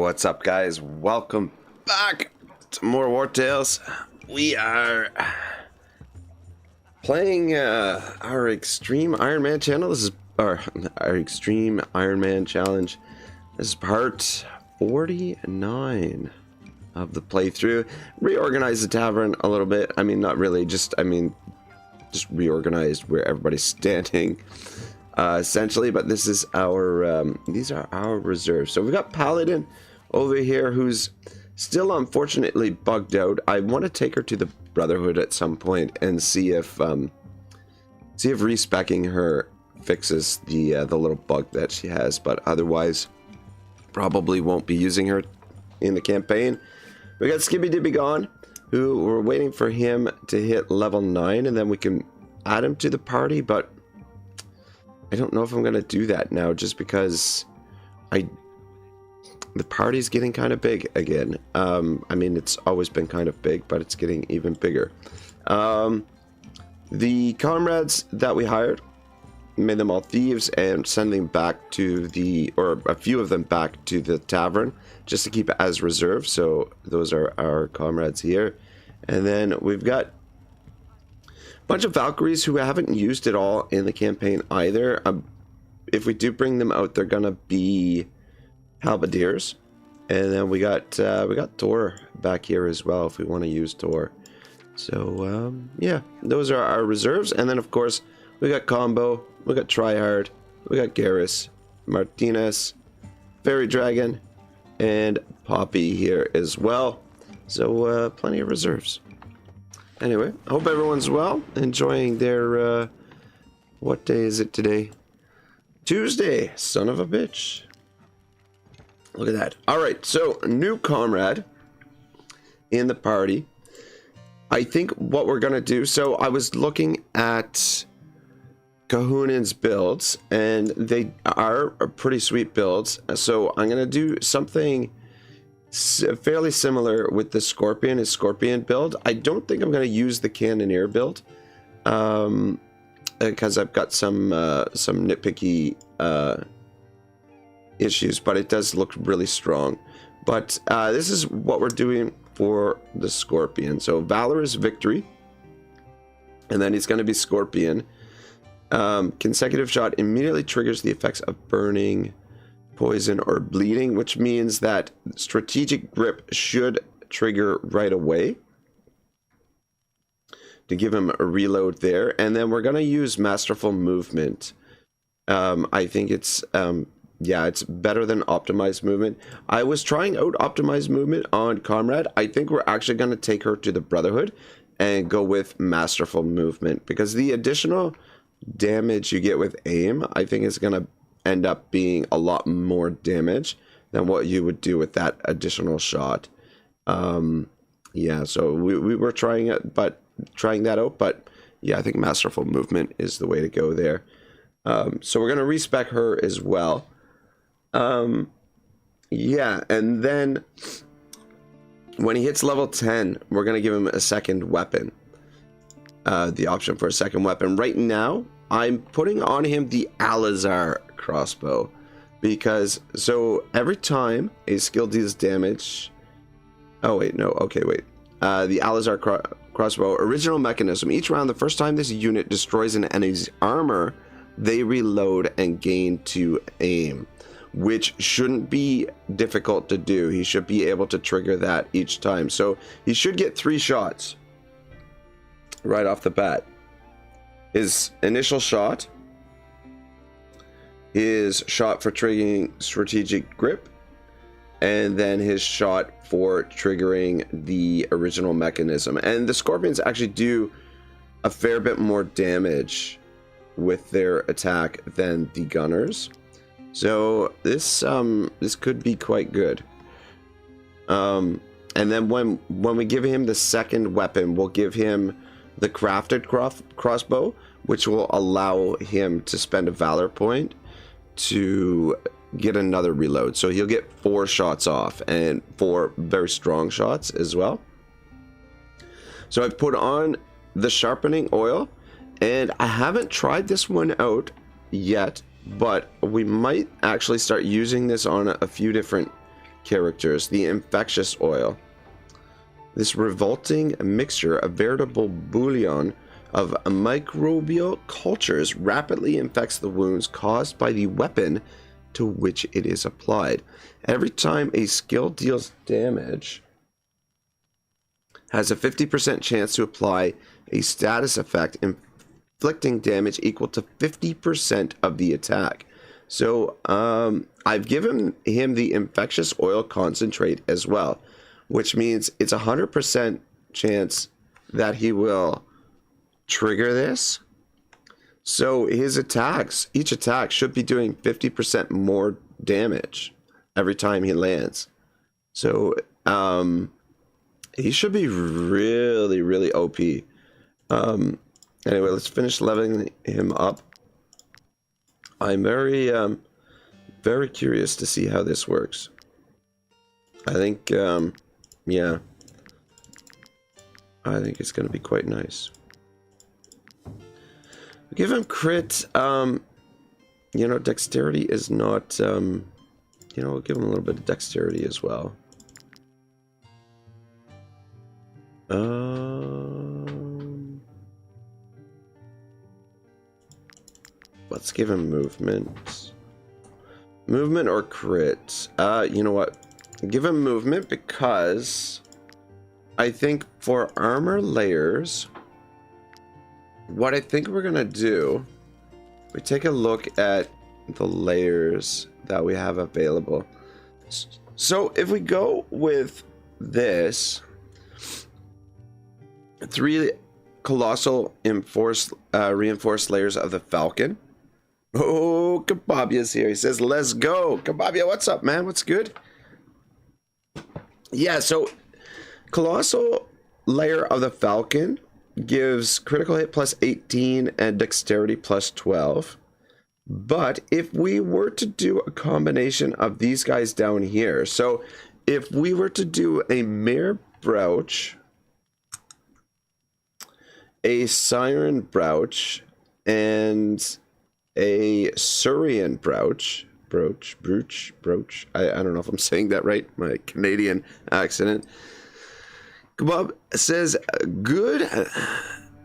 What's up, guys? Welcome back to more Wartales. We are playing our Extreme Ironman channel. This is our Extreme Ironman challenge. This is part 49 of the playthrough. Reorganize the tavern a little bit. I mean, not really. Just reorganized where everybody's standing. Essentially, but this is our these are our reserves. So we've got Paladin over here who's still unfortunately bugged out. I want to take her to the Brotherhood at some point and see if respecking her fixes the little bug that she has, but otherwise probably won't be using her in the campaign. We got Skippy Dibby Gone, who we're waiting for him to hit level 9 and then we can add him to the party, but I don't know if I'm going to do that now just because the party's getting kind of big again. I mean, it's always been kind of big, but it's getting even bigger. The comrades that we hired, made them all thieves and send them back to or a few of them back to the tavern just to keep it as reserve. So those are our comrades here. And then we've got bunch of Valkyries who haven't used it all in the campaign either. If we do bring them out, they're gonna be halberdiers, and then we got Tor back here as well if we want to use Tor. So yeah, those are our reserves, and then of course we got Combo, we got Tryhard, we got Garrus, Martinez, Fairy Dragon, and Poppy here as well. So plenty of reserves. Anyway, I hope everyone's well, enjoying their, what day is it today? Tuesday, son of a bitch. Look at that. Alright, so, new comrade in the party. I think what we're going to do, so I was looking at Kahunan's builds, and they are pretty sweet builds. So I'm going to do something fairly similar with the his Scorpion build. I don't think I'm going to use the Cannoneer build because I've got some nitpicky issues, but it does look really strong. But this is what we're doing for the Scorpion. So Valorous Victory, and then he's going to be Scorpion. Consecutive shot immediately triggers the effects of burning, poison, or bleeding, which means that strategic grip should trigger right away to give him a reload there. And then we're going to use masterful movement. I think it's yeah, it's better than optimized movement. I was trying out optimized movement on Comrade. I think we're actually going to take her to the Brotherhood and go with masterful movement, because the additional damage you get with aim, I think is going to end up being a lot more damage than what you would do with that additional shot. Yeah, so we were trying that out, but yeah, I think masterful movement is the way to go there. So we're going to respec her as well. Yeah, and then when he hits level 10, we're going to give him a second weapon. The option for a second weapon. Right now, I'm putting on him the Alizar crossbow, because so every time a skill deals damage. Oh wait, no, okay, wait. The Alizar crossbow original mechanism. Each round, the first time this unit destroys an enemy's armor, they reload and gain 2 aim, which shouldn't be difficult to do. He should be able to trigger that each time. So he should get 3 shots right off the bat. His initial shot, his shot for triggering strategic grip, and then his shot for triggering the original mechanism. And the Scorpions actually do a fair bit more damage with their attack than the Gunners. So this could be quite good. And then when we give him the second weapon, we'll give him the crafted crossbow, which will allow him to spend a valor point to get another reload. So he'll get 4 shots off, and 4 very strong shots as well. So I've put on the sharpening oil, and I haven't tried this one out yet, but we might actually start using this on a few different characters, the infectious oil. This revolting mixture, a veritable bouillon of microbial cultures, rapidly infects the wounds caused by the weapon to which it is applied. Every time a skill deals damage, has a 50% chance to apply a status effect, inflicting damage equal to 50% of the attack. So I've given him the infectious oil concentrate as well, which means it's 100% chance that he will trigger this. So his attacks, each attack should be doing 50% more damage every time he lands. So he should be really, really OP. Anyway, let's finish leveling him up. I'm very, very curious to see how this works. I think, yeah. I think it's going to be quite nice. Give him crit. You know, dexterity is not, you know, we'll give him a little bit of dexterity as well. Let's give him movement. Movement or crit? You know what? Give him movement because I think for armor layers, what I think we're gonna do, we take a look at the layers that we have available. So if we go with this, 3 colossal reinforced layers of the Falcon. Oh, Kababia's here. He says, let's go. Kababia, what's up, man? What's good? Yeah, so colossal layer of the Falcon gives critical hit plus 18 and dexterity plus 12. But if we were to do a combination of these guys down here, so if we were to do a Mare Brooch, a Siren Brooch, and a Surian Brooch. I don't know if I'm saying that right. My Canadian accent. Kebab says, good.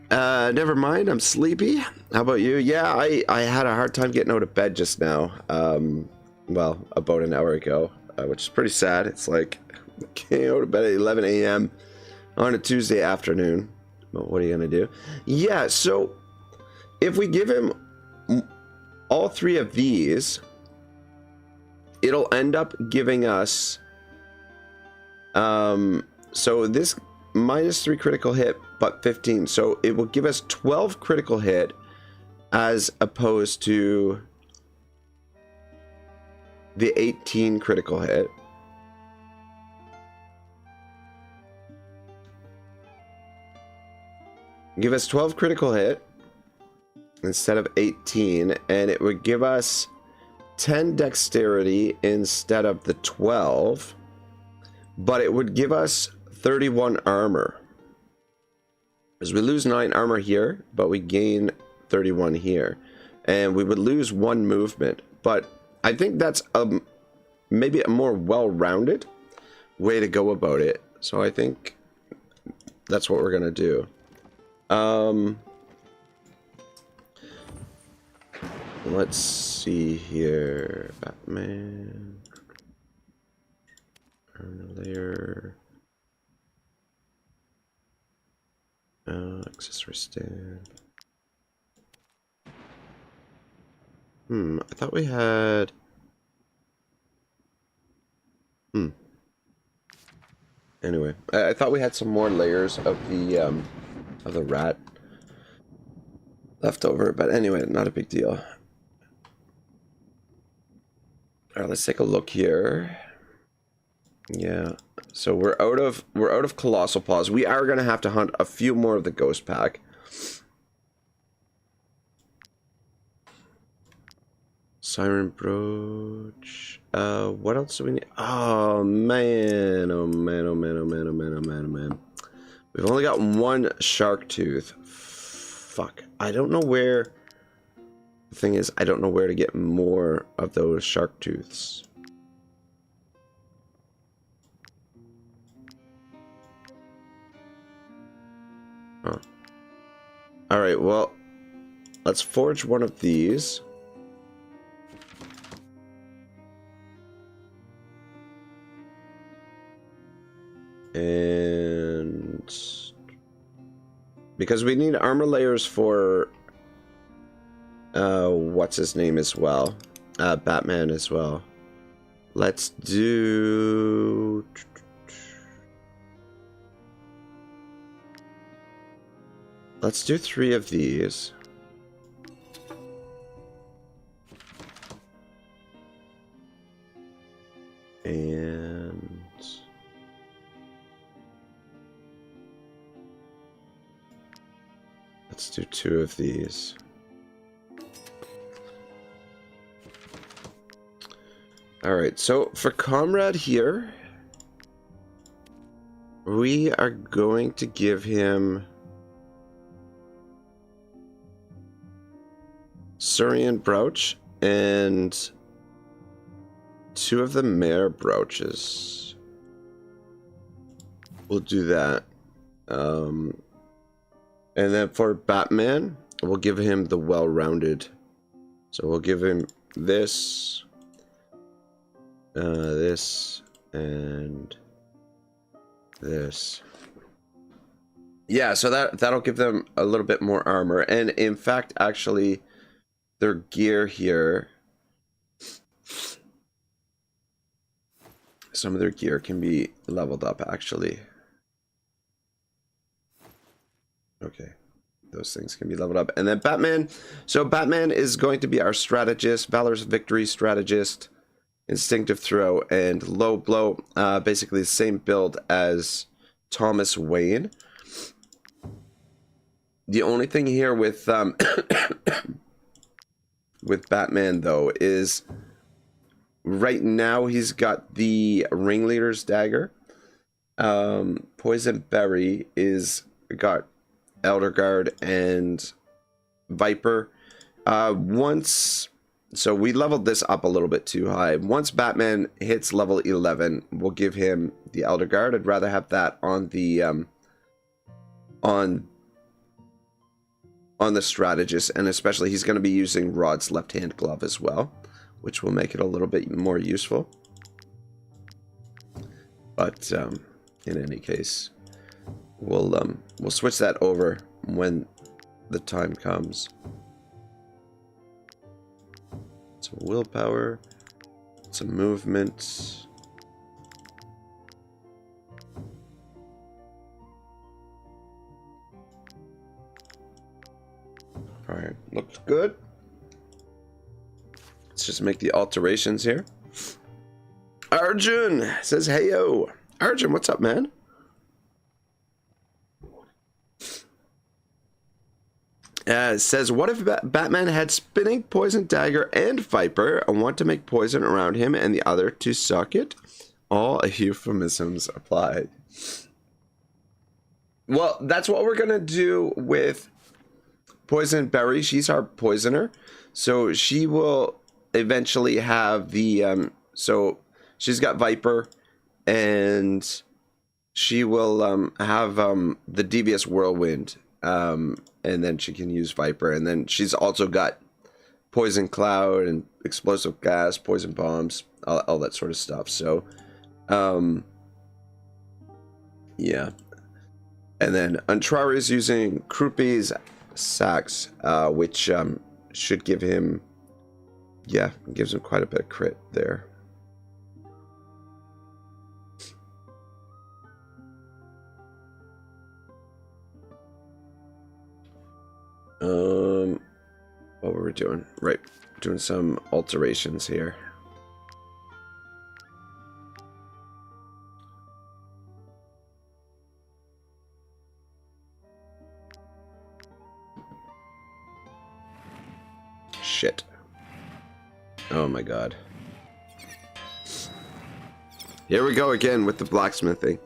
Never mind, I'm sleepy. How about you? Yeah, I had a hard time getting out of bed just now. Well, about an hour ago, which is pretty sad. It's like, getting out of bed at 11 a.m. on a Tuesday afternoon. But what are you going to do? Yeah, so if we give him all 3 of these, it'll end up giving us, so this -3 critical hit, but 15. So it will give us 12 critical hit as opposed to the 18 critical hit. Give us 12 critical hit instead of 18, and it would give us 10 dexterity instead of the 12, but it would give us 31 armor. Because we lose 9 armor here, but we gain 31 here. And we would lose 1 movement. But I think that's maybe a more well-rounded way to go about it. So I think that's what we're going to do. Let's see here. Batman. Armor layer. Accessory stand. I thought we had... Anyway, I thought we had some more layers of the rat left over, but anyway, not a big deal. Alright, let's take a look here. Yeah, so we're out of Colossal Paws. We are gonna have to hunt a few more of the Ghost Pack. Siren Brooch. What else do we need? Oh man, oh man, oh man, oh man, oh man, oh man, oh man. We've only got 1 shark tooth. Fuck. I don't know where. The thing is, I don't know where to get more of those shark tooths. Huh. Alright, well, let's forge one of these. And because we need armor layers for what's his name as well, Batman as well. Let's do 3 of these. And let's do 2 of these. Alright, so for Comrade here, we are going to give him Surian brooch and 2 of the mare brooches. We'll do that. And then for Batman, we'll give him the well-rounded. So we'll give him this, this, and this. Yeah, so that'll give them a little bit more armor. And in fact, actually, their gear here, some of their gear can be leveled up, actually. Okay, those things can be leveled up. And then Batman, so Batman is going to be our strategist, Valor's Victory strategist, instinctive throw, and low blow. Basically the same build as Thomas Wayne. The only thing here with with Batman though is right now he's got the Ringleader's dagger. Poison Berry is got Elder Guard and Viper. So we leveled this up a little bit too high. Once Batman hits level 11, we'll give him the Elder Guard. I'd rather have that on the on the strategist, and especially he's going to be using Rod's left-hand glove as well, which will make it a little bit more useful. But in any case, we'll switch that over when the time comes. Some willpower, some movement. All right, looks good. Let's just make the alterations here. Arjun says, "Hey yo, Arjun, what's up, man?" Says, what if Batman had spinning poison dagger and Viper? I want to make poison around him and the other to suck it. All euphemisms applied. Well, that's what we're gonna do with Poison Berry. She's our poisoner, so she will eventually have the so she's got Viper, and she will have the Devious Whirlwind. And then she can use Viper, and then she's also got Poison Cloud and Explosive Gas, Poison Bombs, all that sort of stuff. So, yeah. And then Antrari is using Krupi's Sax, which should give him, yeah, gives him quite a bit of crit there. What were we doing? Right, doing some alterations here. Shit. Oh my god. Here we go again with the blacksmithing.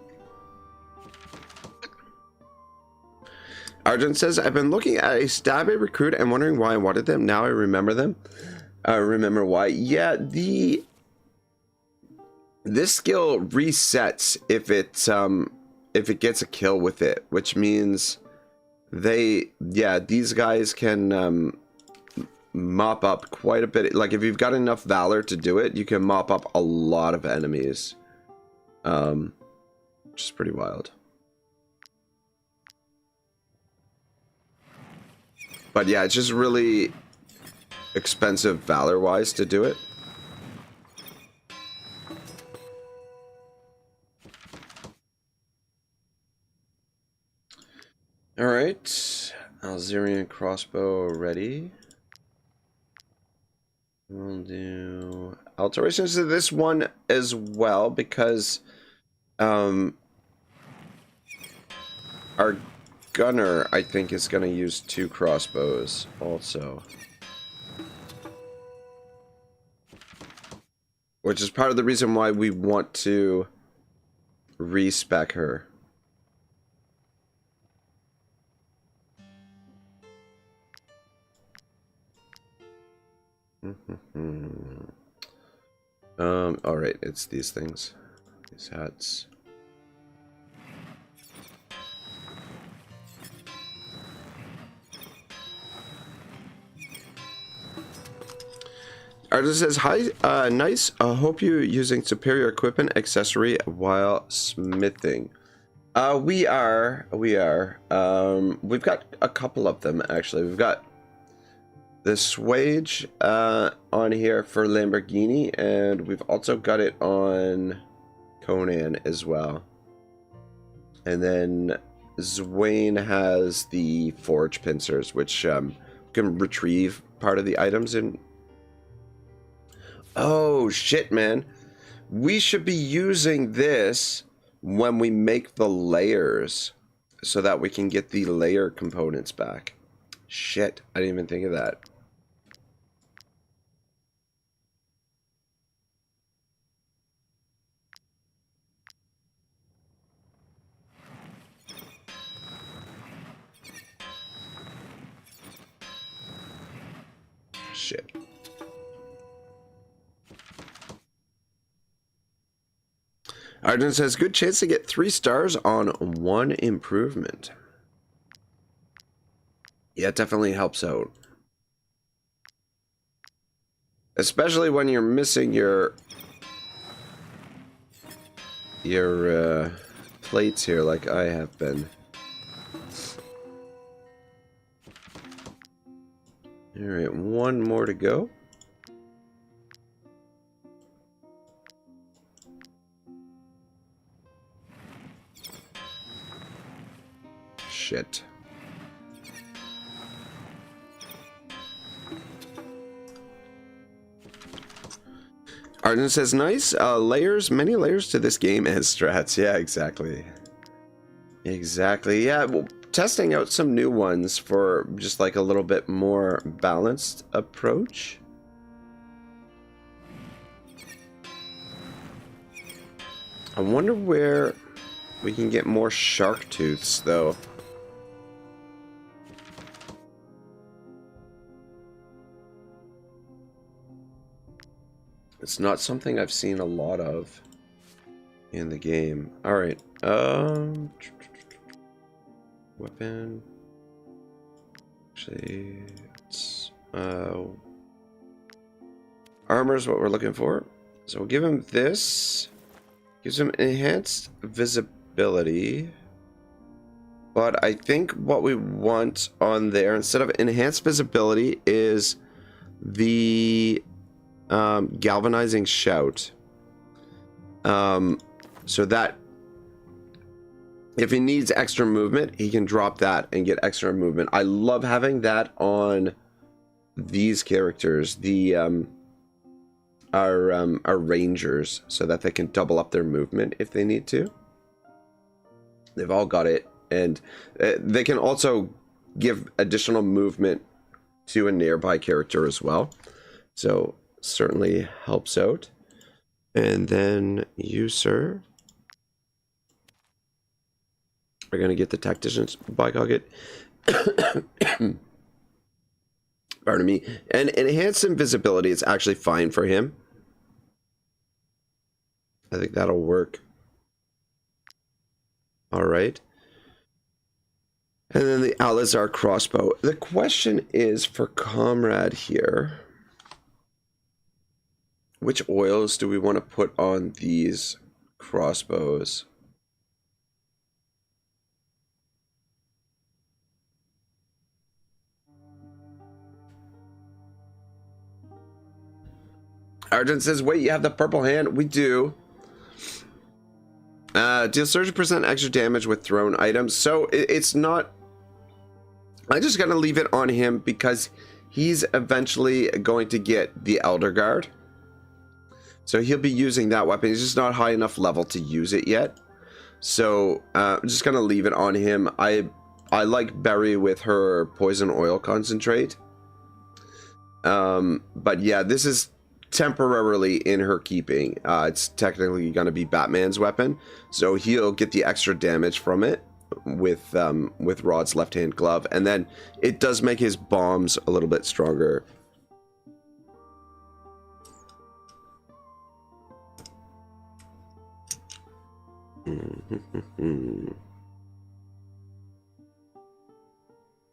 Arjun says, I've been looking at a stab a recruit and wondering why I wanted them. Now I remember them. I remember why. Yeah, this skill resets if it gets a kill with it, which means Yeah, these guys can mop up quite a bit. Like, if you've got enough valor to do it, you can mop up a lot of enemies. Which is pretty wild. But yeah, it's just really expensive valor-wise to do it. Alright. Alzerian crossbow ready. We'll do alterations to this one as well, because our gunner, I think, is going to use 2 crossbows also. Which is part of the reason why we want to respec her. Alright, it's these things. These hats. Artist says, hi, nice. Hope you're using superior equipment accessory while smithing. We are. We've got a couple of them, actually. We've got the Swage on here for Lamborghini, and we've also got it on Conan as well. And then Zwain has the forge pincers, which can retrieve part of the items in. Oh, shit, man. We should be using this when we make the layers so that we can get the layer components back. Shit, I didn't even think of that. Shit. Arjun says, good chance to get 3 stars on 1 improvement. Yeah, it definitely helps out. Especially when you're missing your plates here like I have been. Alright, 1 more to go. Shit. Arden says, nice. Layers, many layers to this game and strats. Yeah, exactly. Exactly. Yeah, well, testing out some new ones for just like a little bit more balanced approach. I wonder where we can get more shark tooths, though. It's not something I've seen a lot of in the game. Alright, weapon. Actually, it's, armor is what we're looking for. So we'll give him this. Gives him enhanced visibility. But I think what we want on there, instead of enhanced visibility, is the galvanizing shout. So that if he needs extra movement, he can drop that and get extra movement. I love having that on these characters, the our rangers, so that they can double up their movement if they need to. They've all got it, and they can also give additional movement to a nearby character as well. So certainly helps out. And then you, sir, are going to get the tactician's pocket. Pardon me. And enhanced invisibility is actually fine for him. I think that'll work. All right. And then the Alizar crossbow. The question is for Comrade here, which oils do we want to put on these crossbows? Arjun says, wait, you have the purple hand? We do. Deals 30% extra damage with thrown items. So it's not... I just gotta leave it on him because he's eventually going to get the Elder Guard. So he'll be using that weapon. He's just not high enough level to use it yet. So I'm just gonna leave it on him. I like Berry with her poison oil concentrate. But yeah, this is temporarily in her keeping. It's technically gonna be Batman's weapon, so he'll get the extra damage from it with Rod's left-hand glove, and then it does make his bombs a little bit stronger.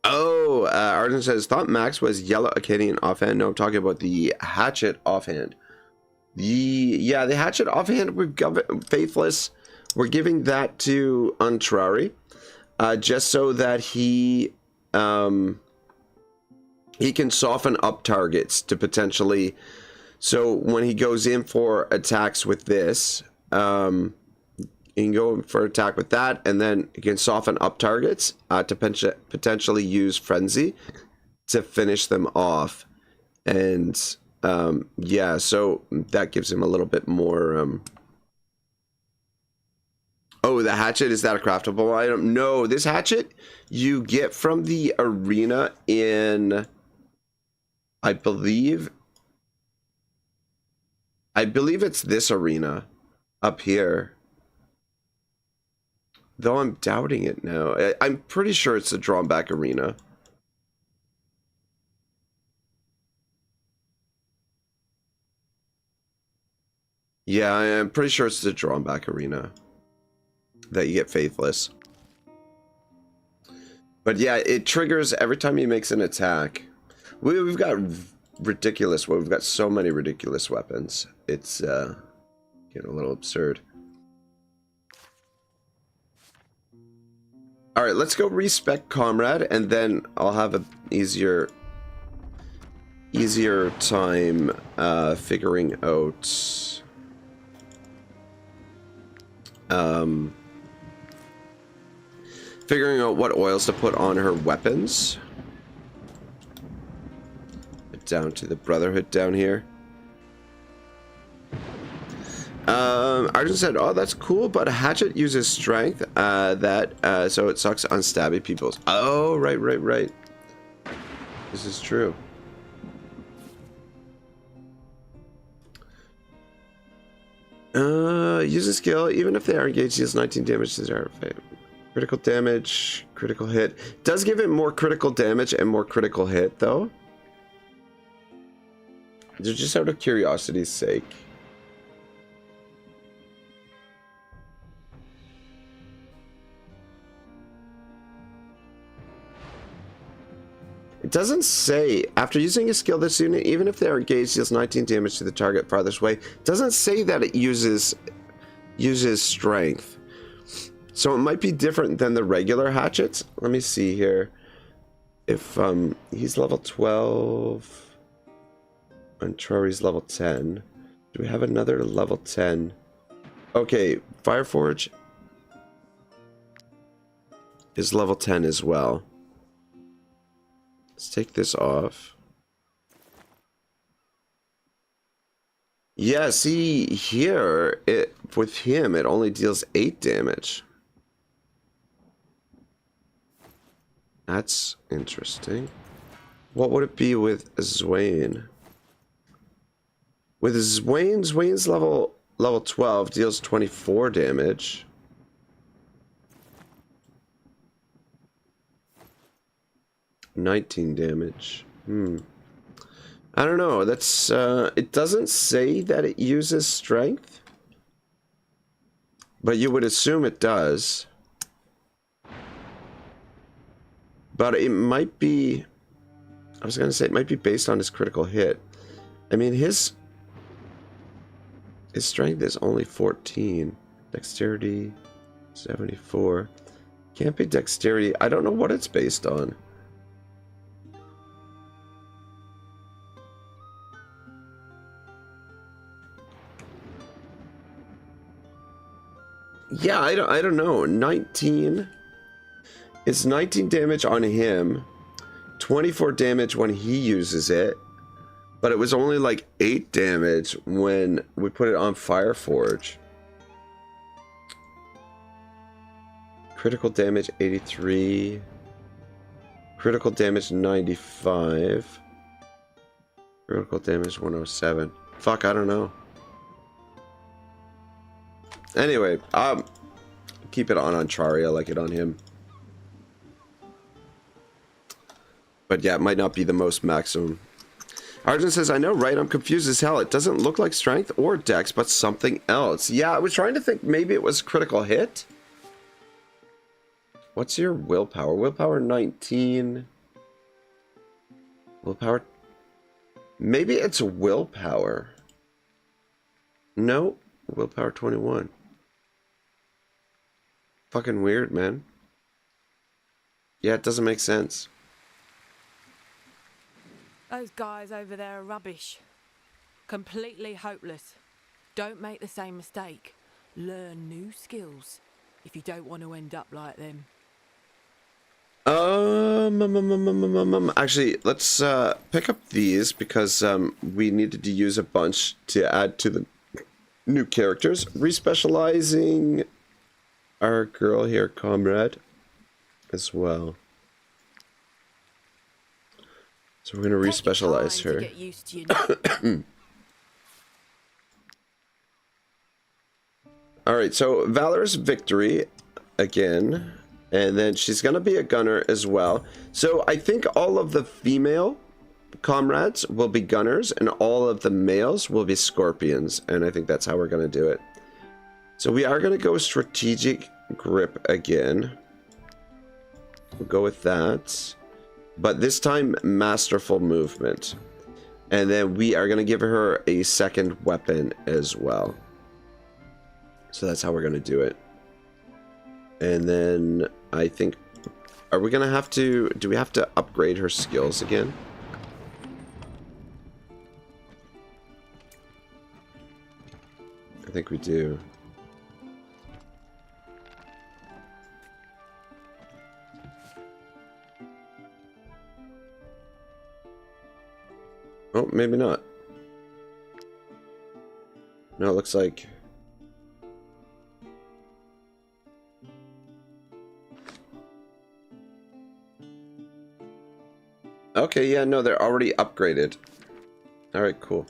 Oh, Arden says, thought Max was yellow Acadian offhand. No, I'm talking about the hatchet offhand. The hatchet offhand, we've got Faithless. We're giving that to Untrari, just so that he can soften up targets to potentially. So when he goes in for attacks with this, he can go for attack with that, and then he can soften up targets to potentially use Frenzy to finish them off. And yeah, so that gives him a little bit more... Oh, the hatchet, is that a craftable item? No, this hatchet you get from the arena in... I believe it's this arena up here. Though I'm doubting it now. I'm pretty sure it's the drawn back arena. Yeah, I'm pretty sure it's the drawn back arena that you get Faithless. But yeah, it triggers every time he makes an attack. We've got ridiculous. We've got so many ridiculous weapons. It's getting a little absurd. All right, let's go respec Comrade, and then I'll have an easier time figuring out what oils to put on her weapons. Down to the Brotherhood down here. Arjun said, oh, that's cool, but a hatchet uses strength, so it sucks on stabby peoples. Oh, right. This is true. Use a skill, even if they are engaged, deals 19 damage to their critical damage, critical hit. Does give it more critical damage and more critical hit, though. Just out of curiosity's sake. It doesn't say, after using a skill this unit, even if they are engaged, deals 19 damage to the target farthest away. It doesn't say that it uses strength. So it might be different than the regular hatchets. Let me see here. If he's level 12 and Trari's level 10. Do we have another level 10? Okay, Fireforge is level 10 as well. Let's take this off. Yeah, see here, with him, it only deals 8 damage. That's interesting. What would it be with Zwain? With Zwain's level 12 deals 24 damage. $19 damage. I don't know. That's it doesn't say that it uses strength, but you would assume it does. But it might be... I was going to say it might be based on his critical hit. I mean, his strength is only 14. Dexterity, 74. Can't be dexterity. I don't know what it's based on. Yeah, I don't know. 19. It's 19 damage on him. 24 damage when he uses it. But it was only like 8 damage when we put it on Fireforge. Critical damage 83. Critical damage 95. Critical damage 107. Fuck, I don't know. Anyway, keep it on Chari. I like it on him. But yeah, it might not be the most maximum. Arjun says, I know, right? I'm confused as hell. It doesn't look like strength or dex, but something else. Yeah, I was trying to think maybe it was critical hit. What's your willpower? Willpower 19. Willpower. Maybe it's willpower. No, willpower 21. Fucking weird, man. Yeah, it doesn't make sense. Those guys over there are rubbish. Completely hopeless. Don't make the same mistake. Learn new skills if you don't want to end up like them. Actually, let's pick up these because we needed to use a bunch to add to the new characters. Respecializing our girl here, Comrade, as well. So we're going to respecialize her. Get used to your Alright, so Valorous Victory again. And then she's going to be a gunner as well. So I think all of the female comrades will be gunners and all of the males will be scorpions. And I think that's how we're going to do it. So we are going to go strategic grip again. We'll go with that. But this time, masterful movement. And then we are going to give her a second weapon as well. So that's how we're going to do it. And then I think, are we going to have to, do we have to upgrade her skills again? I think we do. Oh, maybe not. No, it looks like... Okay, yeah, no, they're already upgraded. Alright, cool.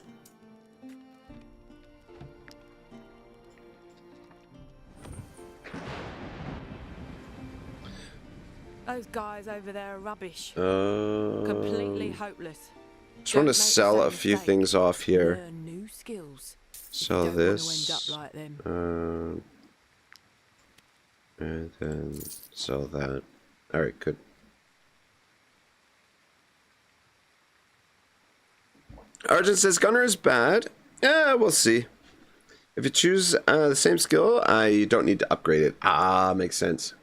Those guys over there are rubbish. Completely hopeless. Just want to sell a few things off here. Learn new skills. Sell this. End up like them. And then sell that. Alright, good. Arjun says gunner is bad. Yeah, we'll see. If you choose the same skill, you don't need to upgrade it. Ah, makes sense.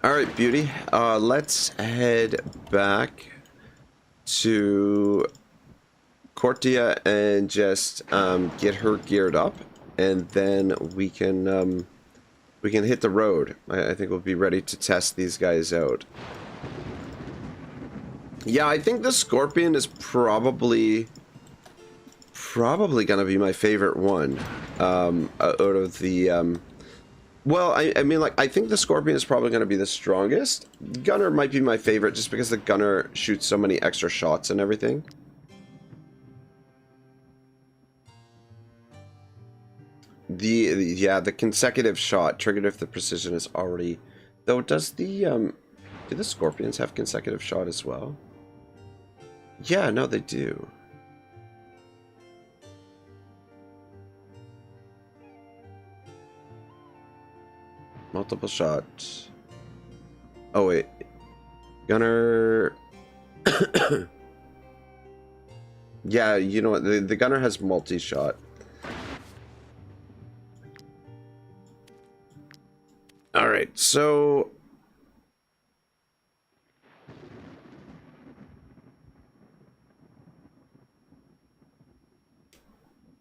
Alright, beauty. Let's head back to Cortia and just get her geared up, and then we can hit the road. I think we'll be ready to test these guys out. Yeah, I think the Scorpion is probably gonna be my favorite one out of the well, I mean, like, I think the Scorpion is probably going to be the strongest. Gunner might be my favorite just because the Gunner shoots so many extra shots and everything. Yeah, the consecutive shot triggered if the precision is already... Though, does the, do the Scorpions have consecutive shot as well? Yeah, no, they do. Multiple shots. Oh wait, gunner. Yeah, you know what? The gunner has multi-shot. All right, so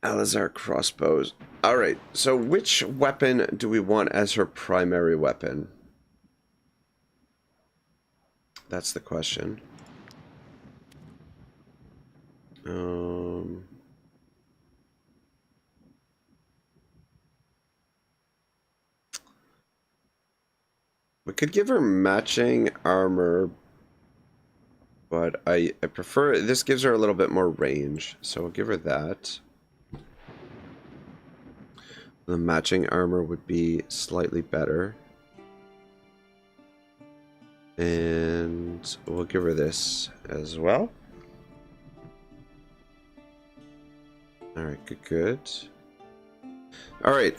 Alizar crossbows. All right, so which weapon do we want as her primary weapon? That's the question. We could give her matching armor, but I prefer, this gives her a little bit more range, so we'll give her that. The matching armor would be slightly better. And we'll give her this as well. Alright, good. Alright.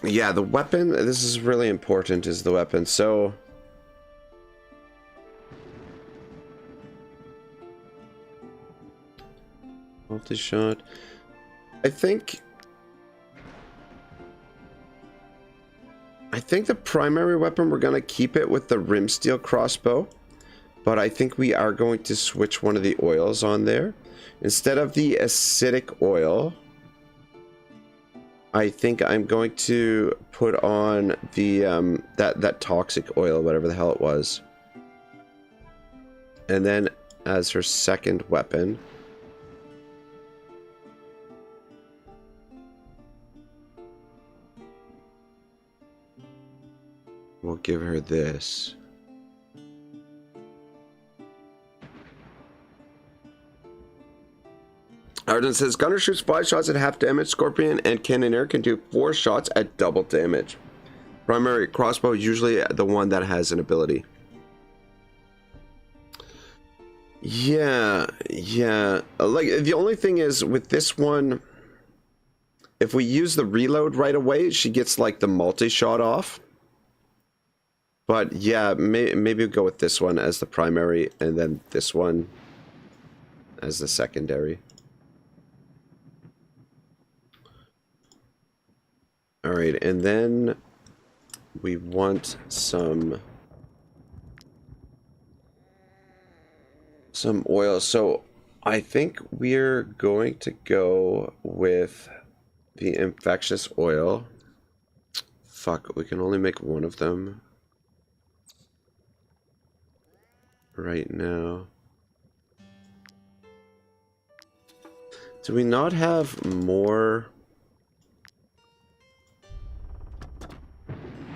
Yeah, the weapon, this is really important, is the weapon. So multi-shot. I think the primary weapon, we're going to keep it with the rim steel crossbow, but I think we are going to switch one of the oils on there. Instead of the acidic oil, I think I'm going to put on the that toxic oil, whatever the hell it was. And then as her second weapon, we'll give her this. Arden says, Gunner shoots 5 shots at half damage. Scorpion and Cannoneer can do 4 shots at double damage. Primary crossbow is usually the one that has an ability. Yeah. Like, the only thing is, with this one, if we use the reload right away, she gets, like, the multi-shot off. But yeah, maybe we'll go with this one as the primary, and then this one as the secondary. Alright, and then we want some oil. So I think we're going to go with the infectious oil. Fuck, we can only make one of them right now. Do we not have more?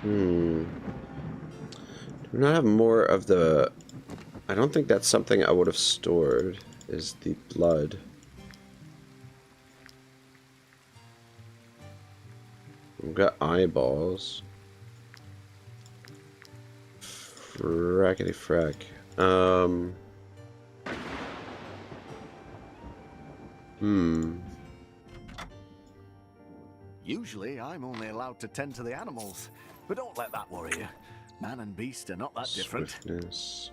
Do we not have more of the... I don't think that's something I would have stored, is the blood. We've got eyeballs. Frackety frack. Usually, I'm only allowed to tend to the animals, but don't let that worry you. Man and beast are not that different. Swiftness.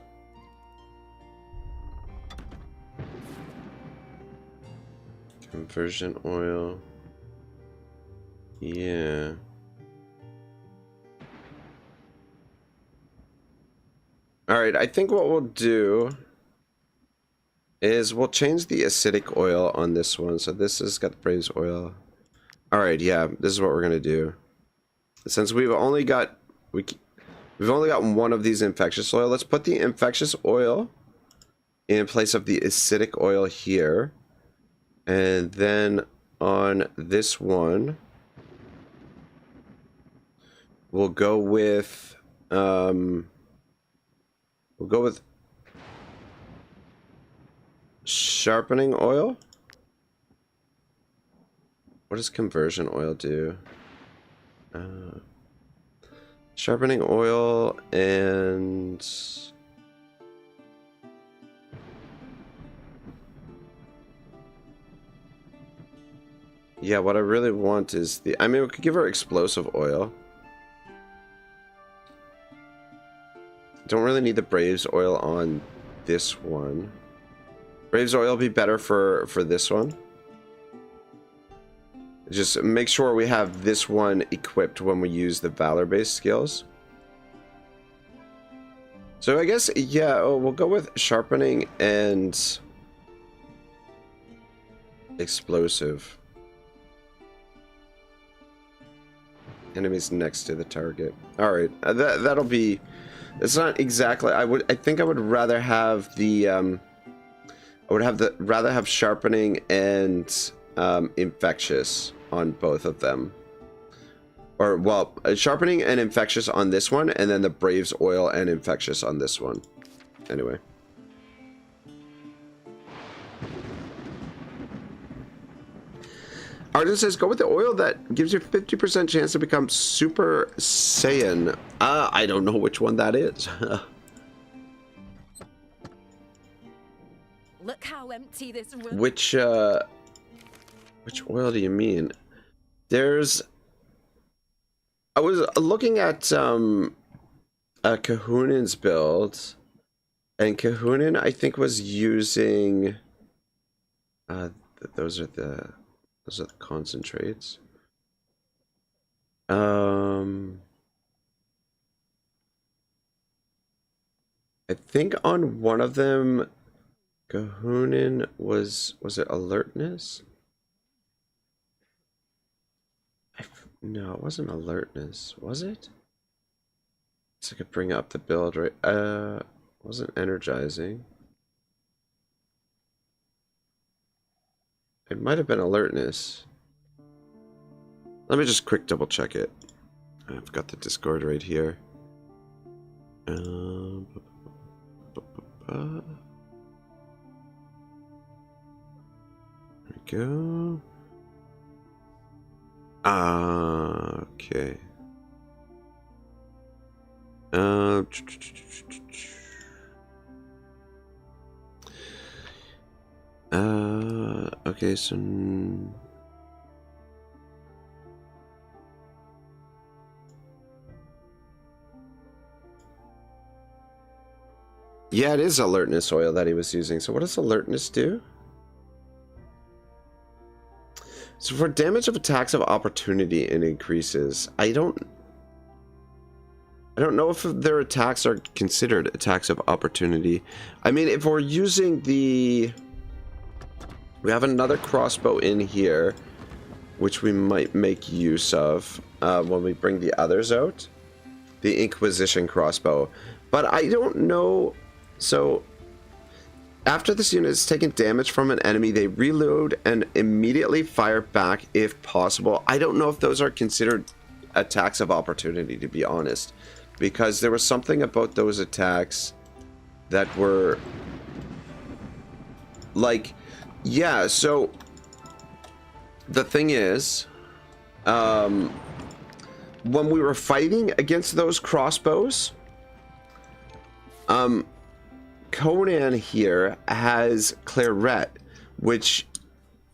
Conversion oil. Yeah. Alright, I think what we'll do is we'll change the acidic oil on this one. So this has got the Braves oil. Alright, yeah, this is what we're gonna do. Since we've only got one of these infectious oil, let's put the infectious oil in place of the acidic oil here. And then on this one, we'll go with sharpening oil. What does conversion oil do? Sharpening oil and... yeah, what I really want is the... I mean, we could give her explosive oil. don't really need the Braves oil on this one. Braves oil will be better for this one. Just make sure we have this one equipped when we use the Valor-based skills. So I guess, yeah, we'll go with sharpening and explosive. Enemies next to the target. All right, that'll be. It's not exactly. I think I would rather have the. I would rather have sharpening and infectious on both of them. Or, well, sharpening and infectious on this one, and then the Braves oil and infectious on this one. Anyway. Arden says, go with the oil that gives you 50% chance to become Super Saiyan. I don't know which one that is. Look how empty this room. Which oil do you mean? There's... I was looking at Kahunan's build, and Kahunan, I think, was using those are the concentrates. I think on one of them, Kahunan was it alertness? No, it wasn't alertness, was it? So I could bring up the build, right? Wasn't energizing. It might have been alertness. Let me just quick double check it. I've got the Discord right here. There we go. Okay. Okay, so yeah, it is alertness oil that he was using. So what does alertness do? So for damage of attacks of opportunity, it increases. I don't know if their attacks are considered attacks of opportunity. I mean, if we're using the... We have another crossbow in here, which we might make use of when we bring the others out. The Inquisition crossbow. But I don't know... So... After this unit is taken damage from an enemy, they reload and immediately fire back if possible. I don't know if those are considered attacks of opportunity, to be honest. Because there was something about those attacks that were... Like, yeah, so... The thing is... when we were fighting against those crossbows... Conan here has Claret, which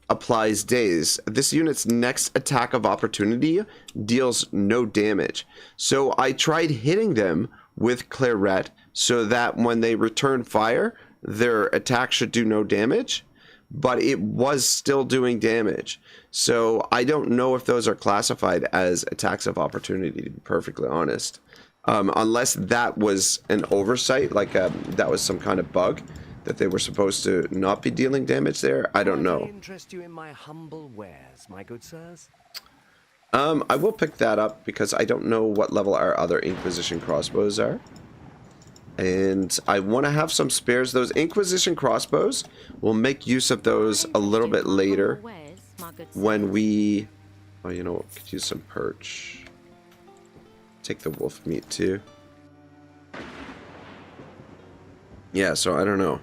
applies daze. This unit's next attack of opportunity deals no damage. So I tried hitting them with Claret so that when they return fire, their attack should do no damage, but it was still doing damage. So I don't know if those are classified as attacks of opportunity, to be perfectly honest. Unless that was an oversight, like that was some kind of bug that they were supposed to not be dealing damage there. I don't know. Interest you in my humble wares, my good sirs? I will pick that up because I don't know what level our other Inquisition crossbows are. And I want to have some spares. Those Inquisition crossbows, we'll make use of those a little bit later when we... Oh, you know what? Could use some perch. Take the wolf meat too. Yeah, so I don't know.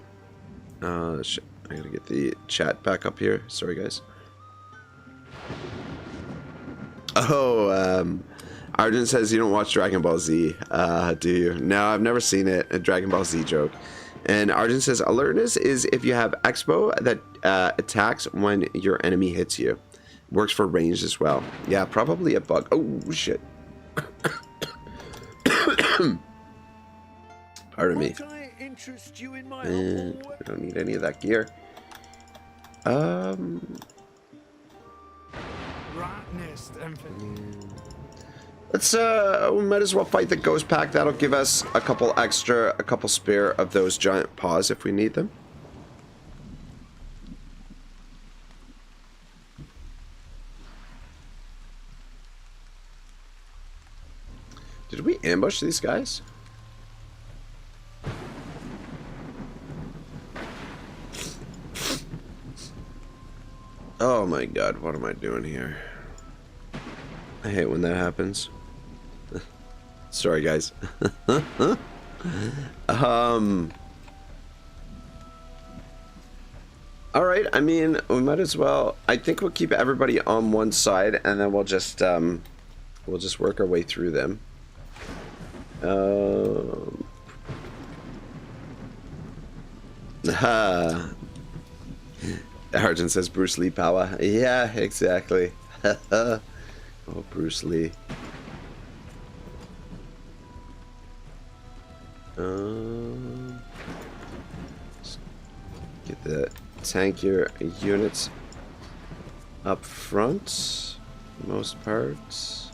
Shit. I gotta get the chat back up here. Sorry, guys. Oh, Arjun says you don't watch Dragon Ball Z, do you? No, I've never seen it. A Dragon Ball Z joke. And Arjun says alertness is if you have Expo that attacks when your enemy hits you. Works for ranged as well. Yeah, probably a bug. Oh, shit. Pardon me. Might I interest you in my And humble I don't need any of that gear. Let's we might as well fight the ghost pack. That'll give us a couple spare of those giant paws if we need them. Did we ambush these guys? Oh my god, what am I doing here? I hate when that happens. Sorry, guys. Alright, I mean, we might as well... I think we'll keep everybody on one side, and then we'll just work our way through them. Arjun says Bruce Lee power. Yeah, exactly. Oh, Bruce Lee. Get the tankier units up front, most parts.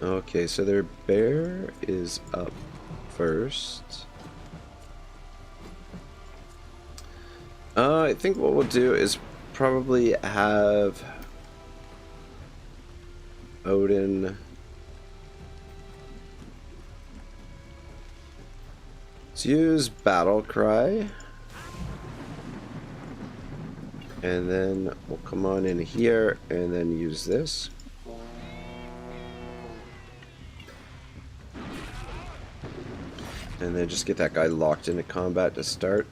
Okay, so their bear is up first. I think what we'll do is probably have Odin let's use battle cry, and then we'll come on in here and then use this. And then just get that guy locked into combat to start.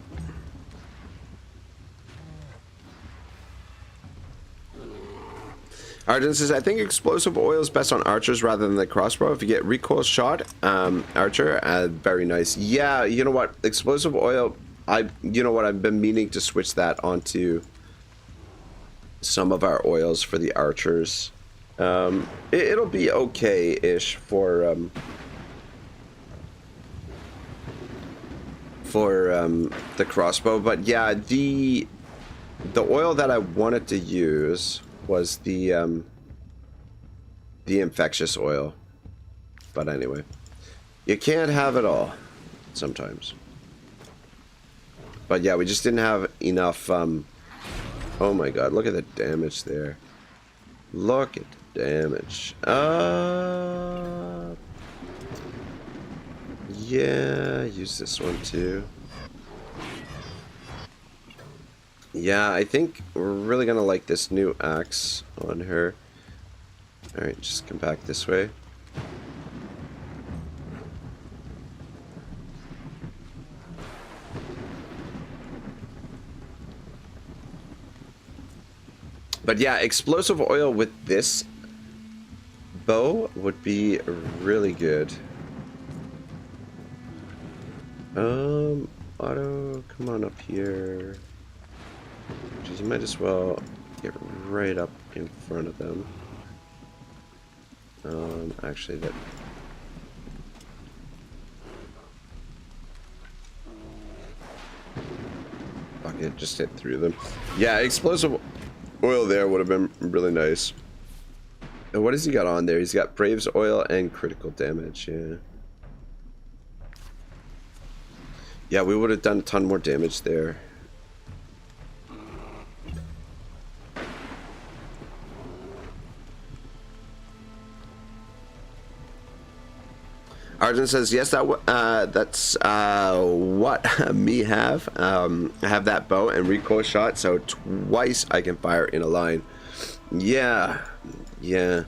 Arjun says, I think explosive oil is best on archers rather than the crossbow. If you get recoil shot, archer, very nice. Yeah, you know what? Explosive oil, you know what? I've been meaning to switch that onto some of our oils for the archers. It'll be okay-ish for the crossbow, but yeah, the oil that I wanted to use was the infectious oil. But anyway, you can't have it all sometimes. But yeah, we just didn't have enough. Oh my god, look at the damage there. Look at the damage. Yeah, use this one too. Yeah, I think we're really gonna like this new axe on her. Alright, just come back this way. But yeah, explosive oil with this bow would be really good. Otto, come on up here. Jeez, you might as well get right up in front of them. Actually, that... Fuck it, just hit through them. Yeah, explosive oil there would have been really nice. And what has he got on there? He's got Brave's oil and critical damage, yeah. Yeah, we would have done a ton more damage there. Arjun says, yes, that's what me have. I have that bow and recoil shot, so twice I can fire in a line. Yeah, yeah.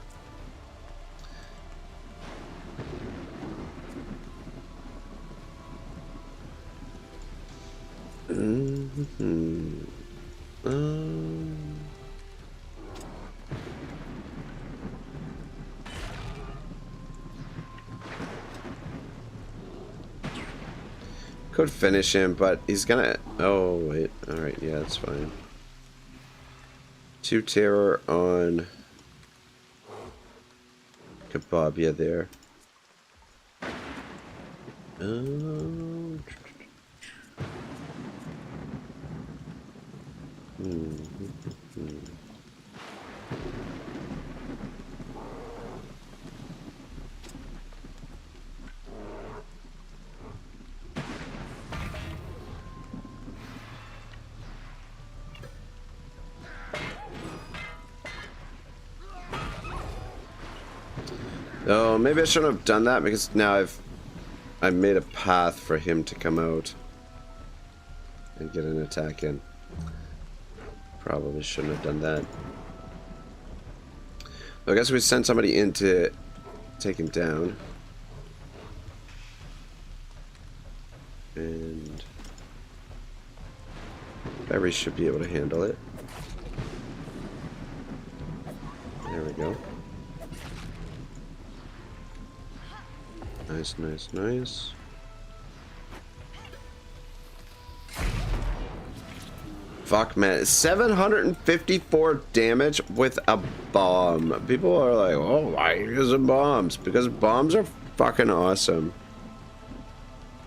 Could finish him, but he's gonna... Oh, wait. Alright, yeah, that's fine. 2 terror on Kebabia there. Oh, maybe I shouldn't have done that because now I've made a path for him to come out and get an attack in. Probably shouldn't have done that. I guess we send somebody in to take him down. And Barry should be able to handle it. There we go. Nice, nice, nice. Fuck, man. 754 damage with a bomb. People are like, oh, why? Because of bombs. Because bombs are fucking awesome.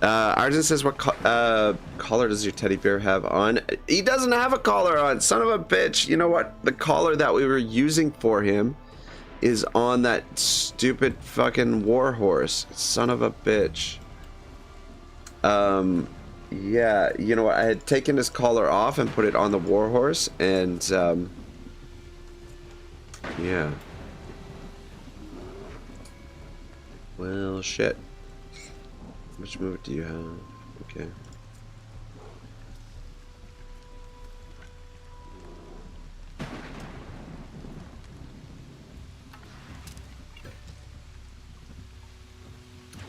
Arjun says, what collar does your teddy bear have on? He doesn't have a collar on. Son of a bitch. You know what? The collar that we were using for him is on that stupid fucking warhorse. Son of a bitch. Yeah, you know what? I had taken his collar off and put it on the warhorse, and yeah. Well, shit. Which move do you have? Okay.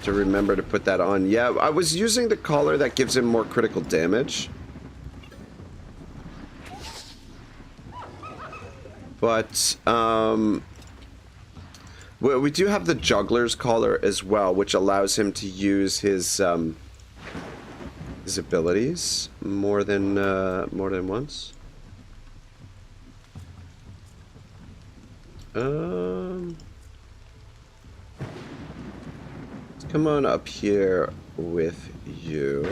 To remember to put that on. Yeah, I was using the collar that gives him more critical damage. But, we do have the juggler's collar as well, which allows him to use his abilities more than once. Come on up here with you.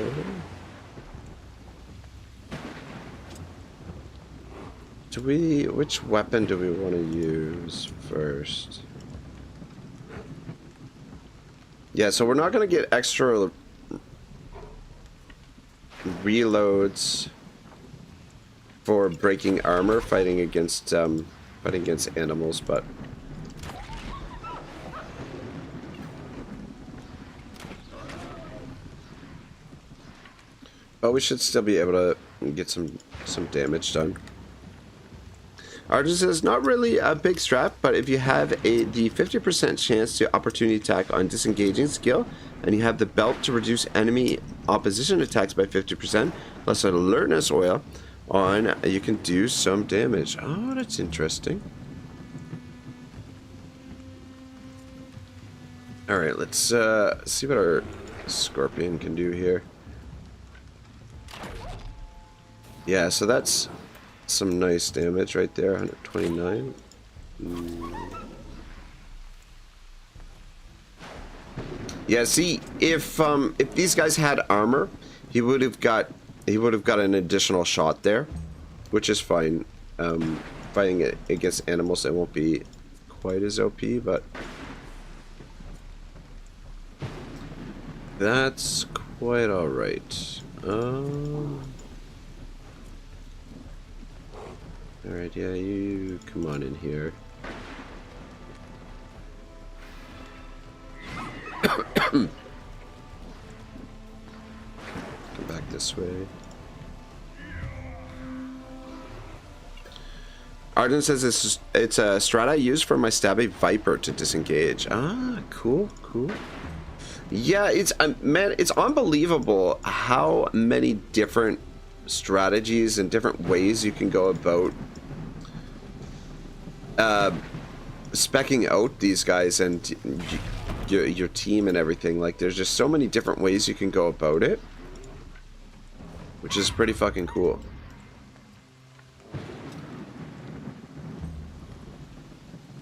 Which weapon do we want to use first? Yeah, so we're not going to get extra reloads for breaking armor, fighting against animals, but we should still be able to get some damage done. Arjun says, not really a big strat, but if you have the 50% chance to opportunity attack on disengaging skill, and you have the belt to reduce enemy opposition attacks by 50%, plus an alertness oil on, you can do some damage. Oh, that's interesting. Alright, let's see what our scorpion can do here. Yeah, so that's some nice damage right there, 129. Yeah, see, if these guys had armor, he would have got an additional shot there, which is fine. Fighting it against animals, it won't be quite as OP, but that's quite all right. Alright, yeah, you come on in here. Come back this way. Arden says it's a strat I use for my stabby viper to disengage. Ah, cool, cool. Yeah, it's man, it's unbelievable how many different strategies and different ways you can go about speccing out these guys and your team and everything. Like, there's just so many different ways you can go about it, which is pretty fucking cool.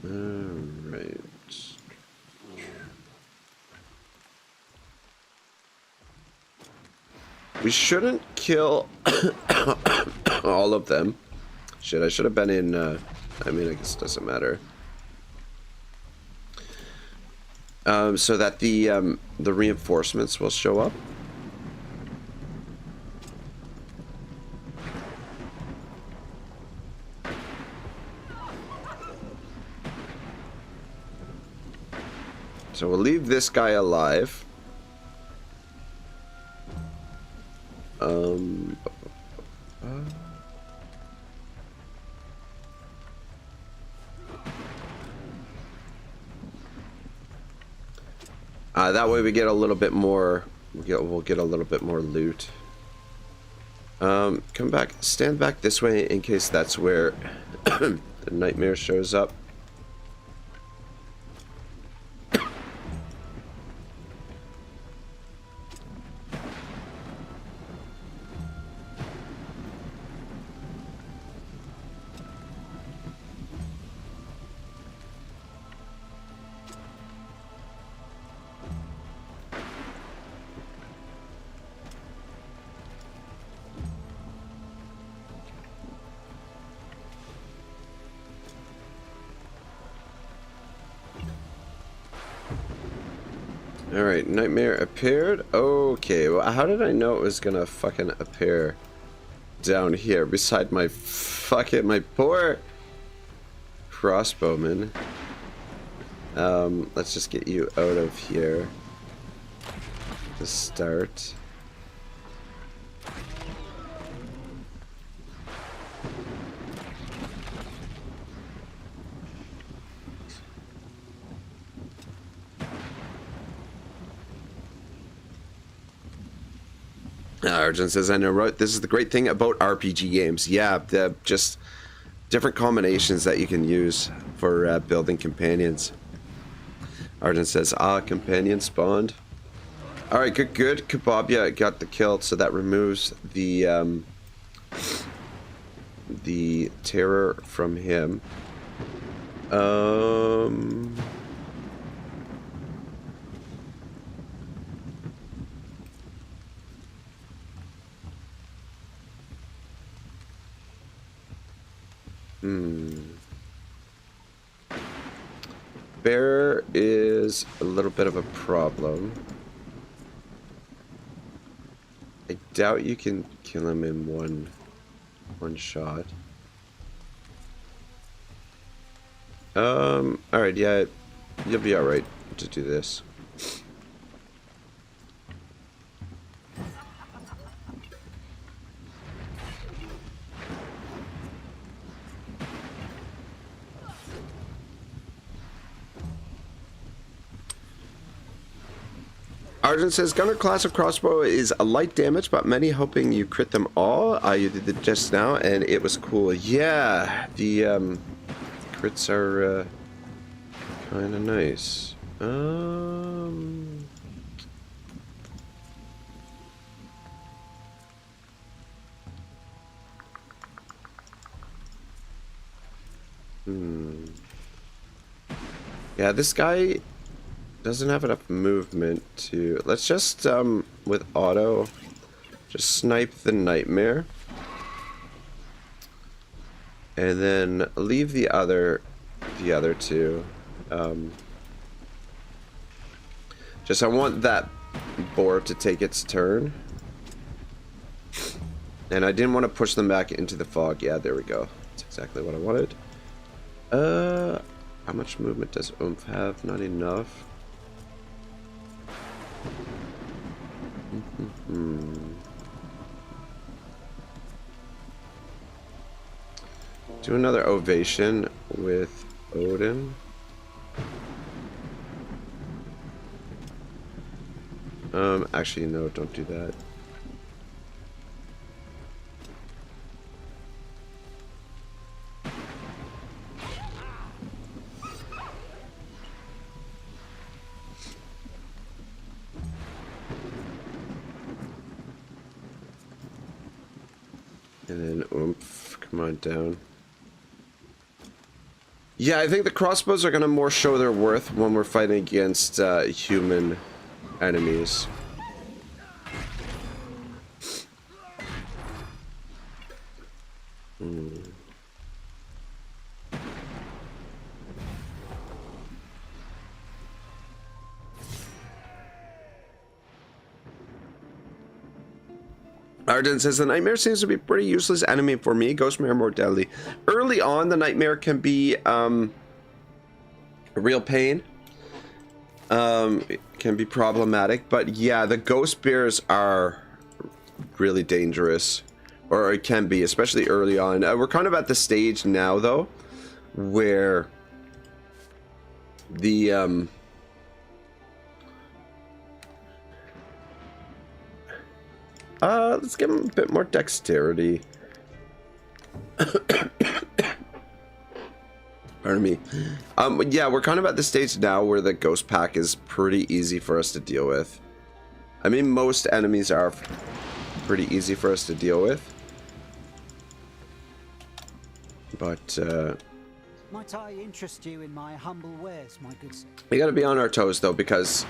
Alright. We shouldn't kill all of them. Shit, I should have been in, I mean, I guess it doesn't matter. So that the reinforcements will show up. So we'll leave this guy alive. That way we get a little bit more. We'll get a little bit more loot. Come back. Stand back this way in case that's where the nightmare shows up. Alright, nightmare appeared. Okay, well, how did I know it was gonna fucking appear down here beside my my poor crossbowman? Let's just get you out of here to start. Arjun says, I know, right? This is the great thing about RPG games. Yeah, the just different combinations that you can use for building companions. Arjun says, companion spawned. Alright, good. Kebab, got the kill, so that removes the terror from him. Bear is a little bit of a problem. I doubt you can kill him in one shot. Alright, yeah, you'll be alright to do this. Arjun says, Gunner class of crossbow is a light damage, but many hoping you crit them all. You did it just now, and it was cool. Yeah, the crits are kind of nice. Yeah, this guy doesn't have enough movement to... Let's just, with Otto, just snipe the nightmare. And then leave the other two. Just, I want that boar to take its turn. And I didn't want to push them back into the fog. Yeah, there we go. That's exactly what I wanted. How much movement does Oomph have? Not enough. Do another ovation with Odin. Actually, no, don't do that. And then Oomph, come on down. Yeah, I think the crossbows are gonna more show their worth when we're fighting against human enemies. Arden says the nightmare seems to be a pretty useless enemy for me. Ghostmare more deadly. Early on, the nightmare can be a real pain. It can be problematic, but yeah, the ghost bears are really dangerous, or it can be, especially early on. We're kind of at the stage now, though, where the let's give him a bit more dexterity. Pardon me. Yeah, we're kind of at the stage now where the ghost pack is pretty easy for us to deal with. I mean, most enemies are pretty easy for us to deal with. But, might I interest you in my humble wares, my good sir? we gotta be on our toes, though, because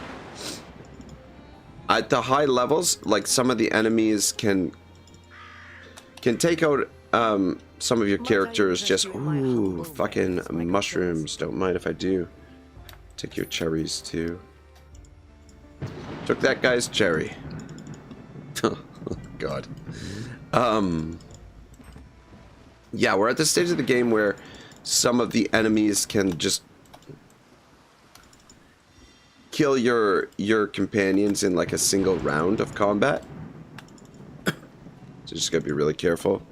at the high levels, like, some of the enemies can take out some of your characters just... Ooh, fucking mushrooms. Don't mind if I do. Take your cherries, too. Took that guy's cherry. Oh, God. Yeah, we're at the stage of the game where some of the enemies can just kill your companions in like a single round of combat. So just gotta be really careful.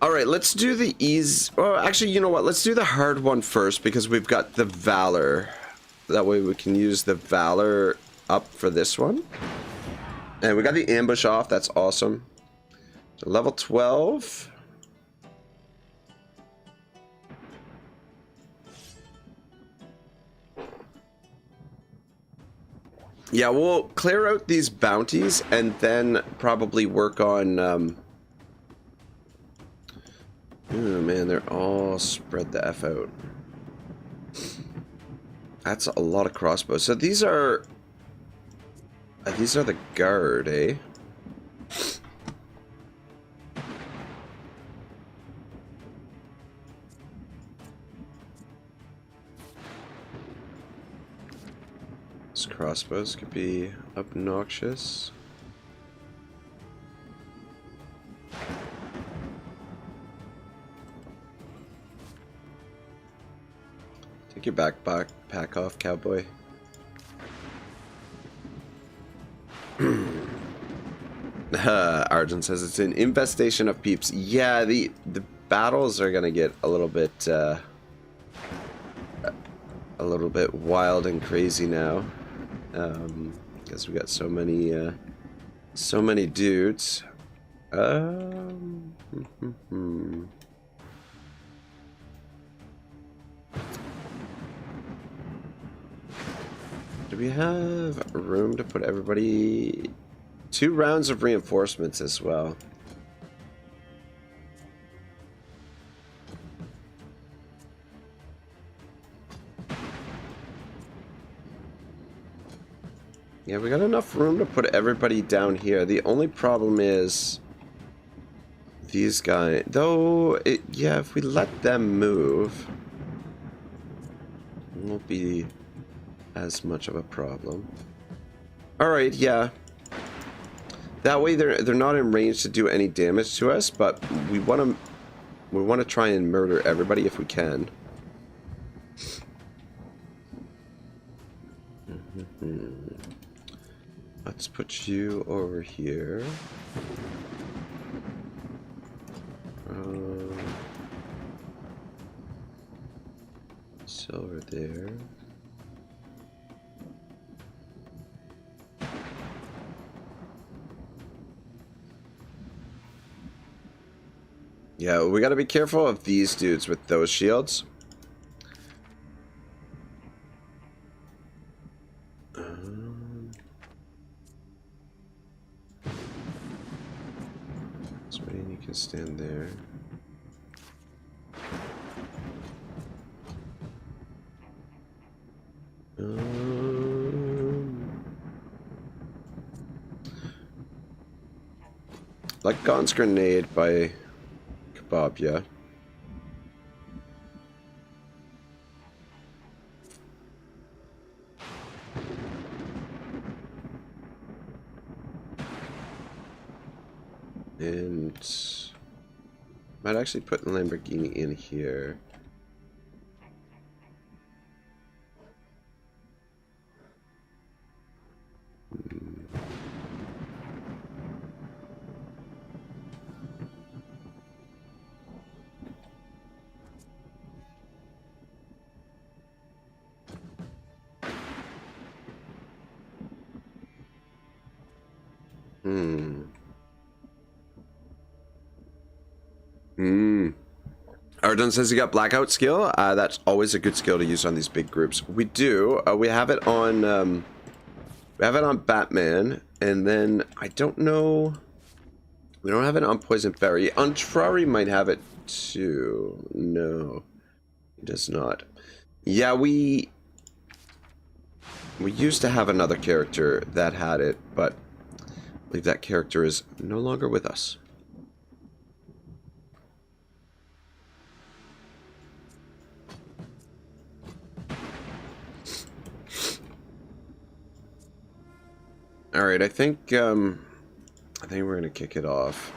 Alright, let's do the ease... Well, actually, you know what? Let's do the hard one first, because we've got the Valor. That way we can use the Valor up for this one. And we got the ambush off. That's awesome. So level 12. Yeah, we'll clear out these bounties and then probably work on... Oh man, they're all spread the F out. That's a lot of crossbows. So these are the guard, eh? These crossbows could be obnoxious. Take your backpack off, cowboy. Arjun says it's an infestation of peeps. Yeah, the battles are gonna get a little bit wild and crazy now, because we got so many dudes. Do we have room to put everybody... 2 rounds of reinforcements as well. Yeah, we got enough room to put everybody down here. The only problem is these guys. Though, yeah, if we let them move, it won't be as much of a problem. Alright, yeah. That way they're not in range to do any damage to us, but we want to try and murder everybody if we can. Let's put you over here. Silver there. Yeah, we gotta be careful of these dudes with those shields. can stand there. Like Gon's grenade by Kebab, yeah. And might actually put the Lamborghini in here. Arden says he got blackout skill. That's always a good skill to use on these big groups. We do. We have it on. We have it on Batman, and then I don't know. We don't have it on Poison Berry. On Trari might have it too. No, he does not. Yeah, we used to have another character that had it, but I believe that character is no longer with us. All right, I think we're gonna kick it off.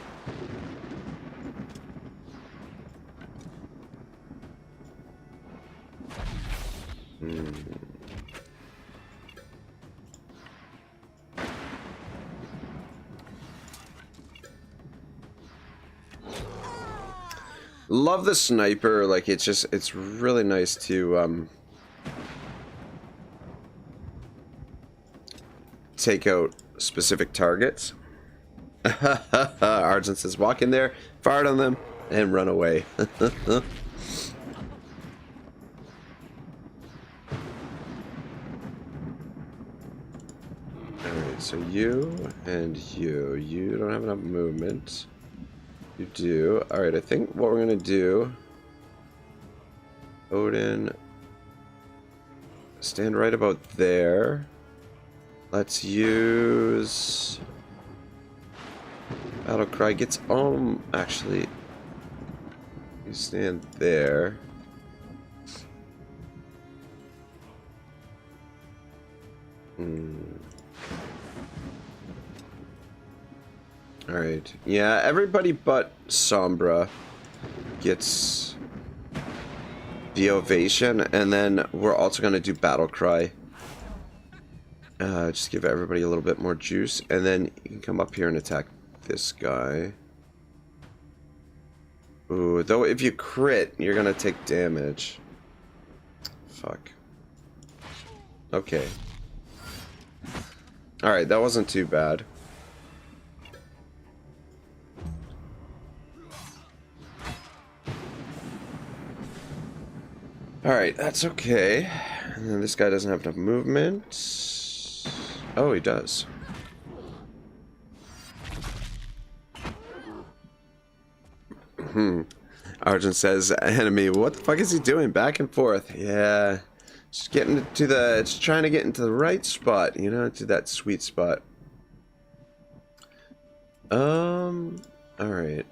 Love the sniper. Like, it's really nice to take out specific targets. Arjun says, walk in there, fire on them, and run away. Alright, so you and you don't have enough movement. You do. Alright, I think what we're gonna do, Odin, stand right about there. Let's use Battle Cry. Gets actually, you stand there. Alright. Yeah, everybody but Sombra gets the ovation, and then we're also gonna do Battle Cry. Just give everybody a little bit more juice, and then you can come up here and attack this guy. Ooh, though if you crit, you're gonna take damage. Fuck. Okay. Alright, that wasn't too bad. Alright, that's okay. And then this guy doesn't have enough movement. Oh, he does. Arjun says, enemy, what the fuck is he doing? Back and forth. Yeah. Just getting to the, it's trying to get into the right spot, you know, to that sweet spot. Alright.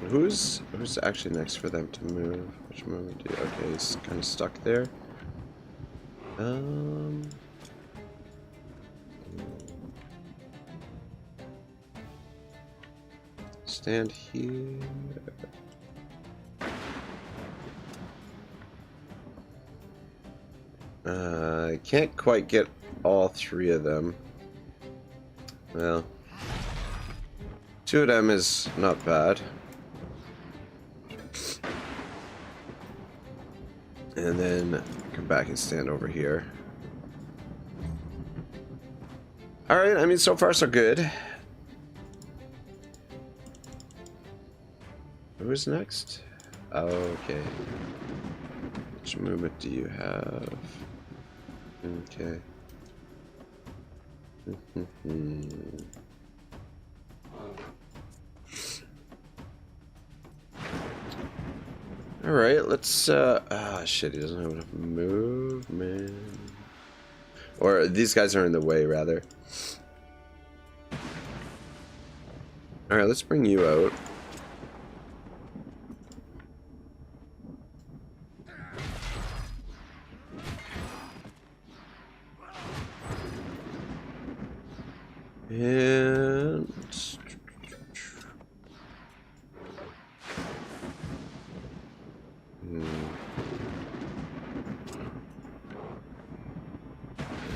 Who's actually next for them to move? Which move do? Okay, he's kind of stuck there. Stand here. I can't quite get all 3 of them. Well, 2 of them is not bad. And then come back and stand over here. Alright, I mean, so far so good. Who's next? Okay. Which movement do you have? Okay. Alright, let's shit, he doesn't have enough movement. Or these guys are in the way, rather. Alright, let's bring you out. And there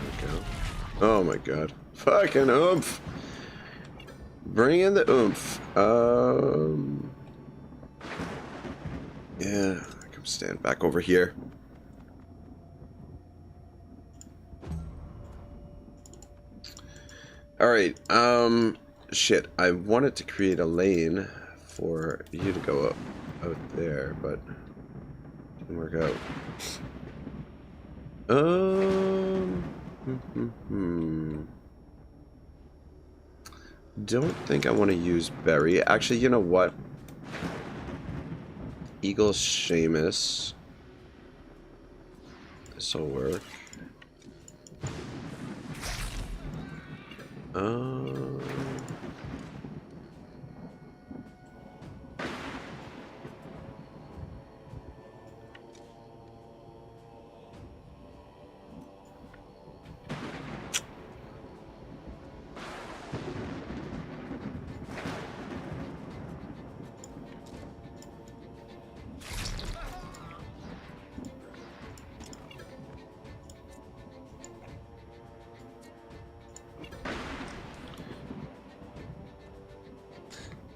we go. Oh my god. Fucking oomph. Bring in the oomph. Yeah, come stand back over here. Alright, shit, I wanted to create a lane for you to go up out there, but didn't work out. Don't think I want to use Berry. Actually, you know what? Eagle Seamus. This'll work.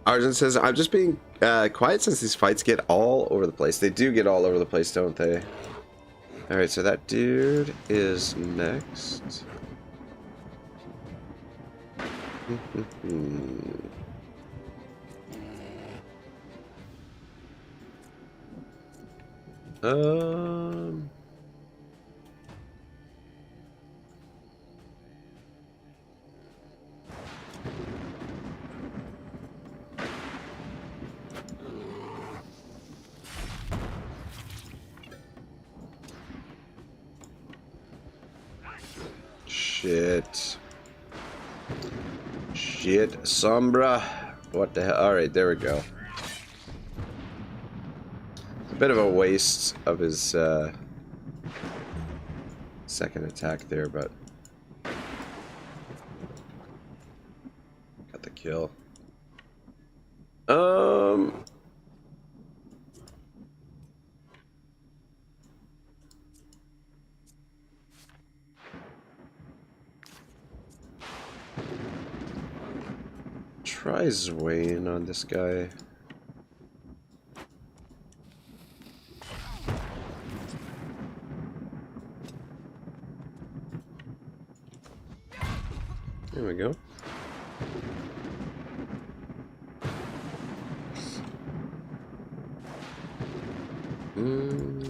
Arjun says, I'm just being quiet since these fights get all over the place. They do get all over the place, don't they? Alright, so that dude is next. Shit. Shit, Sombra. What the hell? Alright, there we go. A bit of a waste of his second attack there, but got the kill. Try Zwain on this guy. There we go.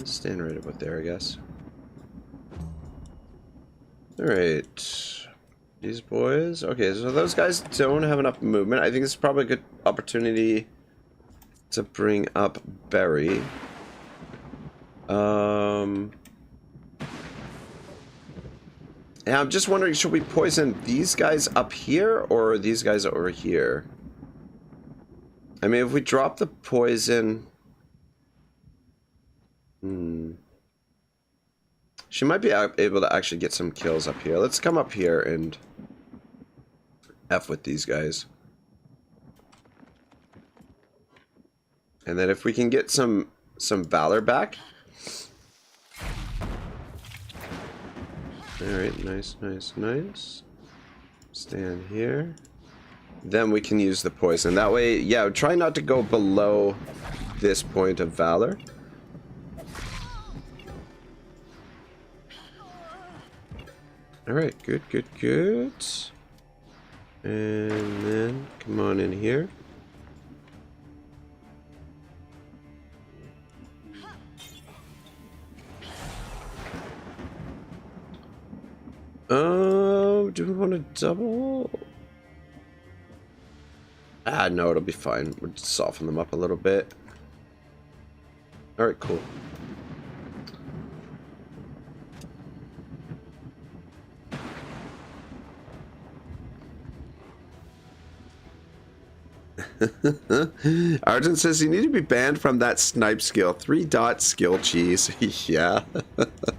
Stand right about there, I guess. Alright. These boys. Okay, so those guys don't have enough movement. I think this is probably a good opportunity to bring up Berry. Yeah, I'm just wondering, should we poison these guys up here or these guys over here? I mean, if we drop the poison... She might be able to actually get some kills up here. Let's come up here and F with these guys. And then if we can get some valor back, Alright, nice, nice, nice. Stand here. Then we can use the poison. That way, yeah, try not to go below this point of valor. Alright, good, good, good. And then, come on in here. Do we want to double? Ah, no, it'll be fine. We'll just soften them up a little bit. Alright, cool. Arjun says you need to be banned from that snipe skill. 3-dot skill cheese. Yeah.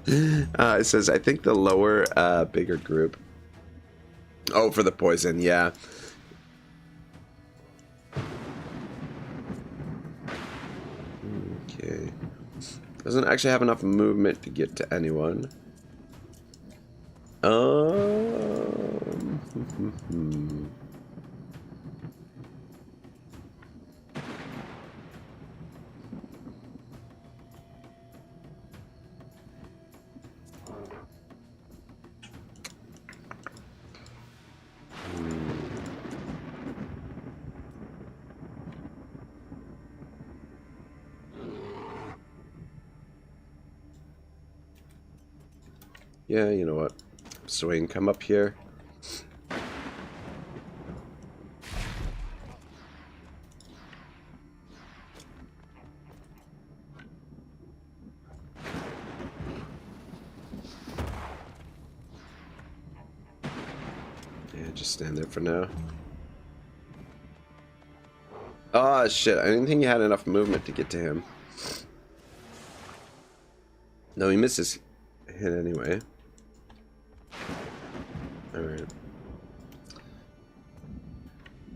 It says, I think the lower, bigger group. Oh, for the poison, yeah. Okay. Doesn't actually have enough movement to get to anyone. Yeah, you know what? Swing, come up here. Yeah, just stand there for now. Oh, shit. I didn't think he had enough movement to get to him. No, he misses hit anyway. Alright.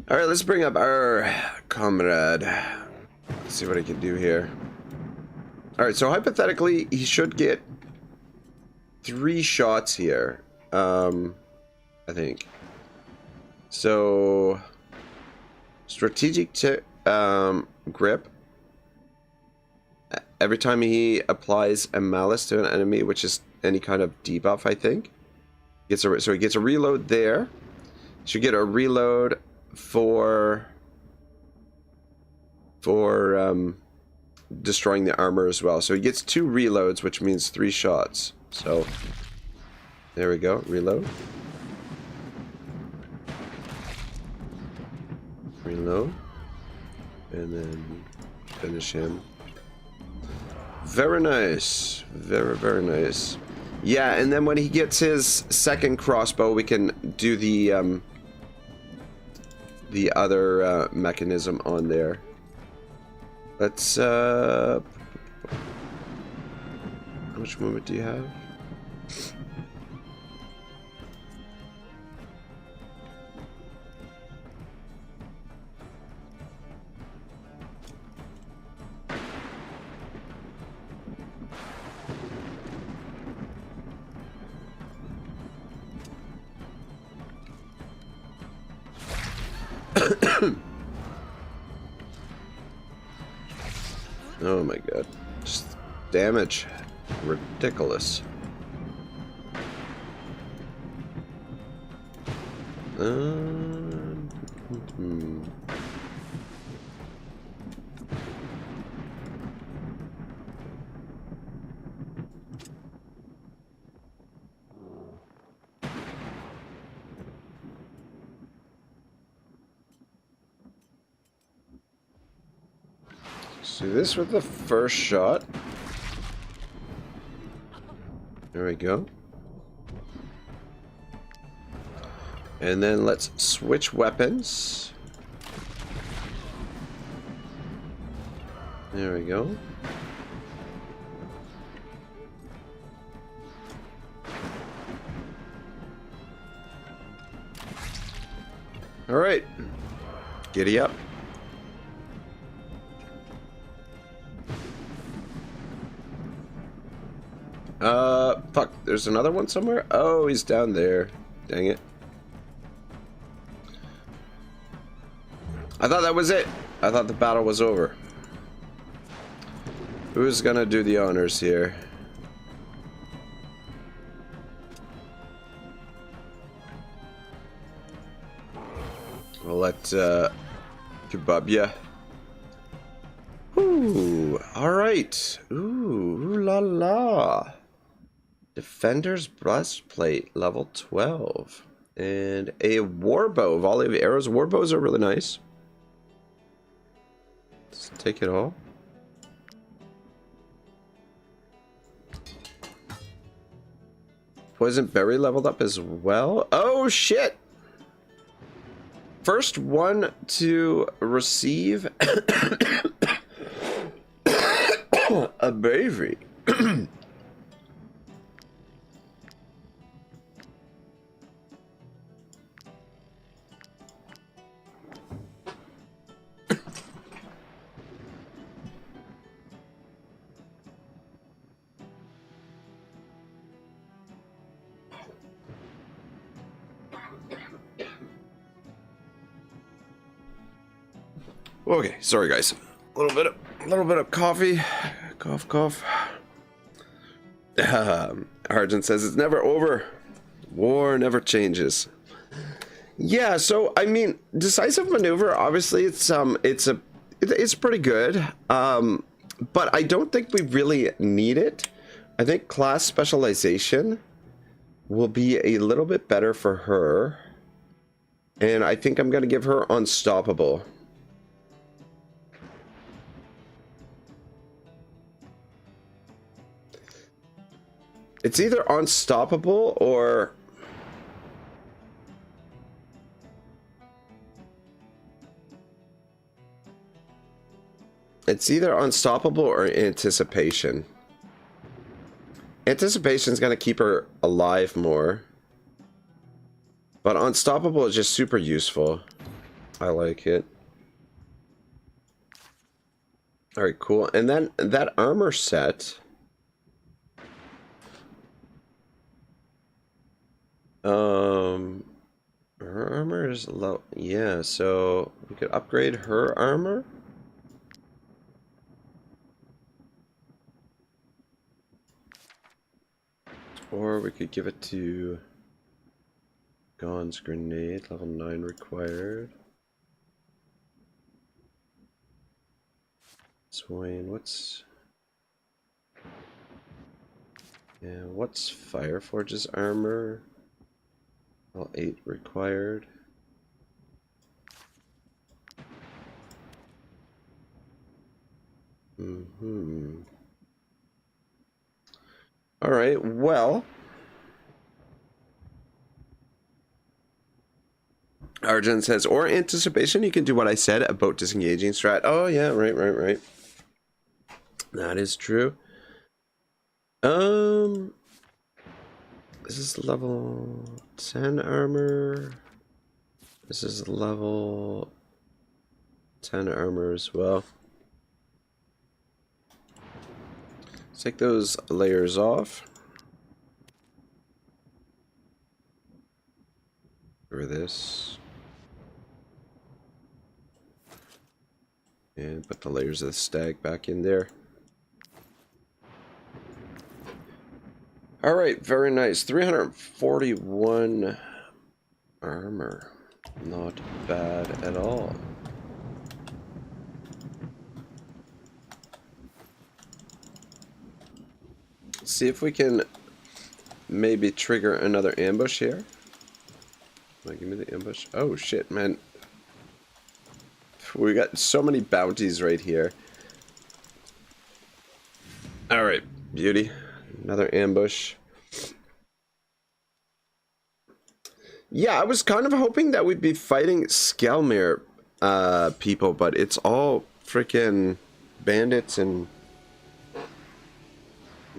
Alright, let's bring up our comrade. Let's see what he can do here. Alright, so hypothetically, he should get 3 shots here. I think. So, strategic grip. Every time he applies a malice to an enemy, which is any kind of debuff, I think. So he gets a reload there. Should get a reload for destroying the armor as well. So he gets 2 reloads, which means 3 shots. So there we go, reload. Reload. And then finish him. Very nice. Very, very nice. Yeah, and then when he gets his second crossbow, we can do the other mechanism on there. Let's how much movement do you have? Oh my god. Just damage. Ridiculous. Do this with the first shot. There we go. And then let's switch weapons. There we go. All right. Giddy up. Fuck, there's another one somewhere? Oh, he's down there. Dang it. I thought that was it. I thought the battle was over. Who's gonna do the honors here? We'll let, Kebabya. Ooh, alright. Ooh la la. Defender's breastplate, level 12. And a warbow, volley of arrows. Warbows are really nice. Let's take it all. Poison berry leveled up as well. Oh shit! First one to receive a bravery. Okay, sorry guys. A little bit of coffee. Cough. Argent says it's never over. War never changes. Yeah, so I mean, decisive maneuver. Obviously, it's pretty good. But I don't think we really need it. I think class specialization will be a little bit better for her, and I think I'm gonna give her unstoppable. It's either unstoppable or anticipation. Anticipation is going to keep her alive more. But unstoppable is just super useful. I like it. Alright, cool. And then that armor set. Her armor is low. Yeah, so we could upgrade her armor. Or we could give it to Gon's grenade, level 9 required. Swain, what's Fireforge's armor? Level 8 required. Alright, well. Arjun says, or anticipation, you can do what I said about disengaging strat. Oh yeah, right. That is true. This is level 10 armor. This is level 10 armor as well. Let's take those layers off. For this. And put the layers of the stag back in there. Alright, very nice. 341 armor. Not bad at all. See if we can maybe trigger another ambush here. Give me the ambush. Oh shit, man. We got so many bounties right here. Alright, beauty. Another ambush. Yeah, I was kind of hoping that we'd be fighting Skelmere people, but it's all freaking bandits and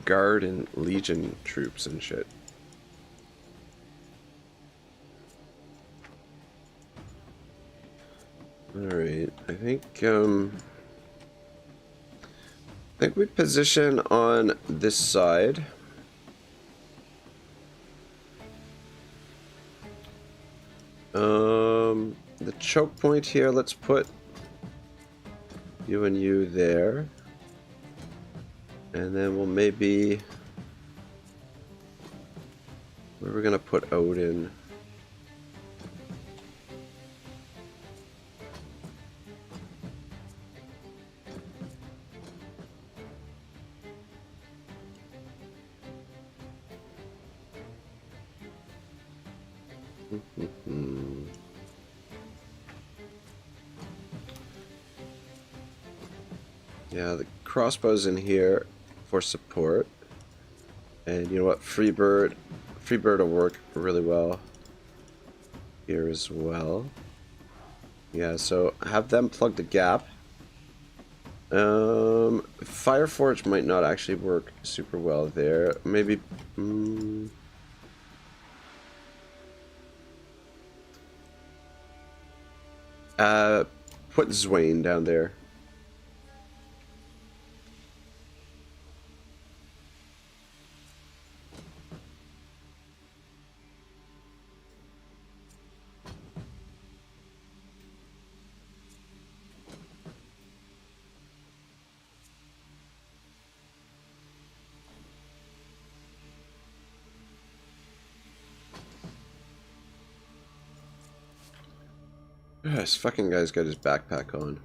guard and legion troops and shit. Alright, I think we position on this side. The choke point here, let's put you and you there. And then we'll maybe... Where are we gonna put Odin? Yeah, the crossbow's in here for support. And you know what? Freebird will work really well here as well. Yeah, so have them plug the gap. Fireforge might not actually work super well there. Maybe... put Zwain down there. This fucking guy's got his backpack on.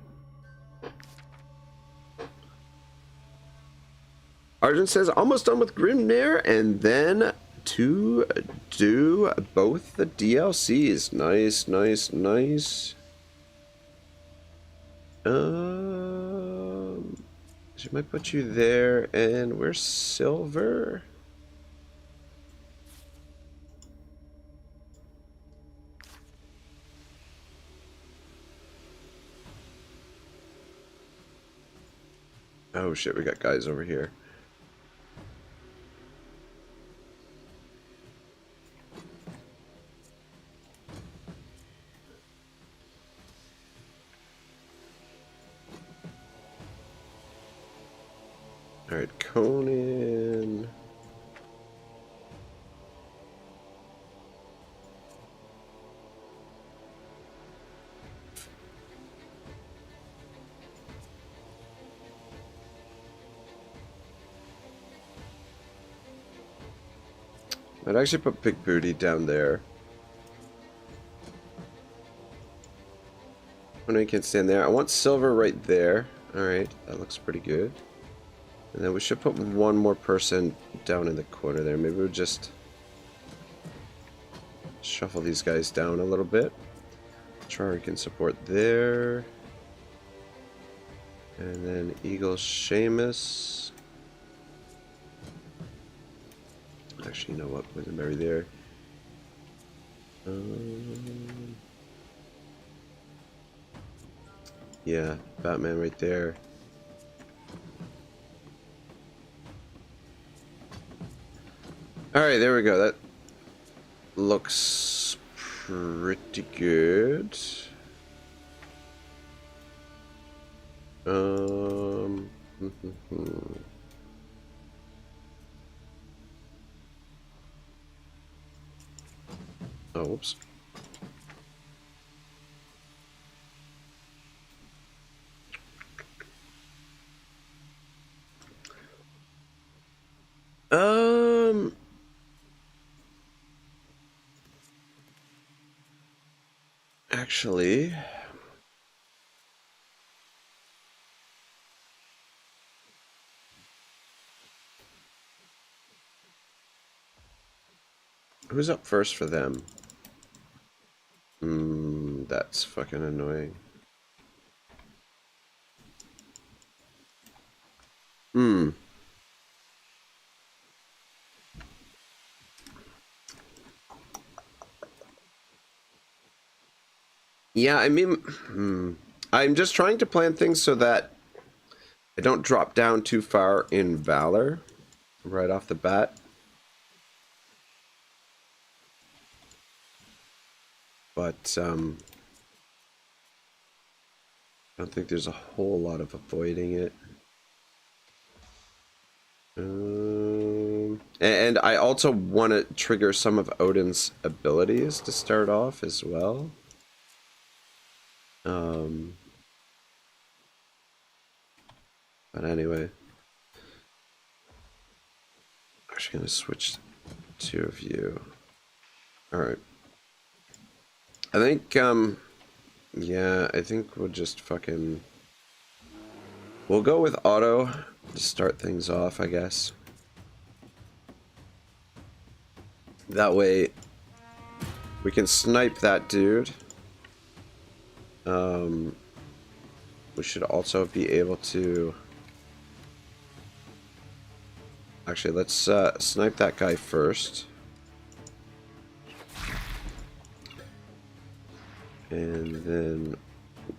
Arjun says, almost done with Grimnir, and then to do both the DLCs. Nice, nice, nice. She might put you there, and where's Silver? Oh shit, we got guys over here. Alright, Conan. I'd actually put Big Booty down there. When I can stand there. I want Silver right there. Alright, that looks pretty good. And then we should put one more person down in the corner there. Maybe we'll just shuffle these guys down a little bit. Chari can support there. And then Eagle Seamus. Actually, you know what? Boysenberry there. Yeah, Batman right there. Alright, there we go. That looks pretty good. Oh, whoops. Actually, who's up first for them? That's fucking annoying. Yeah, I mean, I'm just trying to plan things so that I don't drop down too far in Valor right off the bat. But, I don't think there's a whole lot of avoiding it. And I also want to trigger some of Odin's abilities to start off as well. But anyway, I'm actually gonna switch two of you. All right. I think yeah, I think we'll just fucking we'll go with Otto to start things off, I guess. That way we can snipe that dude. We should also be able to... Actually, let's snipe that guy first. And then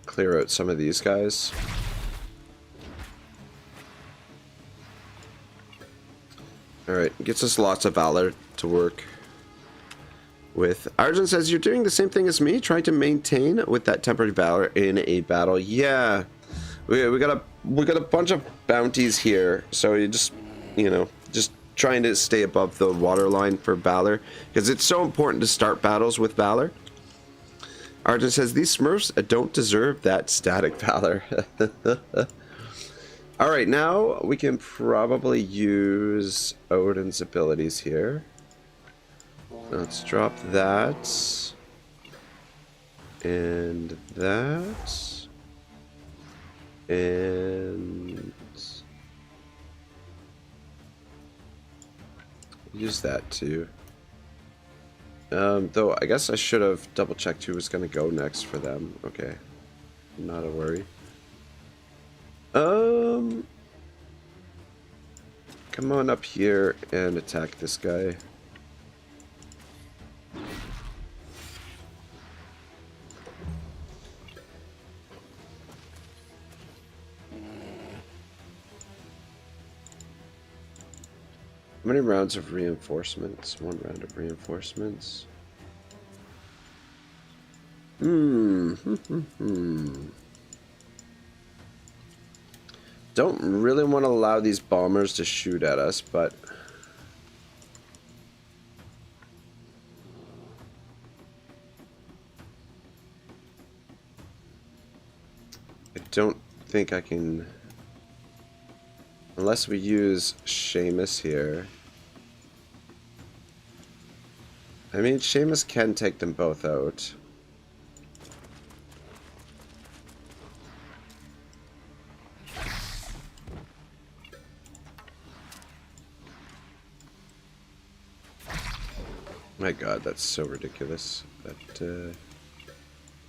clear out some of these guys. Alright, gets us lots of valor to work with. Arjun says, you're doing the same thing as me, trying to maintain with that temporary valor in a battle. Yeah, we got a bunch of bounties here, so you just, you know, just trying to stay above the waterline for valor, because it's so important to start battles with valor. Arjun says, these Smurfs don't deserve that static valor. Alright, now we can probably use Odin's abilities here. Let's drop that. And that. And... use that too. Though I guess I should have double checked who was gonna go next for them. Okay. Not a worry. Come on up here and attack this guy. How many rounds of reinforcements? 1 round of reinforcements. Don't really want to allow these bombers to shoot at us, but... I don't think I can... Unless we use Seamus here. I mean, Seamus can take them both out. My god, that's so ridiculous. But,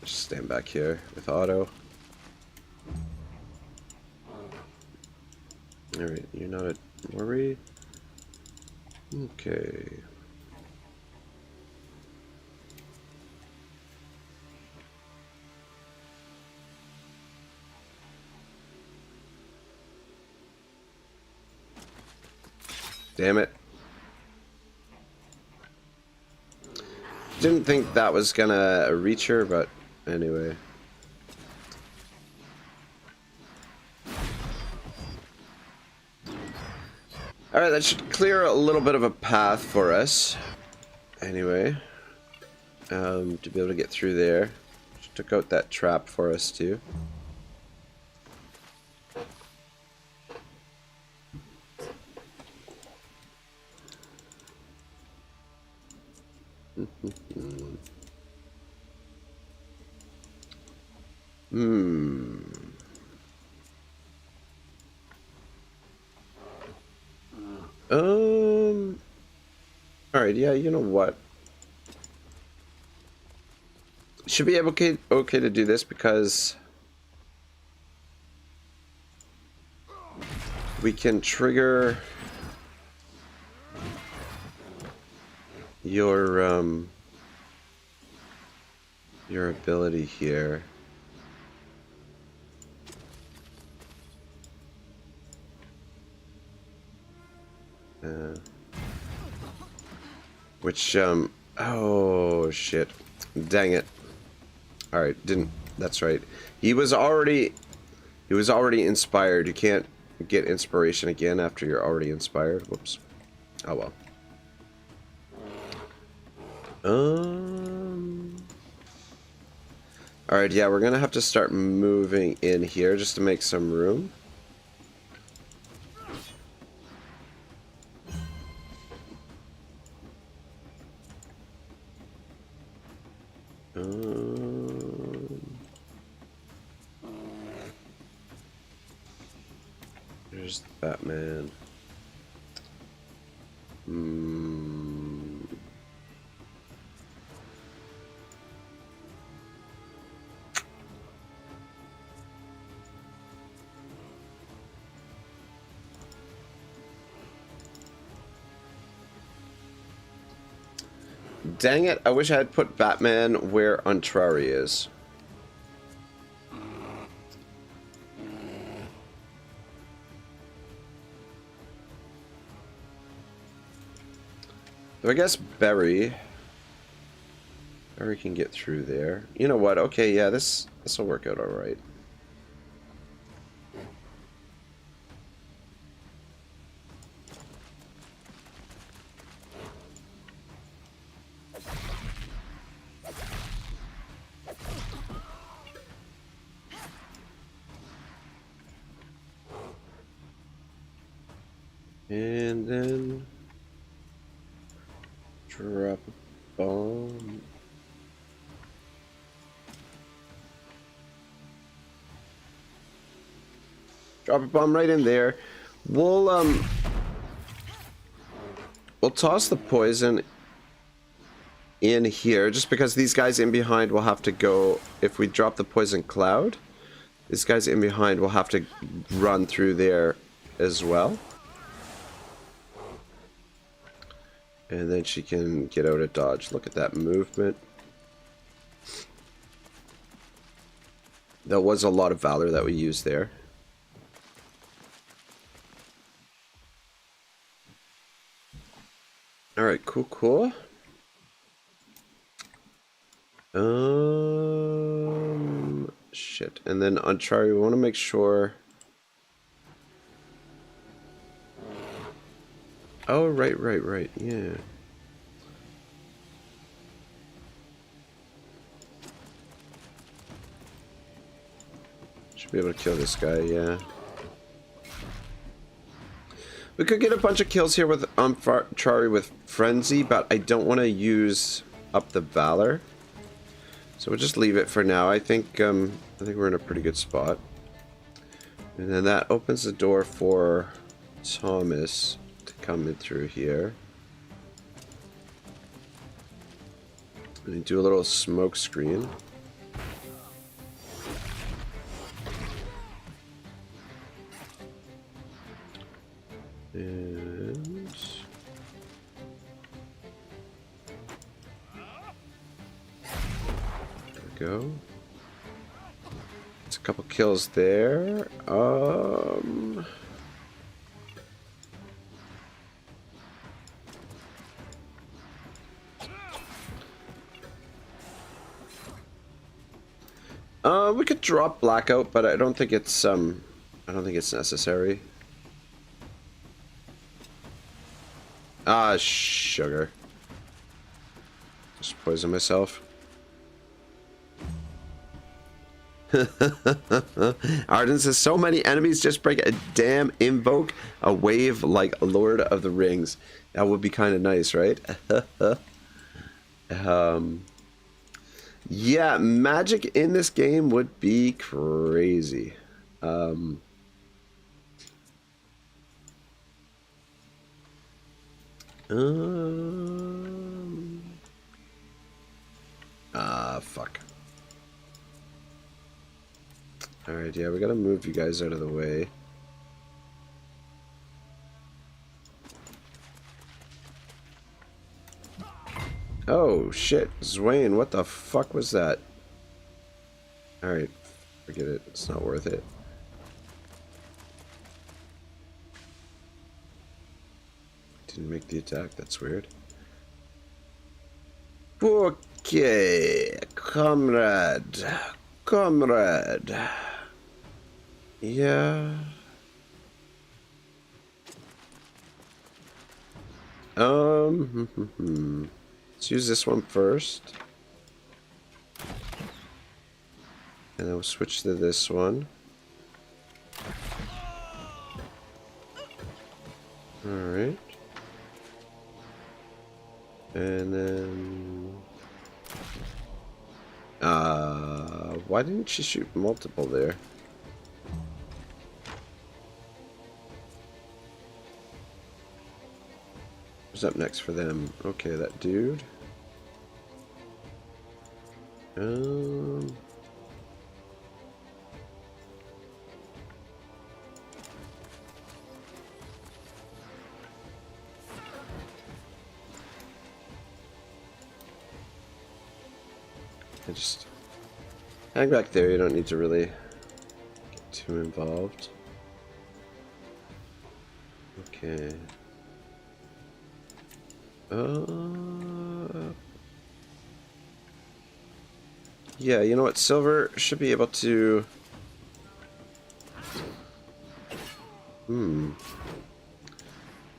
just stand back here with Otto. Alright, you're not worried? Okay. Damn it. Didn't think that was gonna reach her, but anyway. Alright, that should clear a little bit of a path for us. Anyway. To be able to get through there. She took out that trap for us too. Alright, yeah, you know what? Should be okay to do this because we can trigger your ability here. Which, oh shit. Dang it. Alright, that's right. He was already inspired. You can't get inspiration again after you're already inspired. Whoops. Oh well. Alright, yeah, we're gonna have to start moving in here just to make some room. There's the Batman. Dang it, I wish I had put Batman where Untrari is. So I guess Barry can get through there. You know what? Okay, yeah, this will work out all right. And then drop a bomb. Drop a bomb right in there. We'll toss the poison in here just because these guys in behind will have to go. If we drop the poison cloud, these guys in behind will have to run through there as well. And then she can get out of dodge. Look at that movement. That was a lot of valor that we used there. Alright, cool. Shit. And then on Chari, we want to make sure... Oh, right, yeah. Should be able to kill this guy, yeah. We could get a bunch of kills here with Chari with Frenzy, but I don't want to use up the Valor. So we'll just leave it for now. I think we're in a pretty good spot. And then that opens the door for Thomas to come in through here. And do a little smoke screen. And there we go. It's a couple kills there. We could drop Blackout, but I don't think it's necessary. Ah, sugar. Just poison myself. Arden says, so many enemies just break a damn invoke a wave like Lord of the Rings. That would be kind of nice, right? Yeah, magic in this game would be crazy. Fuck. Alright, yeah, we gotta move you guys out of the way. Oh, shit. Zwain, what the fuck was that? Alright, forget it. It's not worth it. Didn't make the attack. That's weird. Okay, comrade. Yeah. Let's use this one first. And then we'll switch to this one. Alright. And then... why didn't she shoot multiple there? Who's up next for them? Okay, that dude. I just hang back there. You don't need to really get too involved. Okay. Yeah, you know what? Silver should be able to...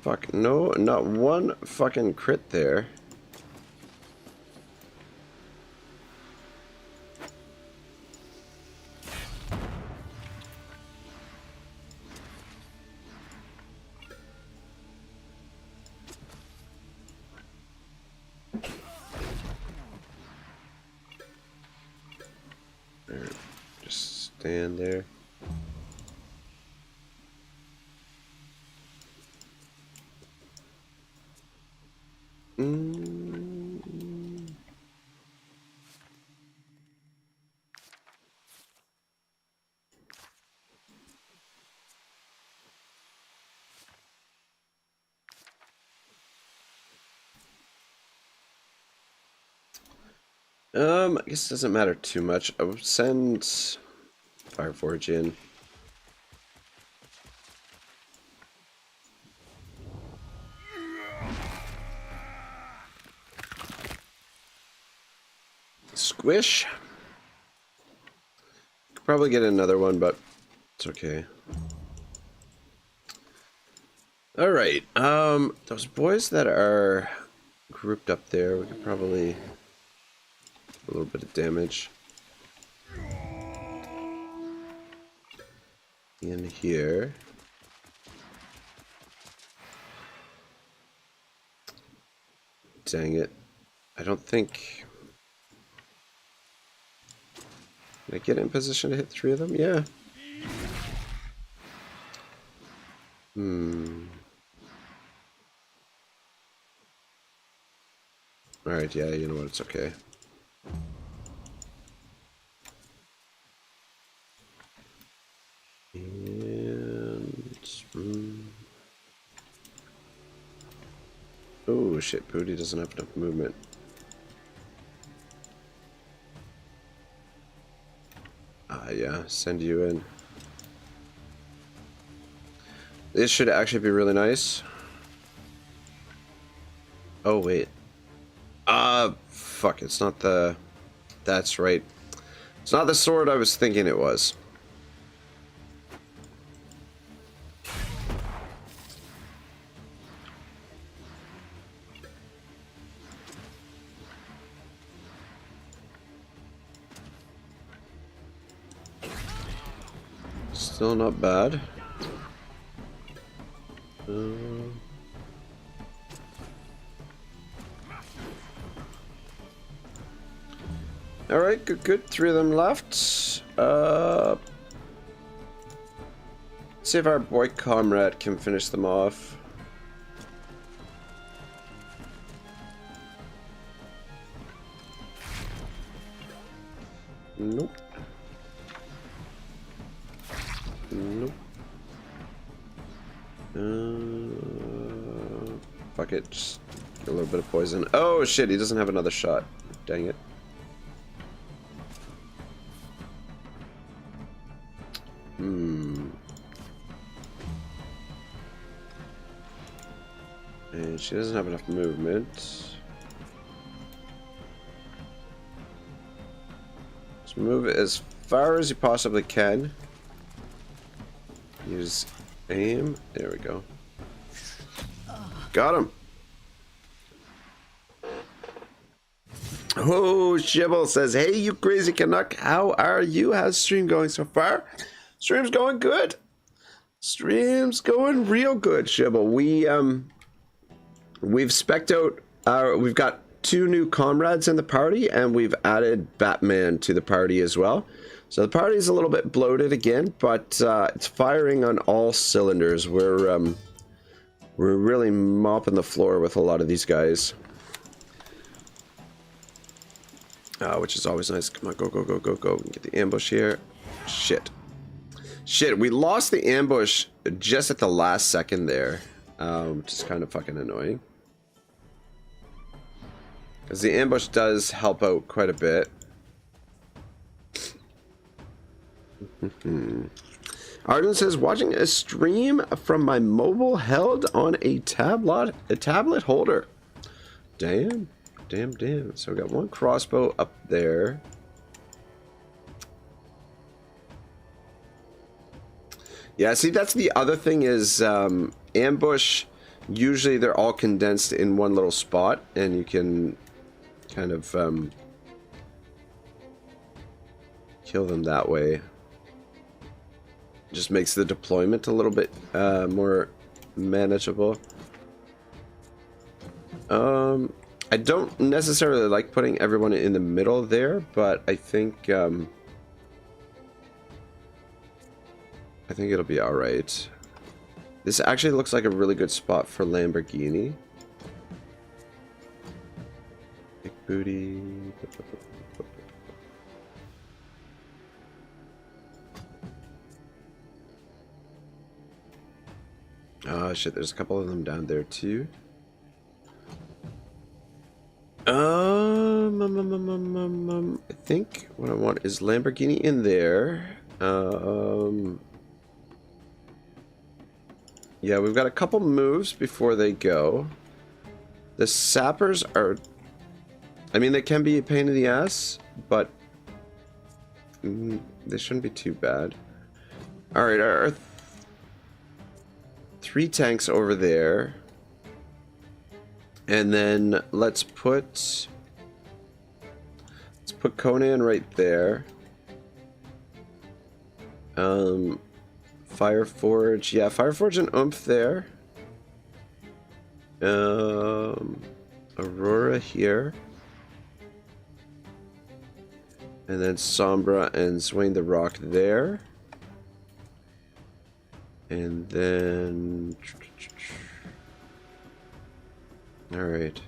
Fuck, no, not one fucking crit there. Just stand there. I guess it doesn't matter too much. I would send Fireforge in. Squish. Could probably get another one, but it's okay. All right. Those boys that are grouped up there, we could probably a little bit of damage in here. Dang it. I don't think... Can I get in position to hit 3 of them? Yeah. Alright, yeah, you know what, it's okay. Oh shit, Booty doesn't have enough movement. Yeah, send you in. This should actually be really nice. Oh wait. Fuck, it's not the... That's right. It's not the sword I was thinking it was. Still not bad. Alright, good. 3 of them left. See if our boy comrade can finish them off. Nope. Nope. Fuck it, just get a little bit of poison. Oh shit, he doesn't have another shot. Dang it. And she doesn't have enough movement. Just move it as far as you possibly can. Use aim. There we go. Got him. Oh, Shibble says, hey, you crazy Canuck, how are you? How's stream going so far? Stream's going good. Stream's going real good, Shibble. We've spec'd out, we've got 2 new comrades in the party, and we've added Batman to the party as well. So the party's a little bit bloated again, but it's firing on all cylinders. We're really mopping the floor with a lot of these guys. Which is always nice. Come on, go, go, go, go, go. Get the ambush here. Shit. Shit, we lost the ambush just at the last second there. Which is kind of fucking annoying. Because the ambush does help out quite a bit. Arden says, watching a stream from my mobile held on a tablet holder. Damn. Damn, damn. So we got 1 crossbow up there. Yeah, see, that's the other thing is ambush, usually they're all condensed in one little spot, and you can kind of kill them that way. Just makes the deployment a little bit more manageable. I don't necessarily like putting everyone in the middle there, but I think it'll be all right. This actually looks like a really good spot for Lamborghini. Big booty. Oh shit, there's a couple of them down there too. I think what I want is Lamborghini in there. Yeah, we've got a couple moves before they go. The sappers are, I mean, they can be a pain in the ass, but they shouldn't be too bad. All right, our 3 tanks over there. And then let's put Conan right there. Fireforge, yeah, Fireforge and Oomph there. Aurora here. And then Sombra and Swain the Rock there. And then... Alright.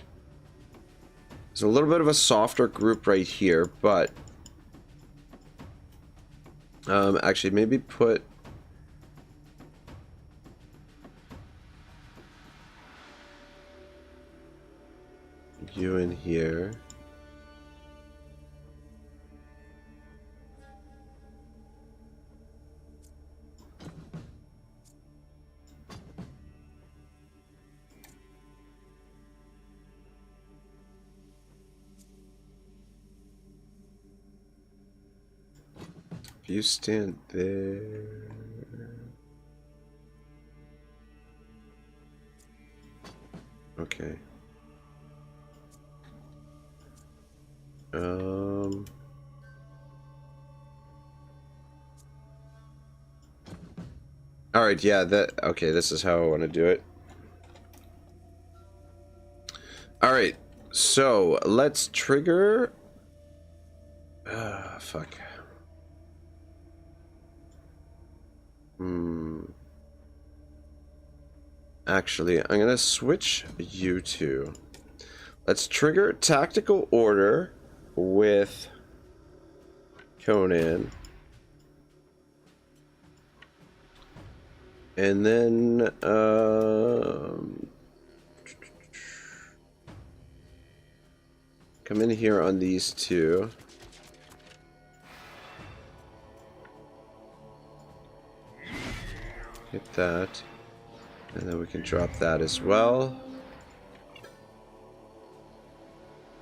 There's a little bit of a softer group right here, but... actually, maybe put... you in here. You stand there. Okay. All right, yeah, okay, this is how I want to do it. All right. So, let's trigger fuck. Actually, I'm gonna switch you two. Let's trigger tactical order with Conan. And then come in here on these two. Hit that. And then we can drop that as well.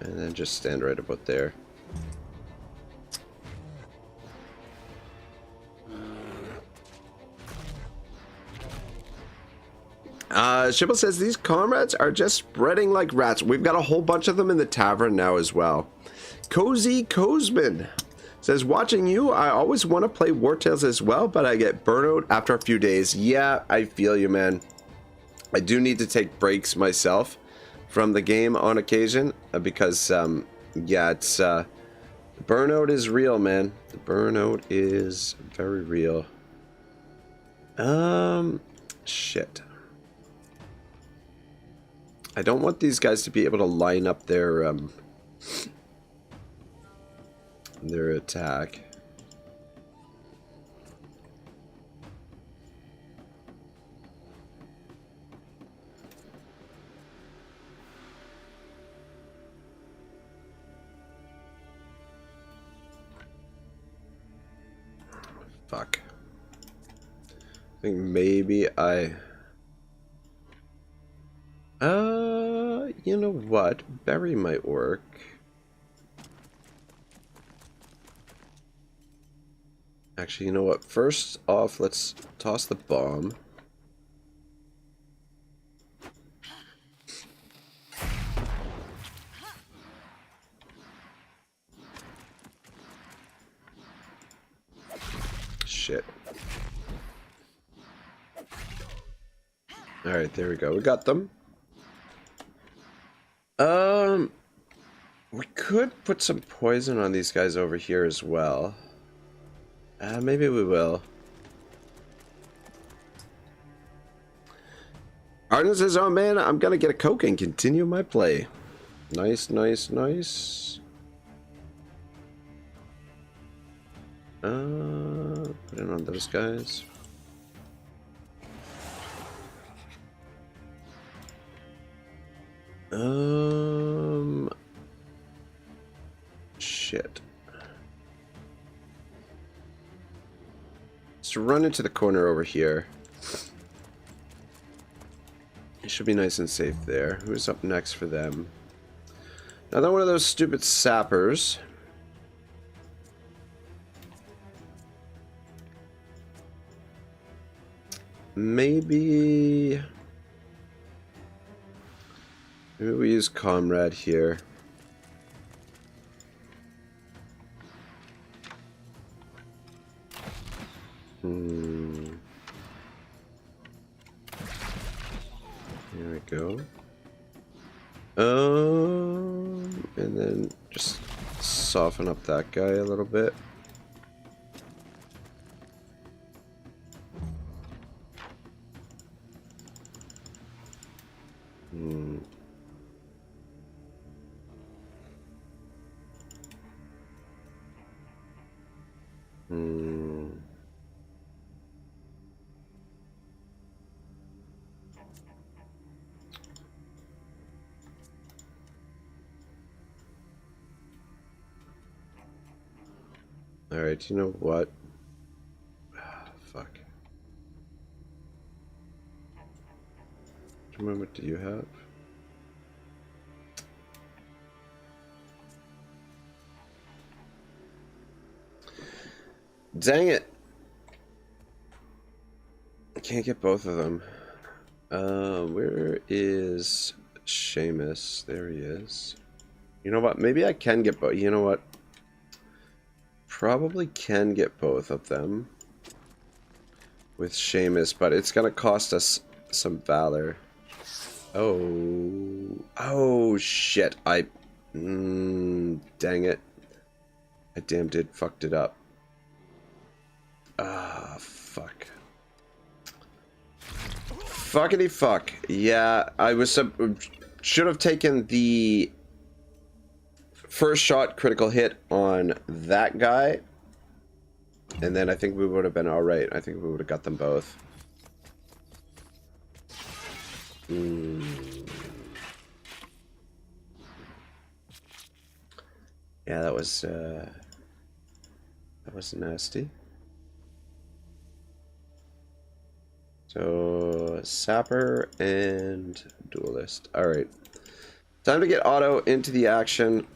And then just stand right about there. Shibble says these comrades are just spreading like rats. We've got a whole bunch of them in the tavern now as well. Cozy Cosman says, watching you, I always want to play Wartales as well, but I get burnout after a few days. Yeah, I feel you, man. I do need to take breaks myself from the game on occasion because, yeah, it's, burnout is real, man. The burnout is very real. Shit. I don't want these guys to be able to line up their attack. Fuck. I think maybe I... you know what? Berry might work. Actually, you know what? First off, let's toss the bomb. Shit. Alright, there we go. We got them. We could put some poison on these guys over here as well. Maybe we will. Arden says, oh man, I'm gonna get a Coke and continue my play. Nice, nice, nice. Put it on those guys. Shit. Let's run into the corner over here. It should be nice and safe there. Who's up next for them? Another one of those stupid sappers. Maybe we use Comrade here. Here we go. And then just soften up that guy a little bit. Alright, you know what? Fuck. What do you have? Dang it! I can't get both of them. Where is Seamus? There he is. You know what? Maybe I can get both. You know what? Probably can get both of them with Seamus, but it's gonna cost us some valor. Oh shit! Dang it! I damn did fucked it up. Ah, fuck. Fuckity fuck. Yeah, I was should have taken the first shot critical hit on that guy, and then I think we would have been all right. I think we would have got them both. Yeah, that was nasty. So sapper and duelist. All right, time to get Otto into the action.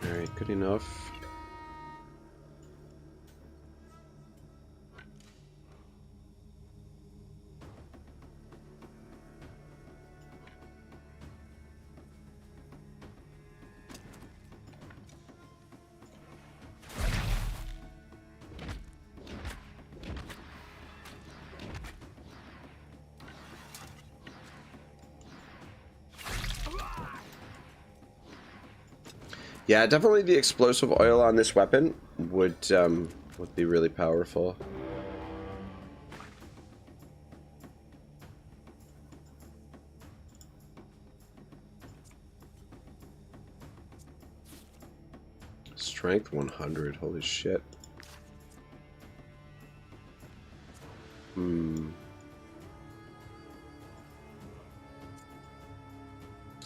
Alright, good enough. Yeah, definitely the explosive oil on this weapon would be really powerful. Strength 100, holy shit.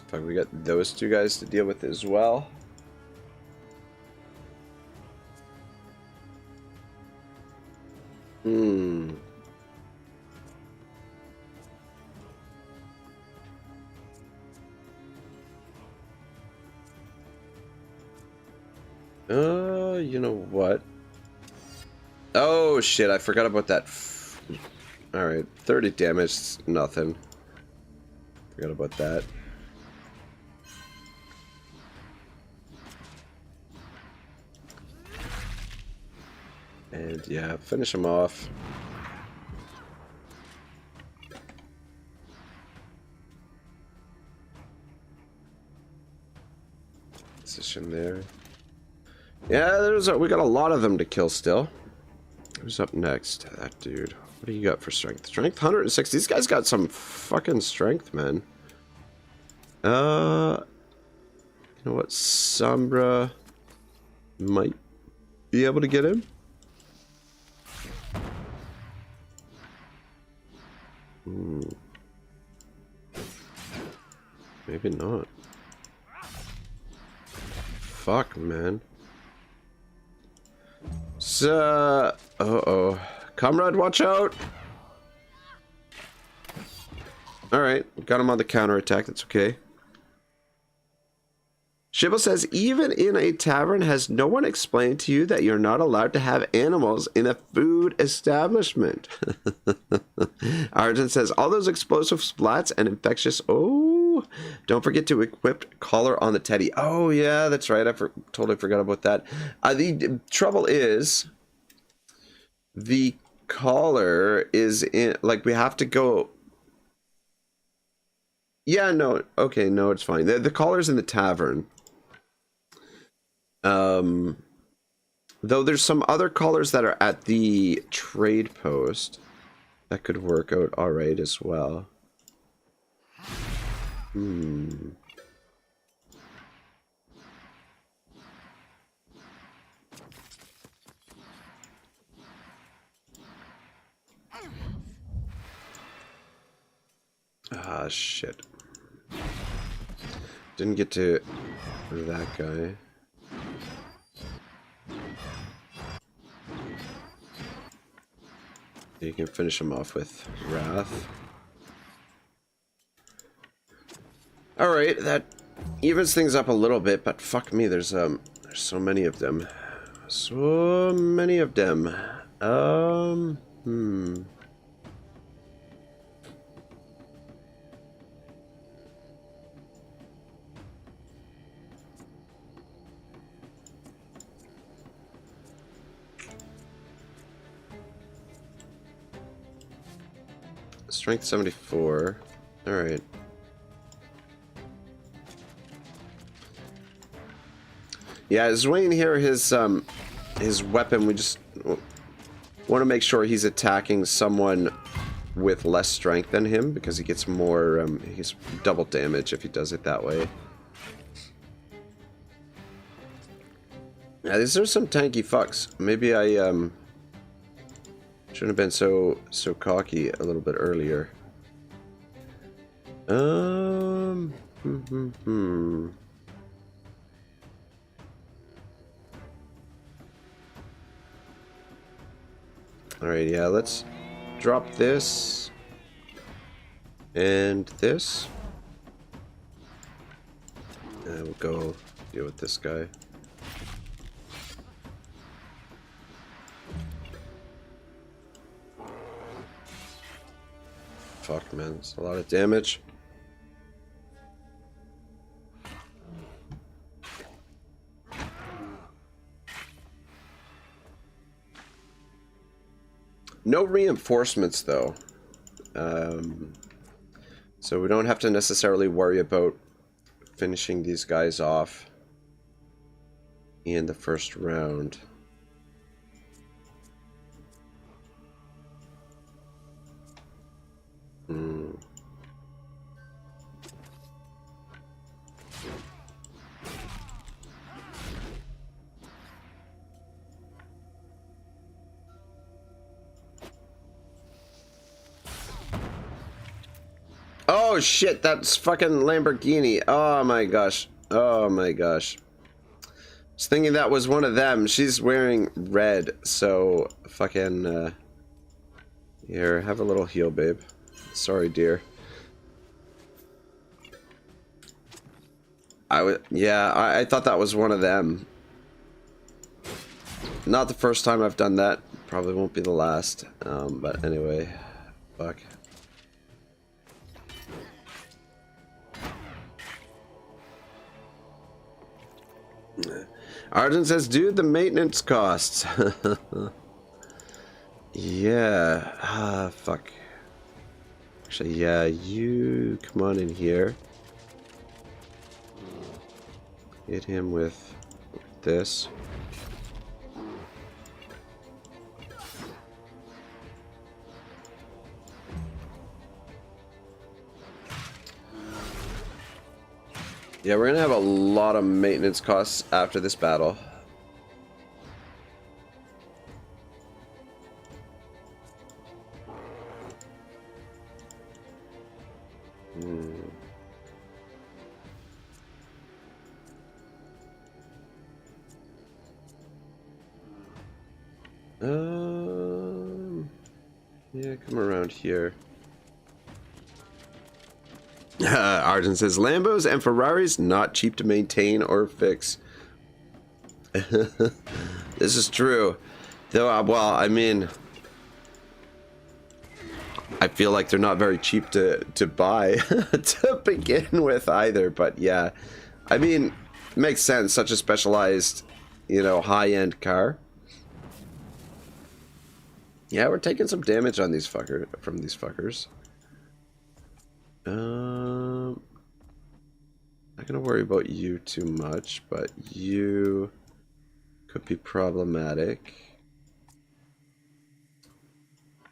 Fuck, we got those two guys to deal with as well. You know what? Oh shit, I forgot about that. Alright, 30 damage, nothing. Forgot about that. And yeah, finish him off. Position there. Yeah, we got a lot of them to kill still. Who's up next? That dude. What do you got for strength? Strength 160. These guys got some fucking strength, man. You know what? Sombra might be able to get him. Maybe not. Fuck, man. So, uh-oh. Comrade, watch out! Alright, got him on the counterattack, that's okay. Shibble says, even in a tavern, has no one explained to you that you're not allowed to have animals in a food establishment? Argent says, all those explosive splats and infectious... Oh, don't forget to equip collar on the teddy. Oh, yeah, that's right. I totally forgot about that. The trouble is, the collar is in... Like, we have to go... Yeah, no. Okay, no, it's fine. The collar's in the tavern. Though there's some other collars that are at the trade post that could work out alright as well. Ah, shit. Didn't get to that guy. You can finish him off with Wrath. Alright, that evens things up a little bit, but fuck me, there's so many of them. So many of them. Strength 74. Alright. Yeah, Zwayne here, his weapon, we just want to make sure he's attacking someone with less strength than him, because he gets more, he's double damage if he does it that way. Yeah, these are some tanky fucks. Maybe I, shouldn't have been so cocky a little bit earlier. Alright, yeah, let's drop this and this. And we'll go deal with this guy. Fuck, man, it's a lot of damage. No reinforcements, though. So we don't have to necessarily worry about finishing these guys off. in the first round. Hmm. Oh shit, that's fucking Lamborghini. Oh my gosh. Oh my gosh. I was thinking that was one of them. She's wearing red, so fucking here, have a little heal, babe. Sorry, dear. I thought that was one of them. Not the first time I've done that. Probably won't be the last. But anyway, fuck. Arjun says, dude, the maintenance costs. Yeah. Fuck. Actually, yeah, you come on in here. Hit him with this. Yeah, we're gonna have a lot of maintenance costs after this battle. Yeah, come around here. Arjun says, Lambos and Ferraris not cheap to maintain or fix. This is true. Though, well, I mean, I feel like they're not very cheap to buy to begin with either. But yeah, I mean, makes sense. Such a specialized, you know, high-end car. Yeah, we're taking some damage on these from these fuckers. Not gonna worry about you too much, but you could be problematic.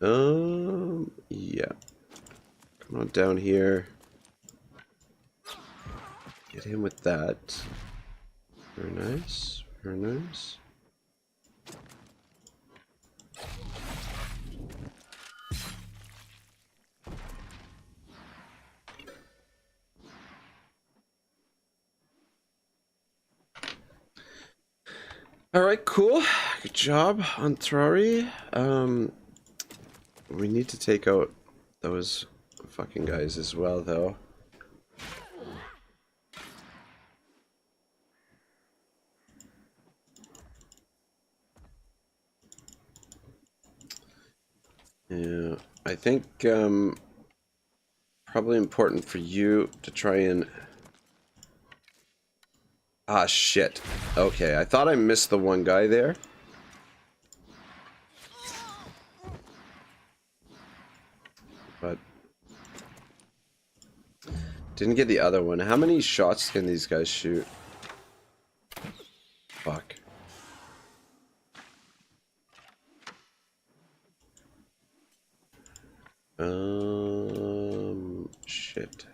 Yeah. Come on down here. Get him with that. Very nice. Very nice. Alright, cool. Good job on Terrari. We need to take out those fucking guys as well, though. Yeah, I think probably important for you to try and... Ah, shit. Okay, I thought I missed the one guy there. But... didn't get the other one. How many shots can these guys shoot? Fuck. Shit.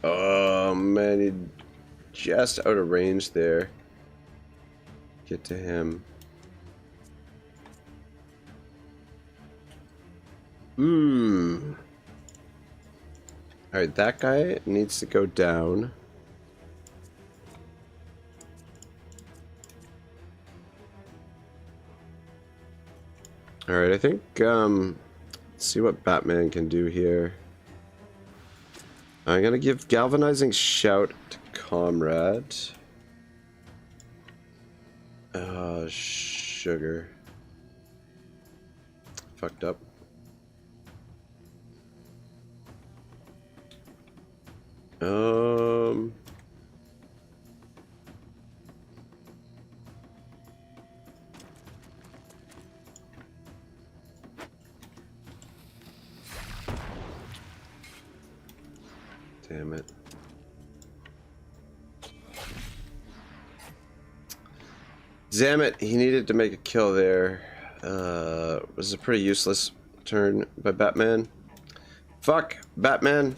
Oh man, he just out of range there. Get to him. Alright, that guy needs to go down. Alright, I think, let's see what Batman can do here. I'm gonna give Galvanizing Shout to Comrade. Oh, shit. sugar. Fucked up. Damn it. Damn it, he needed to make a kill there. Was a pretty useless turn by Batman. Fuck, Batman.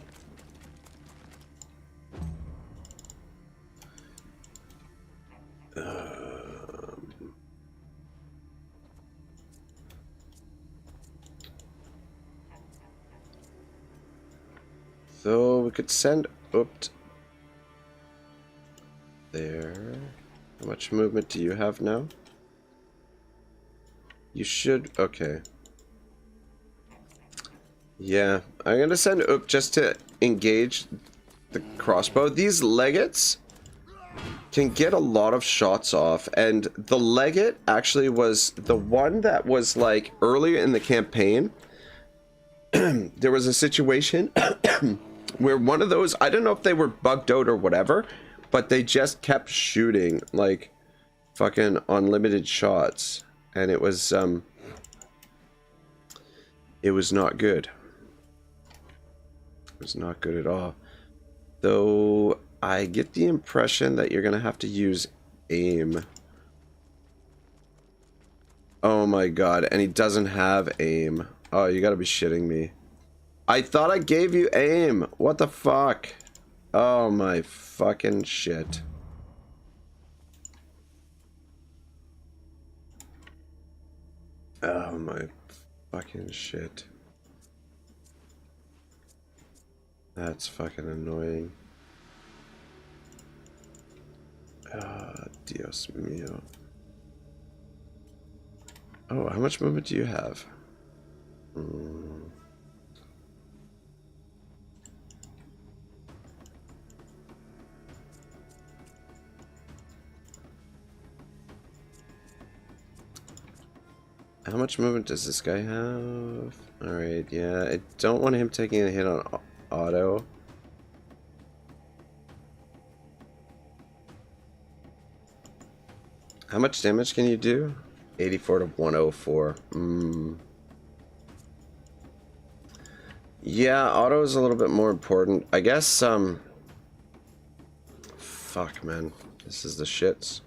So we could send up there. How much movement do you have now? You should. Okay. Yeah, I'm gonna send up just to engage the crossbow. These legates can get a lot of shots off, and the legate actually was the one that was like earlier in the campaign. There was a situation where one of those, I don't know if they were bugged out or whatever, but they just kept shooting like fucking unlimited shots, and it was not good. It was not good at all. Though I get the impression that you're gonna have to use aim. Oh my god, and he doesn't have aim. Oh, you gotta be shitting me. I thought I gave you aim. What the fuck? Oh my fucking shit. Oh my fucking shit. That's fucking annoying. Ah, Dios mío. Oh, how much movement do you have? How much movement does this guy have? Alright, yeah. I don't want him taking a hit on Otto. How much damage can you do? 84 to 104. Yeah, Otto is a little bit more important. I guess, fuck, man. This is the shits.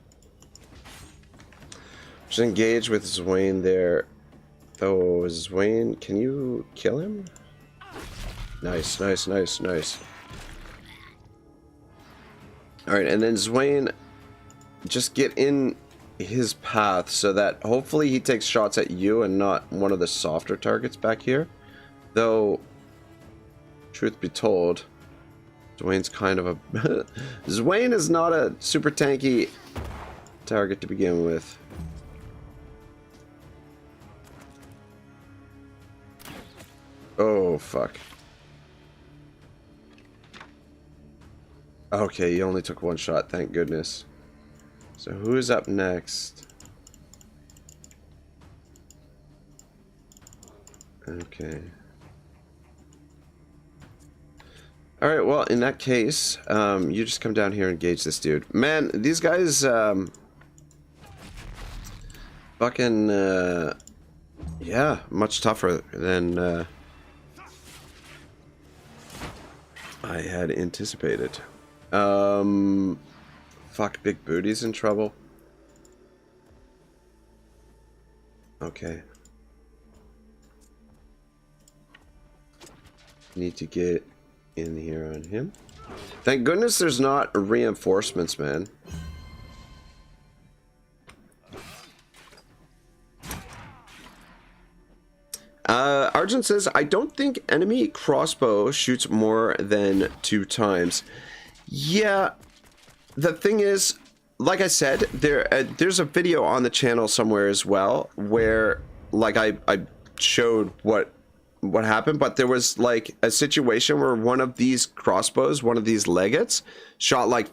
Just engage with Zwain there. Oh, Zwain, can you kill him? Nice, nice, nice, nice. Alright, and then Zwain, just get in his path so that hopefully he takes shots at you and not one of the softer targets back here. Though, truth be told, Zwain's kind of a... Zwain is not a super tanky target to begin with. Oh, fuck. Okay, he only took one shot, thank goodness. So who is up next? Okay. Alright, well, in that case, you just come down here and engage this dude. Man, these guys, fucking, yeah, much tougher than, I had anticipated. Fuck, Big Booty's in trouble. Okay. Need to get in here on him. Thank goodness there's not reinforcements, man. Argent says, I don't think enemy crossbow shoots more than 2 times. Yeah, the thing is, like I said, there's a video on the channel somewhere as well where, like, I showed what happened, but there was like a situation where one of these crossbows, one of these legates, shot like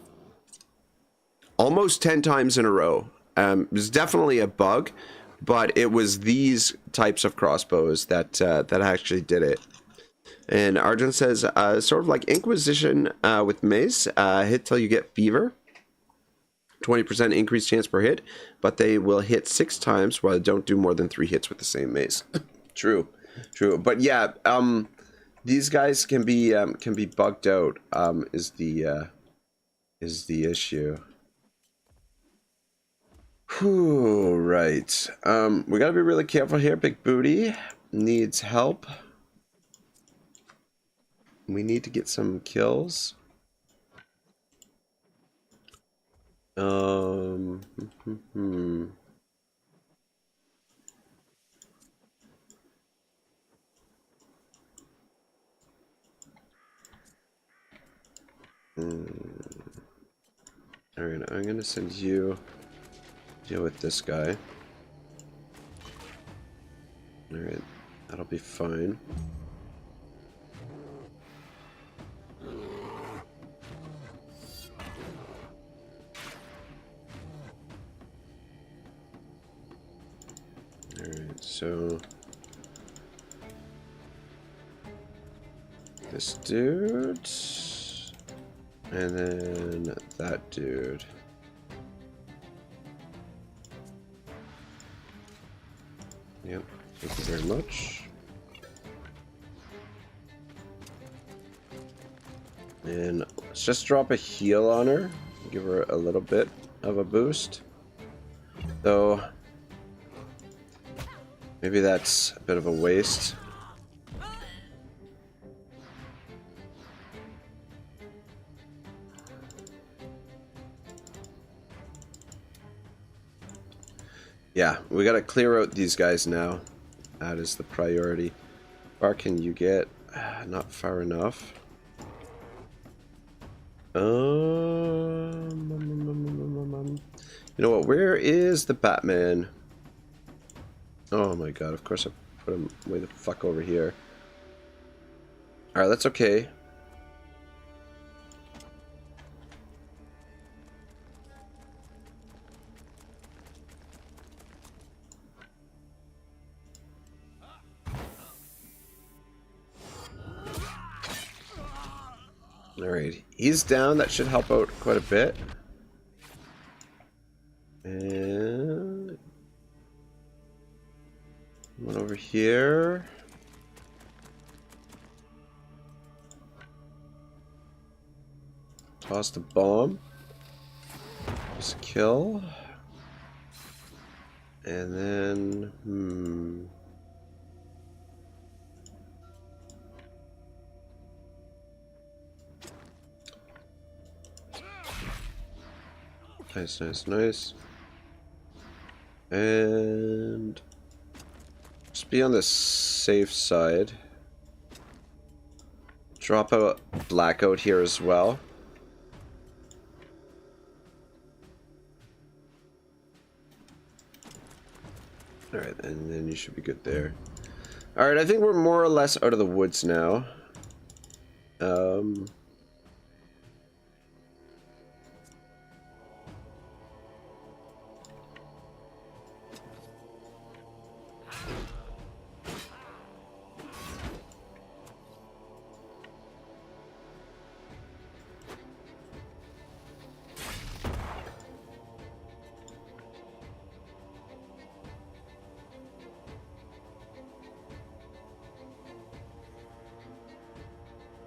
almost 10 times in a row. It was definitely a bug, but it was these types of crossbows that actually did it. And Arjun says, sort of like Inquisition with mace, hit till you get fever. 20% increased chance per hit, but they will hit 6 times while they don't do more than 3 hits with the same mace. True. But yeah, these guys can be bugged out. Is the issue. Whew, right. We gotta be really careful here. Big Booty needs help. We need to get some kills. Alright, I'm gonna send you deal with this guy. Alright, that'll be fine. Alright, so this dude, and then that dude. Yep, thank you very much. And let's just drop a heal on her, give her a little bit of a boost. Though, maybe that's a bit of a waste. Yeah, we gotta clear out these guys now. That is the priority. Far can you get? Not far enough. You know what? Where is the Batman? Oh my god, of course I put him way the fuck over here. Alright, that's okay. Alright, he's down. That should help out quite a bit. And one over here. Toss the bomb. Just a kill. And then, Nice, nice, nice. And just be on the safe side. Drop a blackout here as well. Alright, and then you should be good there. Alright, I think we're more or less out of the woods now.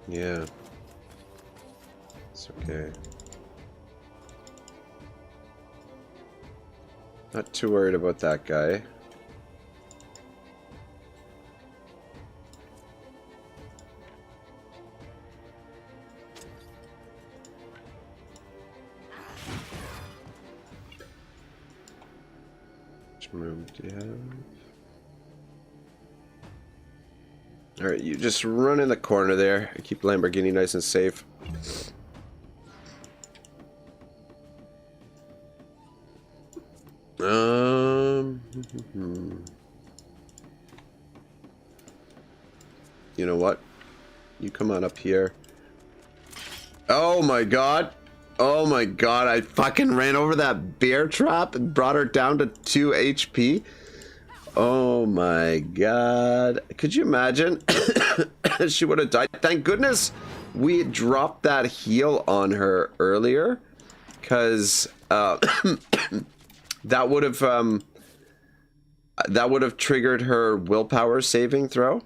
Yeah. It's okay. Not too worried about that guy. Which room do you have? Alright, you just run in the corner there. Keep Lamborghini nice and safe. You know what? You come on up here. Oh my god. Oh my god, I fucking ran over that bear trap and brought her down to 2 HP. Oh my god. Could you imagine? She would have died. Thank goodness we dropped that heal on her earlier. Because that would have triggered her willpower saving throw.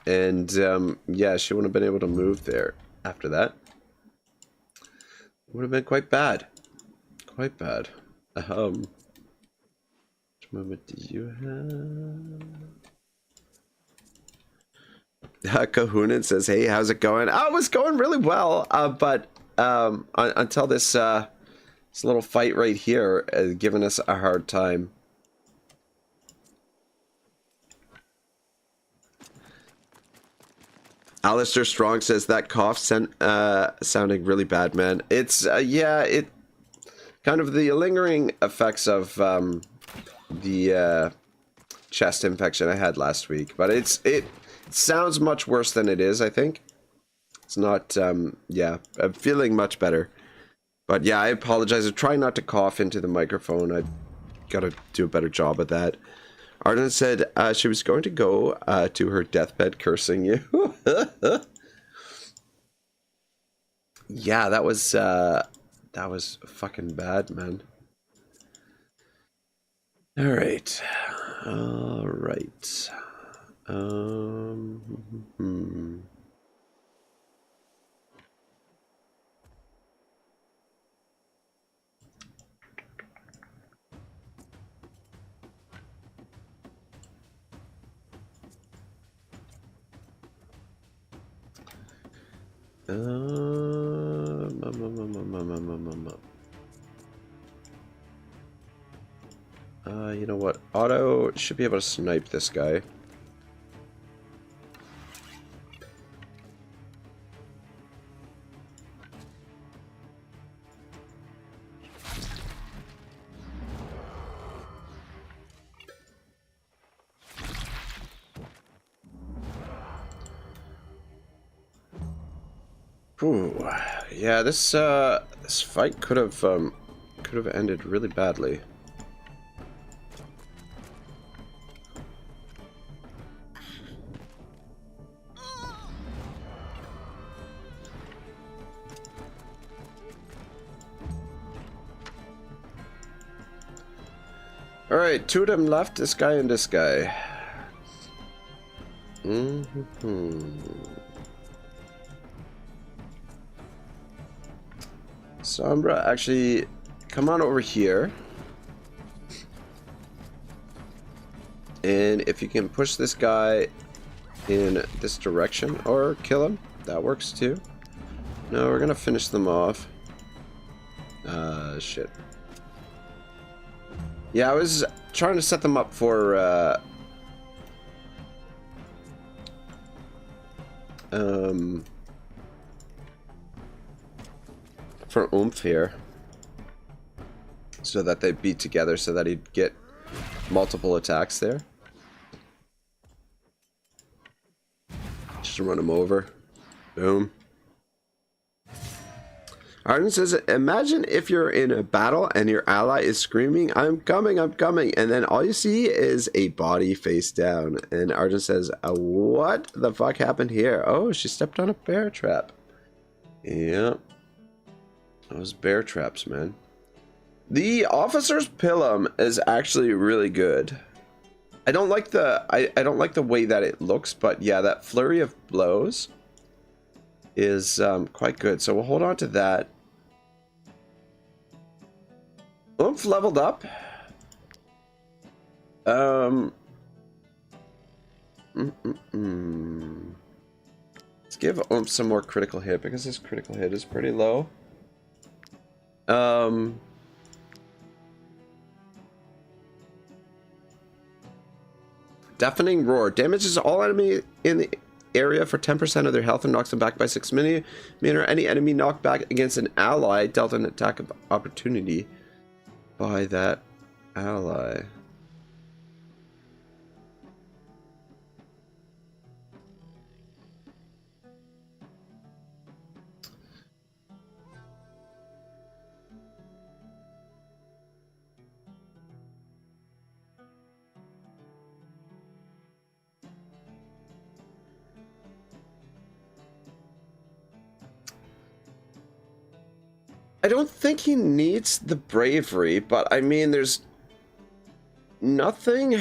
And yeah, she wouldn't have been able to move there after that. Would have been quite bad. Quite bad. Which movement do you have? Kahuna says, hey, how's it going? Oh, it was going really well. But until this little fight right here has given us a hard time. Alistair Strong says that cough sounding really bad, man. It's yeah, it kind of the lingering effects of the chest infection I had last week, but it sounds much worse than it is. I think it's not. Yeah, I'm feeling much better, but yeah, I apologize. I'm trying not to cough into the microphone. I gotta do a better job of that. Arden said she was going to go to her deathbed cursing you. Yeah, that was fucking bad, man. All right. You know what? Otto should be able to snipe this guy. Ooh, yeah, this fight could have ended really badly. Alright, two of them left, this guy and this guy. Sombra, actually, come on over here. And if you can push this guy in this direction, or kill him, that works too. No, we're gonna finish them off. Shit. Yeah, I was trying to set them up for oomph here, so that they beat together, so that he'd get multiple attacks there. Just run him over. Boom. Arden says, imagine if you're in a battle and your ally is screaming, I'm coming, I'm coming, and then all you see is a body face down. And Arden says, what the fuck happened here? Oh, she stepped on a bear trap. Yep. Those bear traps, man. The officer's pilum is actually really good. I don't like the I don't like the way that it looks, but yeah, that flurry of blows is quite good. So we'll hold on to that. Oomph leveled up. Let's give Oomph some more critical hit, because his critical hit is pretty low. Deafening Roar. Damages all enemy in the area for 10% of their health and knocks them back by 6 millimeter. Any enemy knocked back against an ally dealt an attack of opportunity by that ally. I don't think he needs the bravery, but I mean, there's nothing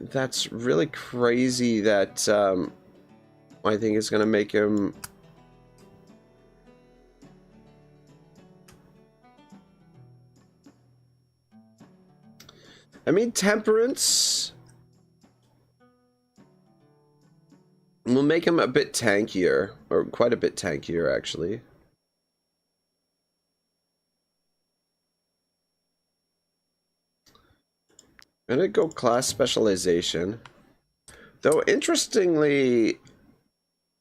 that's really crazy that I think is going to make him... I mean, temperance will make him a bit tankier, or quite a bit tankier, actually. I'm gonna go class specialization. Though, interestingly,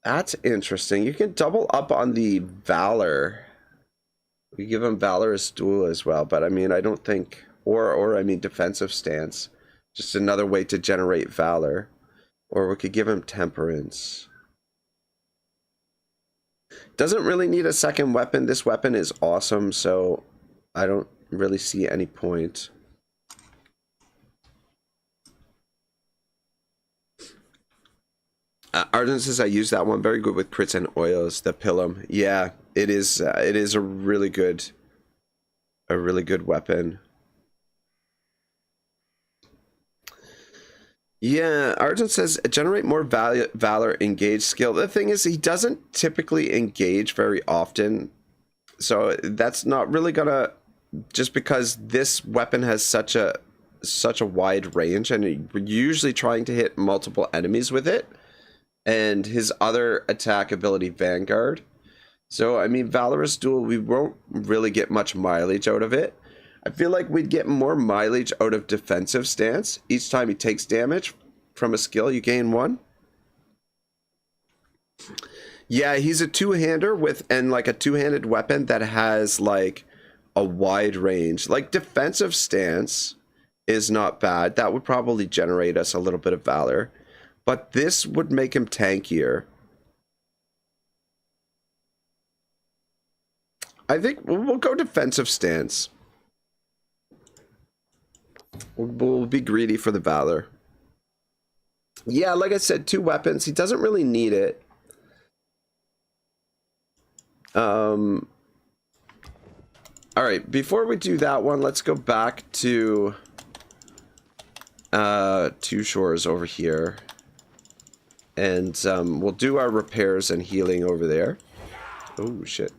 that's interesting. You can double up on the valor. We give him valorous duel as well, but I mean, I don't think, or I mean, defensive stance. Just another way to generate valor. Or we could give him temperance. Doesn't really need a second weapon. This weapon is awesome, so I don't really see any point. Arden says I use that one very good with crits and oils. The Pilum, yeah, it is a really good weapon. Yeah, Arden says generate more valor engage skill. The thing is, he doesn't typically engage very often, so that's not really gonna. Just because this weapon has such a wide range, and we're usually trying to hit multiple enemies with it. And his other attack ability, Vanguard. So, I mean, Valorous Duel, we won't really get much mileage out of it. I feel like we'd get more mileage out of Defensive Stance. Each time he takes damage from a skill, you gain 1. Yeah, he's a two-hander and like a two-handed weapon that has like a wide range. Like Defensive Stance is not bad. That would probably generate us a little bit of Valor. But this would make him tankier. I think we'll go defensive stance. We'll be greedy for the valor. Yeah, like I said, 2 weapons. He doesn't really need it. All right, before we do that one, let's go back to Two Shores over here. And we'll do our repairs and healing over there. Oh, shit.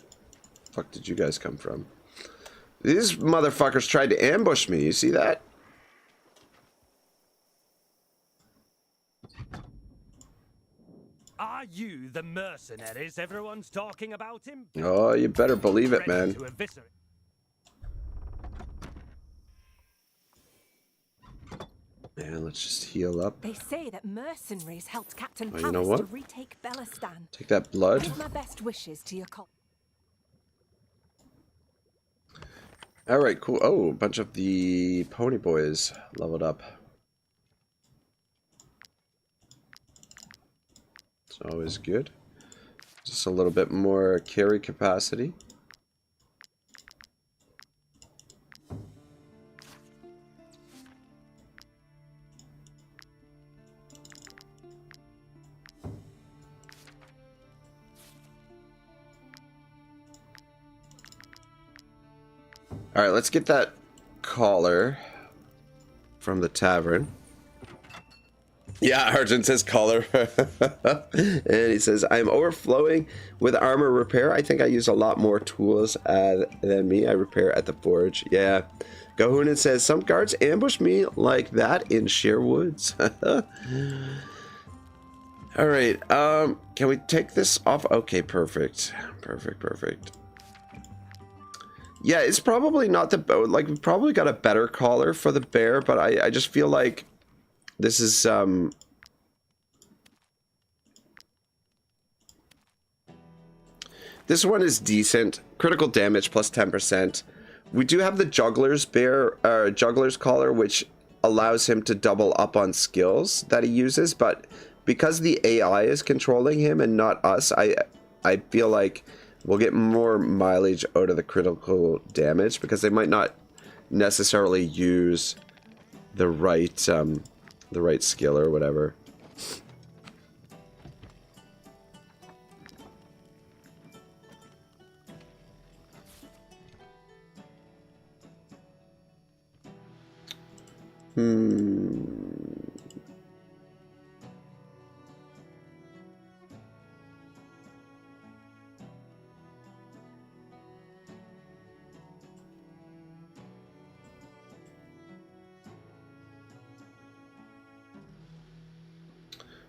Fuck did you guys come from? These motherfuckers tried to ambush me. You see that? Are you the mercenaries everyone's talking about him? Oh, you better believe it, man. And let's just heal up. They say that mercenaries helped Captain Oh, you know Palace to what? retake Bellistan. Take that blood. Give my best wishes to your cult. Alright, cool. Oh, a bunch of the pony boys leveled up. It's always good. Just a little bit more carry capacity. Alright, let's get that collar from the tavern. Yeah, Arjun says collar. And he says, I'm overflowing with armor repair. I think I use a lot more tools than me. I repair at the forge. Yeah. Gahunan says, some guards ambush me like that in sheer woods. Alright, can we take this off? Okay, perfect. Perfect. Yeah, it's probably not the... Like, we've probably got a better collar for the bear, but I just feel like this is, this one is decent. Critical damage plus 10%. We do have the juggler's juggler's collar, which allows him to double up on skills that he uses, but because the AI is controlling him and not us, I feel like we'll get more mileage out of the critical damage because they might not necessarily use the right skill or whatever.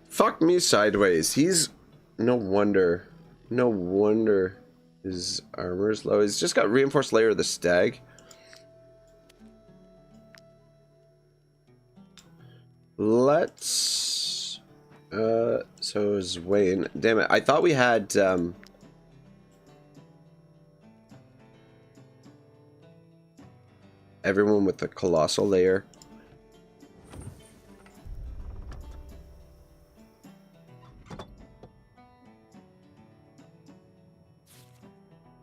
Fuck me sideways. He's no wonder. No wonder his armor is low. He's just got reinforced layer of the stag. Let's so is Wayne. Damn it. I thought we had everyone with the colossal layer.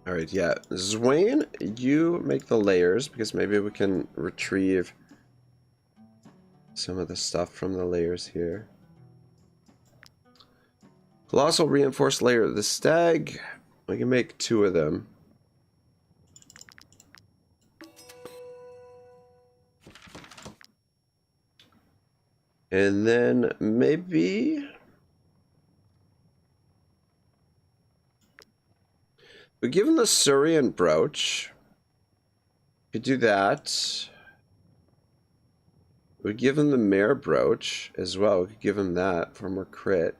Alright, yeah. Zwain, you make the layers because maybe we can retrieve some of the stuff from the layers here. Colossal reinforced layer of the stag. We can make 2 of them. And then maybe we give him the Surian brooch. Could do that. We give him the mare brooch as well. We could give him that for more crit.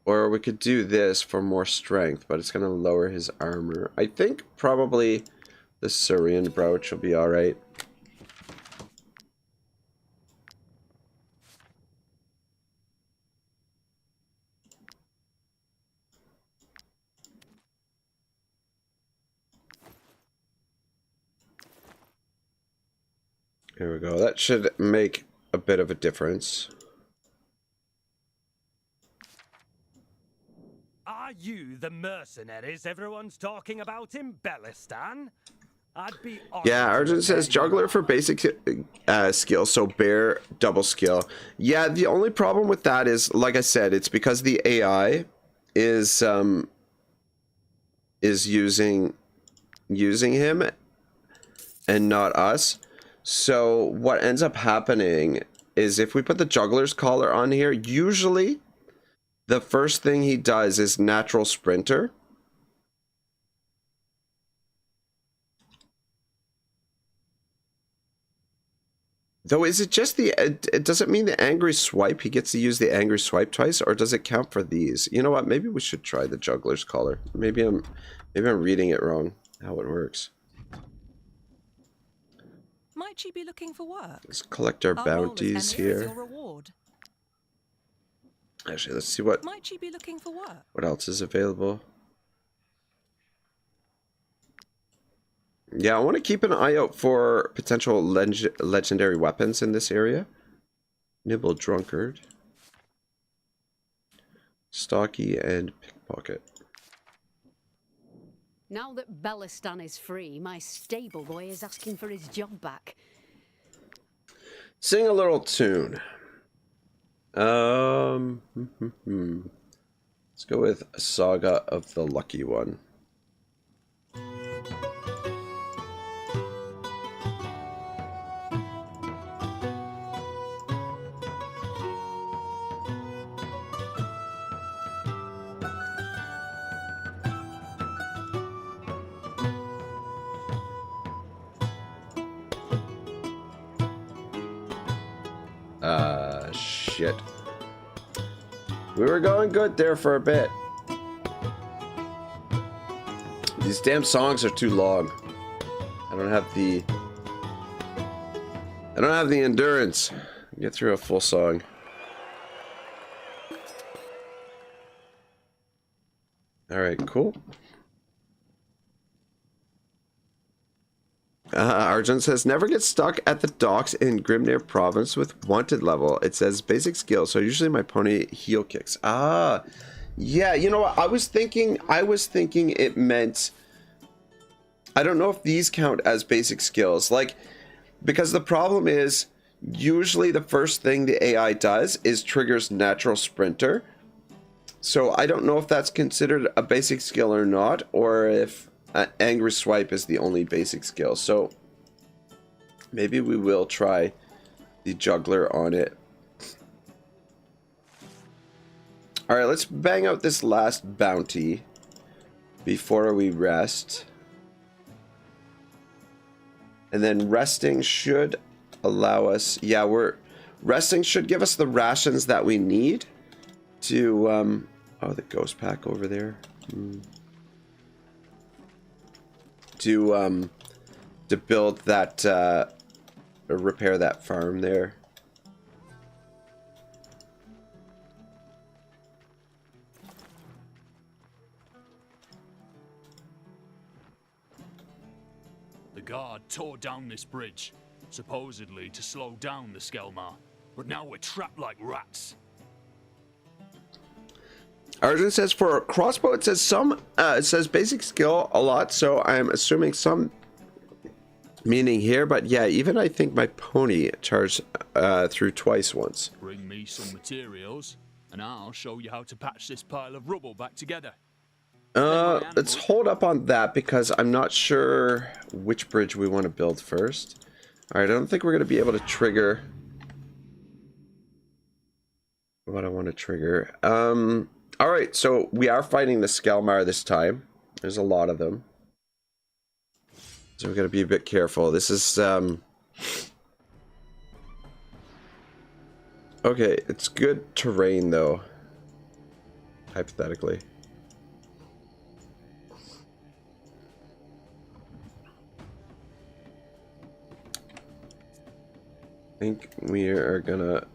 Or we could do this for more strength, but it's going to lower his armor. I think probably the Surian brooch will be alright. Here we go. That should make a bit of a difference. Are you the mercenaries everyone's talking about in Bellistan? I'd be Yeah, Arjun says juggler for basic skill, so bear double skill. Yeah, the only problem with that is, like I said, it's because the AI is using him and not us. So what ends up happening is if we put the juggler's collar on here, usually the first thing he does is natural sprinter. Though, is it just the... does it mean the angry swipe? He gets to use the angry swipe twice, or does it count for these? You know what? Maybe we should try the juggler's collar. Maybe I'm reading it wrong, how it works. Might she be looking for work? Let's collect our bounties here. Your reward. Actually, let's see what... Might she be looking for work? What else is available? Yeah, I want to keep an eye out for potential legendary weapons in this area. Nibble Drunkard. Stocky and Pickpocket. Now that Bellistan is free, my stable boy is asking for his job back. Sing a little tune. Let's go with Saga of the Lucky One. Shit. We were going good there for a bit. These damn songs are too long. I don't have the endurance to get through a full song. Alright, cool. Arjun says, never get stuck at the docks in Grimnir province with wanted level. It says basic skill, so usually my pony heel kicks. Ah, yeah, you know what? I was thinking it meant, I don't know if these count as basic skills. Like, because the problem is, usually the first thing the AI does is triggers natural sprinter. So I don't know if that's considered a basic skill or not, or if angry swipe is the only basic skill. So maybe we will try the juggler on it. All right, let's bang out this last bounty before we rest. And then resting should allow us, yeah, resting should give us the rations that we need to, oh, the ghost pack over there. To build that, or repair that farm there. The guard tore down this bridge, supposedly to slow down the Skelmar, but now we're trapped like rats. Arjun says for crossbow, it says basic skill a lot, so I'm assuming some meaning here, but yeah, even I think my pony charged through twice once. Bring me some materials, and I'll show you how to patch this pile of rubble back together. Let's hold up on that because I'm not sure which bridge we want to build first. Alright, I don't think we're going to be able to trigger what I want to trigger. Alright, so we are fighting the Skelmar this time. There's a lot of them. So we got to be a bit careful. This is, okay, it's good terrain though. Hypothetically. I think we are gonna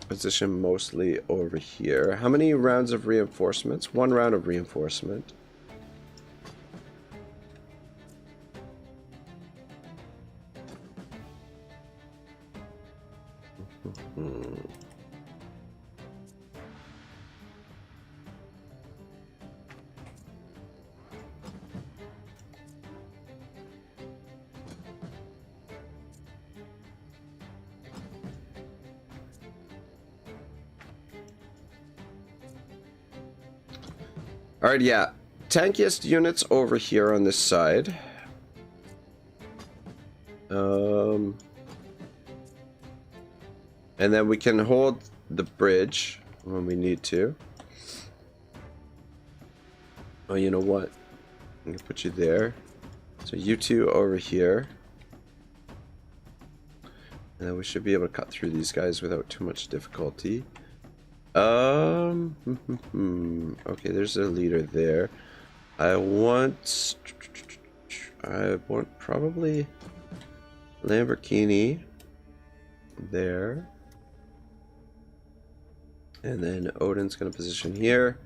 position mostly over here. How many rounds of reinforcements? 1 round of reinforcement. Alright, yeah. Tankiest units over here on this side. And then we can hold the bridge when we need to. Oh, you know what? I'm gonna put you there. So you two over here. And then we should be able to cut through these guys without too much difficulty. Okay, there's a leader there. I want probably Lamborghini there. And then Odin's gonna position here.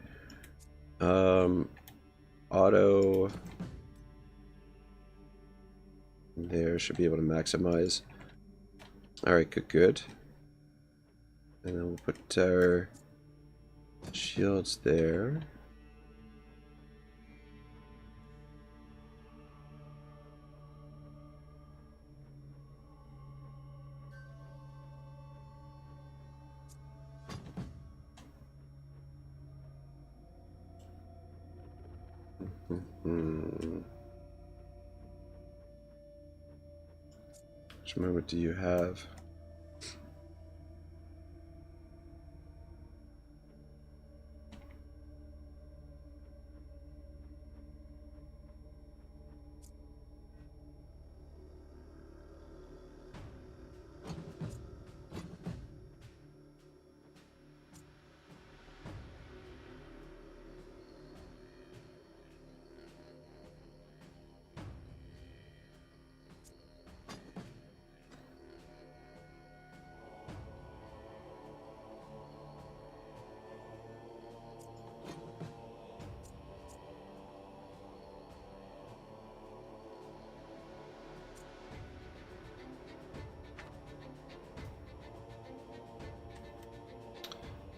Otto there, should be able to maximize. Alright, good. And then we'll put our shields there. Which moment do you have?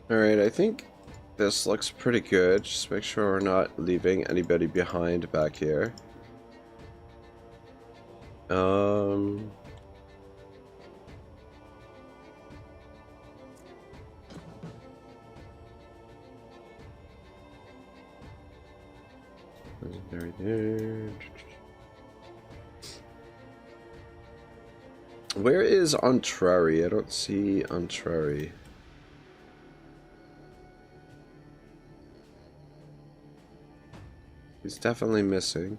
Alright, I think this looks pretty good. Just make sure we're not leaving anybody behind back here. Right there. Where is Entreri? I don't see Entreri. He's definitely missing.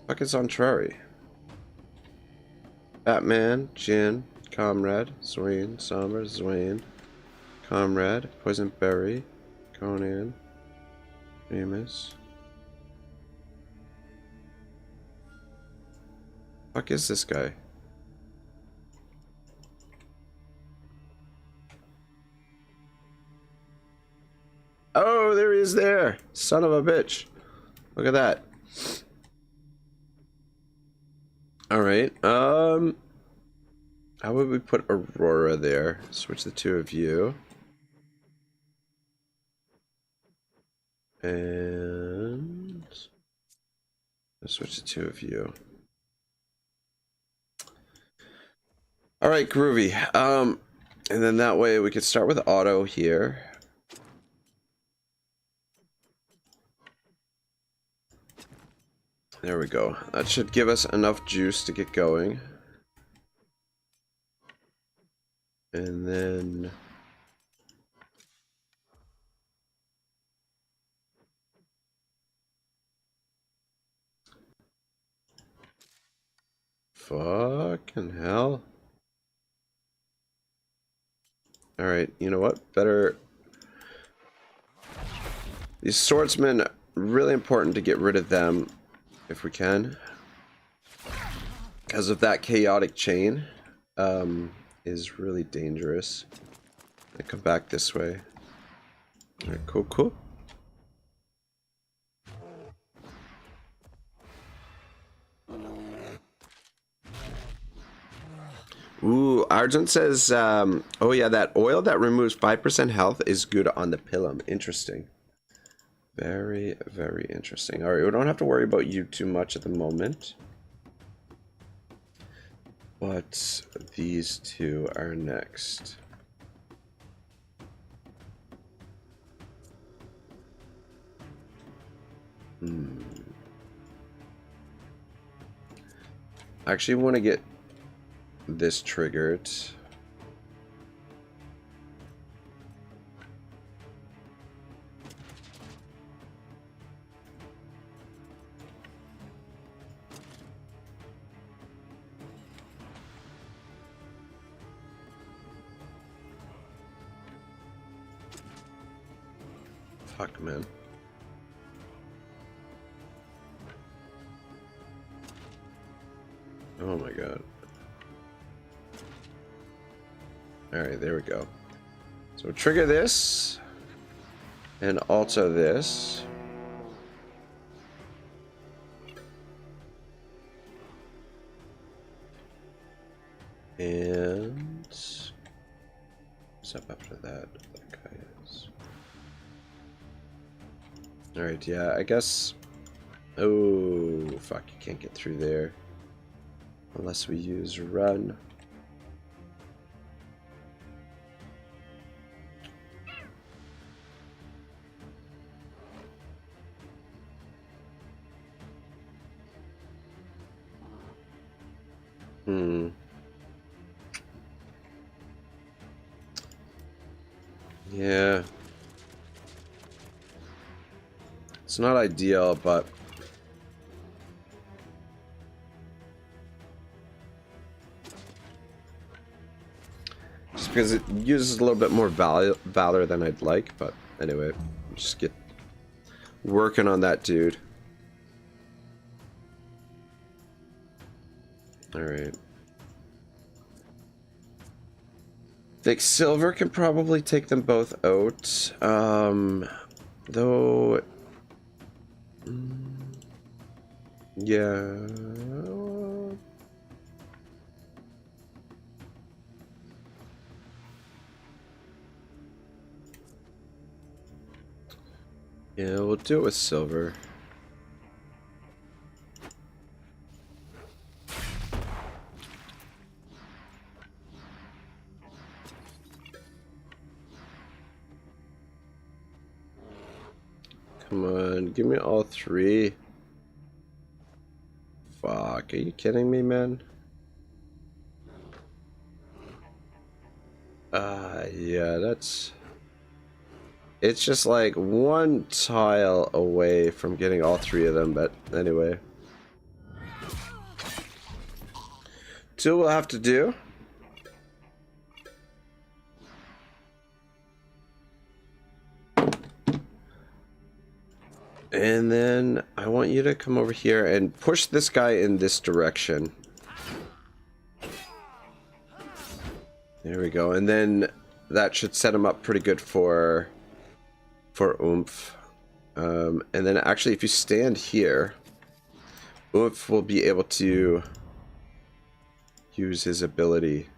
Fuck is Entreri? Batman, Jin, Comrade, Swain, Somber, Swain, Comrade, Poison Berry, Conan, Amos. Fuck is this guy? Oh, there he is there! Son of a bitch. Look at that. Alright, how would we put Aurora there? Switch the two of you. And let's switch the two of you. Alright, groovy. And then that way we could start with Otto here. There we go. That should give us enough juice to get going. And then fucking hell. Alright, you know what? Better. These swordsmen, really important to get rid of them if we can. Because of that chaotic chain is really dangerous. I come back this way. Alright, cool, cool. Ooh, Argent says, oh yeah, that oil that removes 5% health is good on the Pilum. Interesting. Very, very interesting. Alright, we don't have to worry about you too much at the moment. But these two are next. I actually want to get this triggered. Fuck, man. Oh my god. Alright, there we go. So trigger this. And also this. And what's up after that? Okay. Alright, yeah, I guess. Oh, fuck, you can't get through there. Unless we use run. Yeah. It's not ideal, but just because it uses a little bit more valor than I'd like, but anyway, just get working on that, dude. Alright. Think silver can probably take them both out. Though. Yeah. Yeah, we'll do it with silver. Come on, give me all 3. Fuck, are you kidding me, man? Yeah, that's... It's just like 1 tile away from getting all 3 of them, but anyway. 2 we'll have to do. And then I want you to come over here and push this guy in this direction. There we go. And then that should set him up pretty good for oomph. And then actually if you stand here, oomph will be able to use his ability.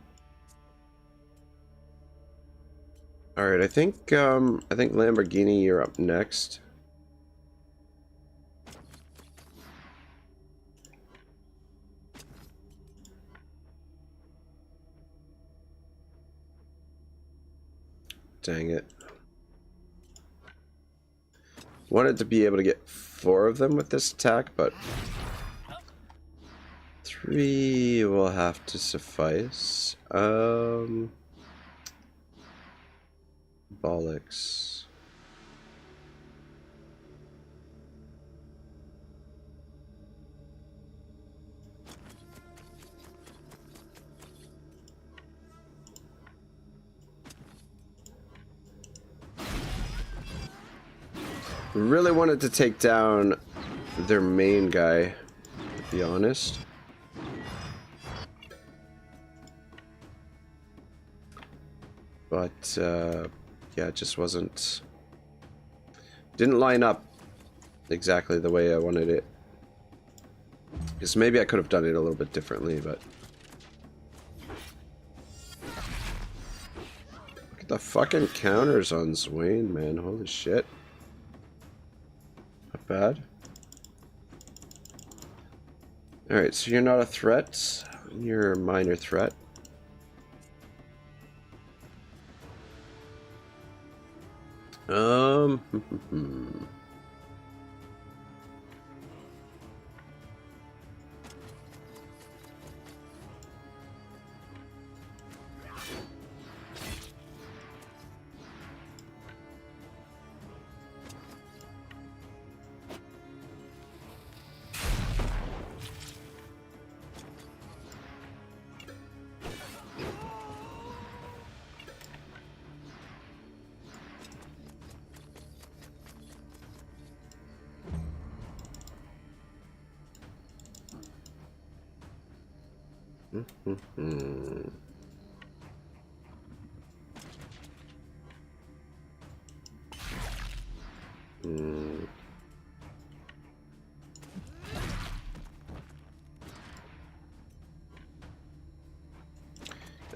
All right, I think Lamborghini, you're up next. Dang it. Wanted to be able to get 4 of them with this attack, but 3 will have to suffice. Bollocks. Really wanted to take down their main guy, to be honest. But, yeah, it just didn't line up exactly the way I wanted it. Because maybe I could have done it a little bit differently, but... Look at the fucking counters on Zwain, man. Holy shit. Not bad. Alright, so you're not a threat. You're a minor threat.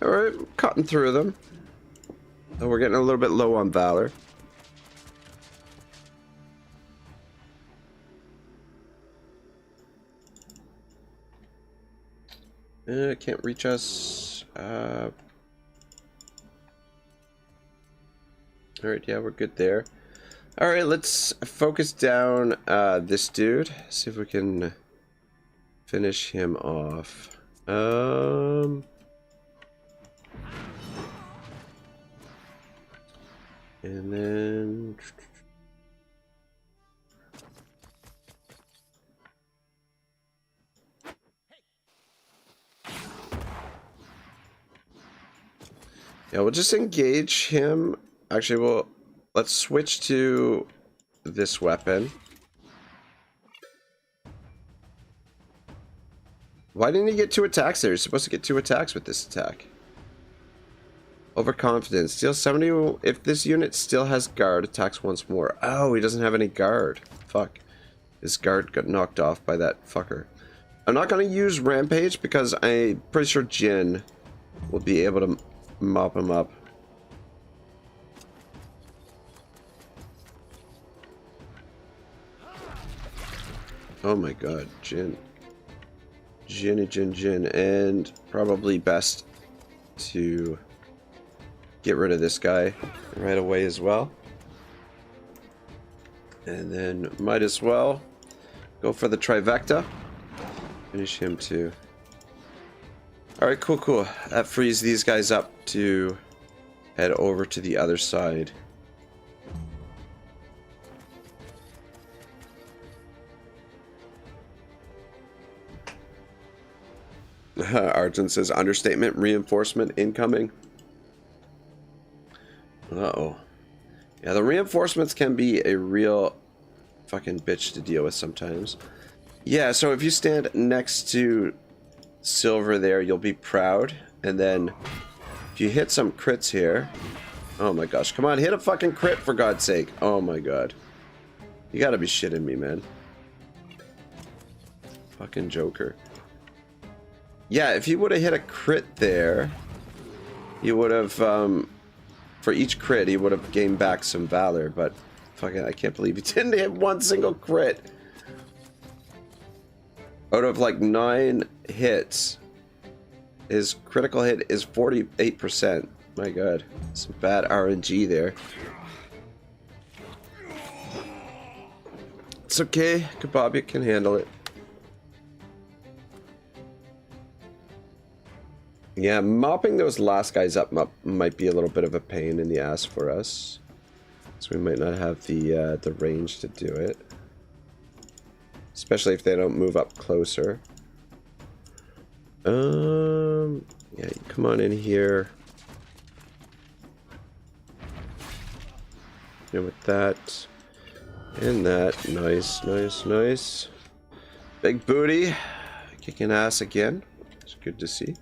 Alright, cutting through them. Oh, we're getting a little bit low on valor. Can't reach us. Alright, yeah, we're good there. Alright, let's focus down this dude. See if we can finish him off. And then... Yeah, we'll just engage him. Actually, let's switch to this weapon. Why didn't he get 2 attacks there? He's supposed to get 2 attacks with this attack. Overconfidence. Steals 70. If this unit still has guard, attacks once more. Oh, he doesn't have any guard. Fuck. His guard got knocked off by that fucker. I'm not going to use Rampage because I'm pretty sure Jin will be able to mop him up. Oh my god, Jin. Jin. And probably best to get rid of this guy right away as well. And then might as well go for the trifecta. Finish him too. Alright, cool, cool. That frees these guys up to head over to the other side. Arjun says, understatement, reinforcement incoming. Uh-oh. Yeah, the reinforcements can be a real fucking bitch to deal with sometimes. Yeah, so if you stand next to Silver there, you'll be proud. And then if you hit some crits here... Oh my gosh, come on, hit a fucking crit for God's sake. Oh my god. You gotta be shitting me, man. Fucking Joker. Yeah, if you would have hit a crit there, you would have, for each crit, he would have gained back some valor, but fucking, I can't believe he didn't hit one single crit. Out of like 9 hits, his critical hit is 48%. My god, some bad RNG there. It's okay, Kababia can handle it. Yeah, mopping those last guys up might be a little bit of a pain in the ass for us. So we might not have the range to do it. Especially if they don't move up closer. Yeah, come on in here. And with that. And that. Nice, nice, nice. Big booty. Kicking ass again. It's good to see.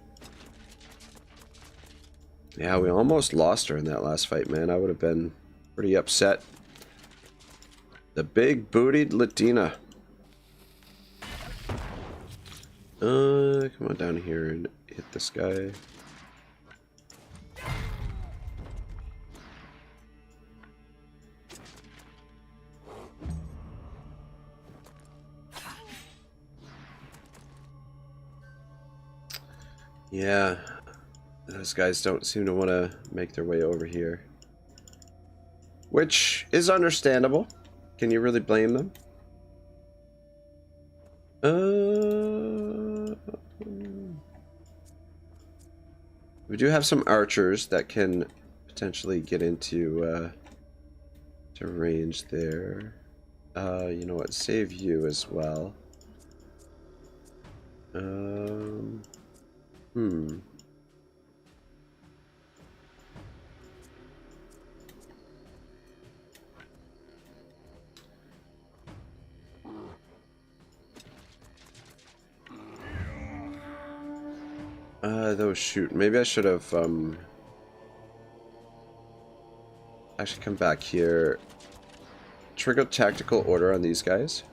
Yeah, we almost lost her in that last fight, man. I would have been pretty upset. The big bootied Latina. Come on down here and hit this guy. Yeah. Those guys don't seem to want to make their way over here. Which is understandable. Can you really blame them? We do have some archers that can potentially get into to range there. You know what? Save you as well. Though shoot, maybe I should have actually come back here. Trigger tactical order on these guys.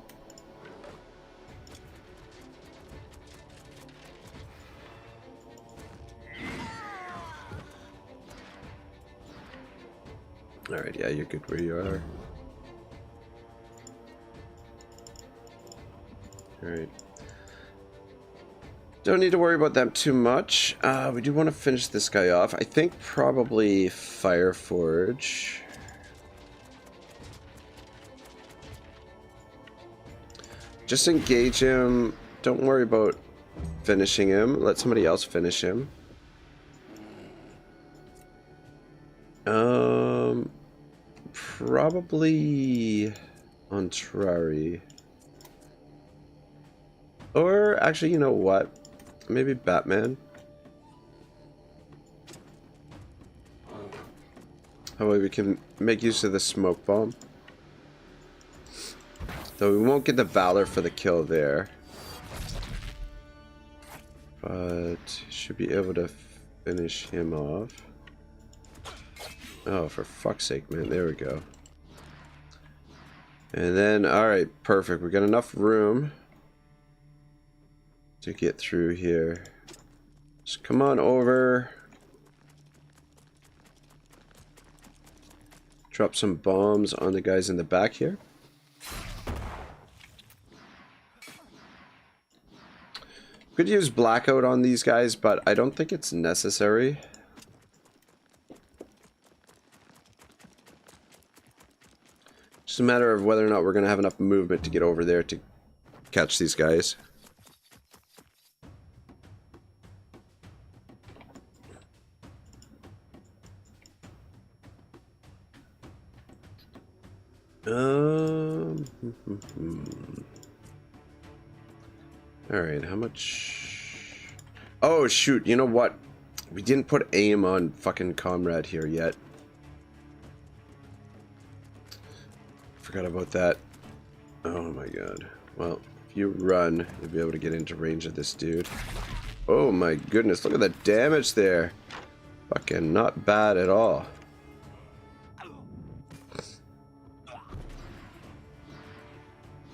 Alright, yeah, you're good where you are. Alright. Don't need to worry about them too much. We do want to finish this guy off. I think probably Fireforge. Just engage him. Don't worry about finishing him. Let somebody else finish him. Probably Ontrari. Or actually, you know what? Maybe Batman. That way we can make use of the smoke bomb. Though we won't get the valor for the kill there. But should be able to finish him off. Oh, for fuck's sake, man. There we go. And then, alright, perfect. We got enough room to get through here. Just come on over. Drop some bombs on the guys in the back here. Could use blackout on these guys, but I don't think it's necessary. Just a matter of whether or not we're going to have enough movement to get over there to catch these guys. Alright, how much... Oh, shoot, you know what? We didn't put aim on fucking Comrade here yet. Forgot about that. Oh my god. Well, if you run, you'll be able to get into range of this dude. Oh my goodness, look at the damage there. Fucking not bad at all.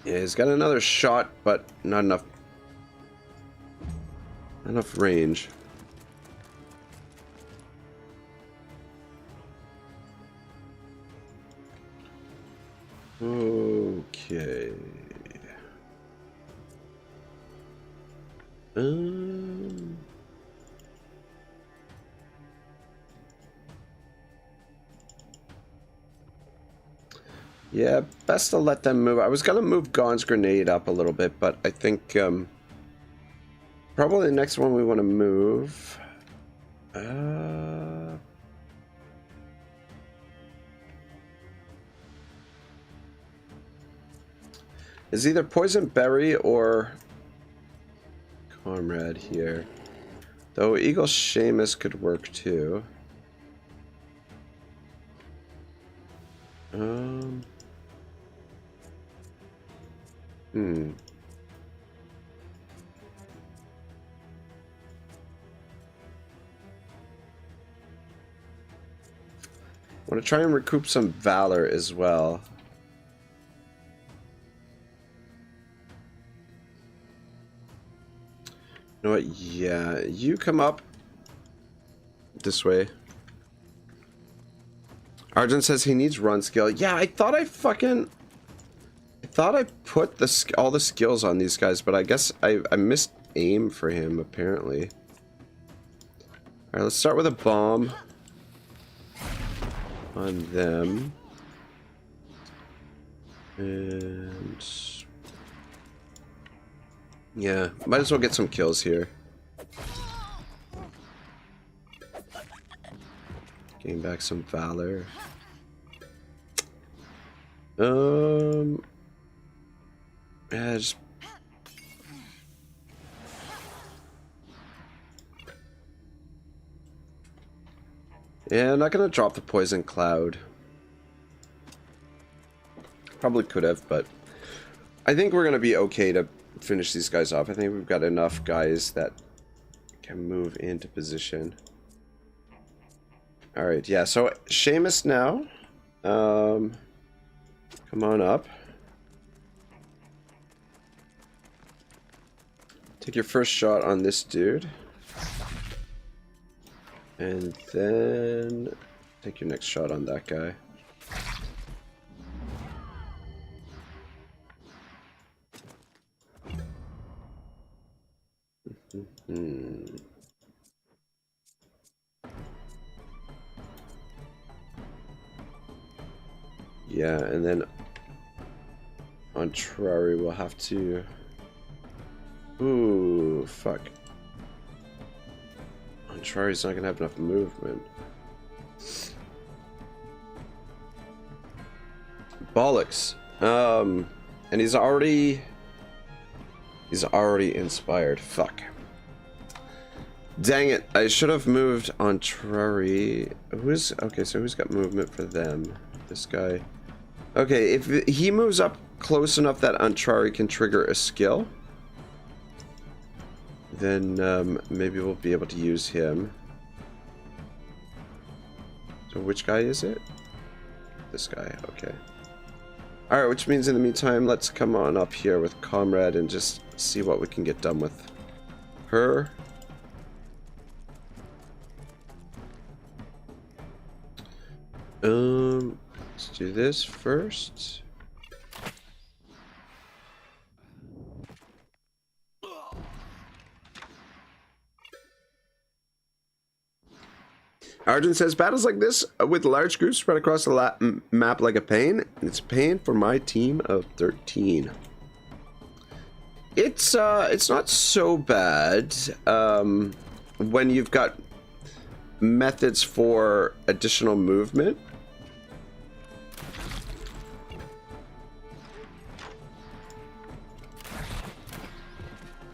Yeah, he's got another shot, but not enough. Not enough range. Okay. Yeah, best to let them move. I was gonna move Gon's grenade up a little bit, but I think probably the next one we want to move. Is either Poison Berry or Comrade here. Though Eagle Seamus could work too. I want to try and recoup some Valor as well. You know what? Yeah, you come up this way. Arjun says he needs run skill. Yeah, I thought I put all the skills on these guys, but I guess I missed aim for him apparently. All right, let's start with a bomb on them. And yeah, might as well get some kills here. Gain back some Valor. Yeah, just... Yeah, I'm not gonna drop the Poison Cloud. Probably could have, but I think we're gonna be okay to finish these guys off. I think we've got enough guys that can move into position. Alright, yeah, so Seamus now. Come on up. Take your first shot on this dude. And then take your next shot on that guy. Yeah, and then on Trari we'll have to... Ooh, fuck. On Trari's not gonna have enough movement. Bollocks. And he's already inspired. Fuck. Dang it, I should have moved on Trari. Okay, so who's got movement for them? This guy. Okay, if he moves up close enough that Antrari can trigger a skill, then maybe we'll be able to use him. So which guy is it? This guy, okay. Alright, which means in the meantime, let's come on up here with Comrade and just see what we can get done with her. Let's do this first. Arjun says, battles like this with large groups spread across the map like a pain. It's a pain for my team of 13. It's not so bad when you've got methods for additional movement.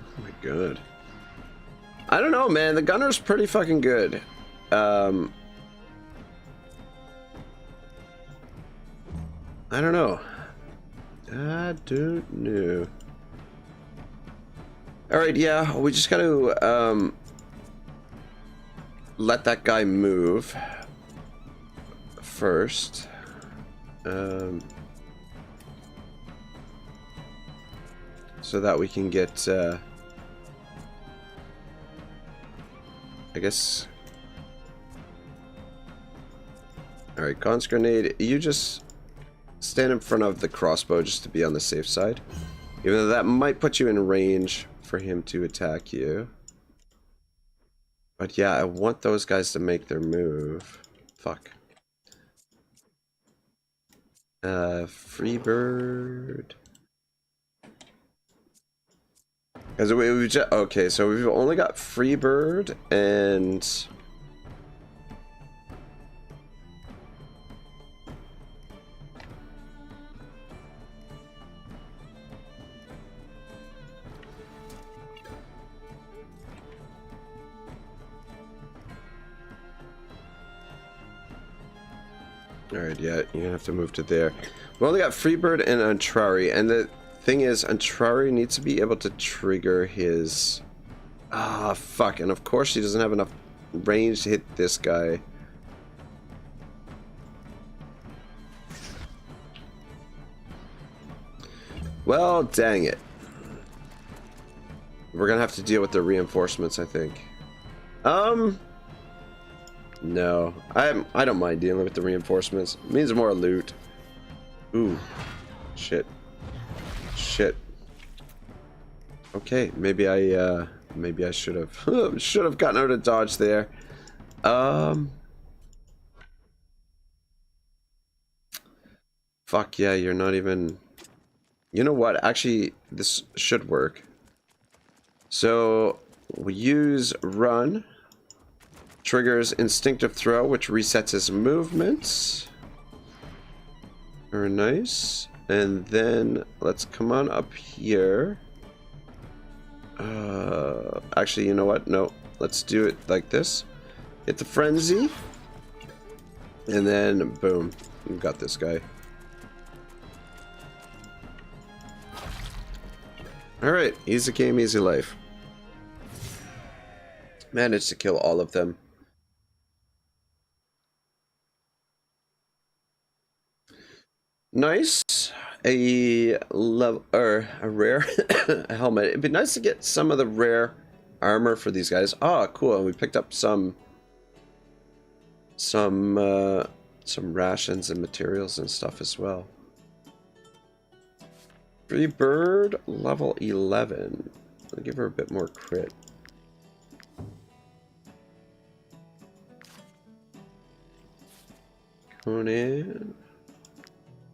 Oh my god. I don't know, man. The gunner's pretty fucking good. I don't know. I don't know. Alright, yeah, we just gotta let that guy move first. So that we can get I guess. Alright, Con's grenade, you just stand in front of the crossbow just to be on the safe side. Even though that might put you in range for him to attack you. But yeah, I want those guys to make their move. Fuck. Freebird. Because we just, okay, so we've only got Freebird and alright, yeah, you're gonna have to move to there. We only got Freebird and Antrari, and the thing is, Antrari needs to be able to trigger his... Ah, fuck, and of course she doesn't have enough range to hit this guy. Well, dang it. We're gonna have to deal with the reinforcements, I think. No. I don't mind dealing with the reinforcements. It means more loot. Ooh. Shit. Shit. Okay, maybe I should have gotten out of dodge there. Fuck yeah, you're not even... You know what? Actually, this should work. So, we use run. Triggers instinctive throw, which resets his movements. Very nice. And then let's come on up here. Actually, you know what? No, let's do it like this. Hit the frenzy. And then boom, we've got this guy. Alright, easy game, easy life. Managed to kill all of them. Nice. A rare helmet. It'd be nice to get some of the rare armor for these guys. Oh, cool. And we picked up some rations and materials and stuff as well. Free bird, level 11. I'll give her a bit more crit. Conan.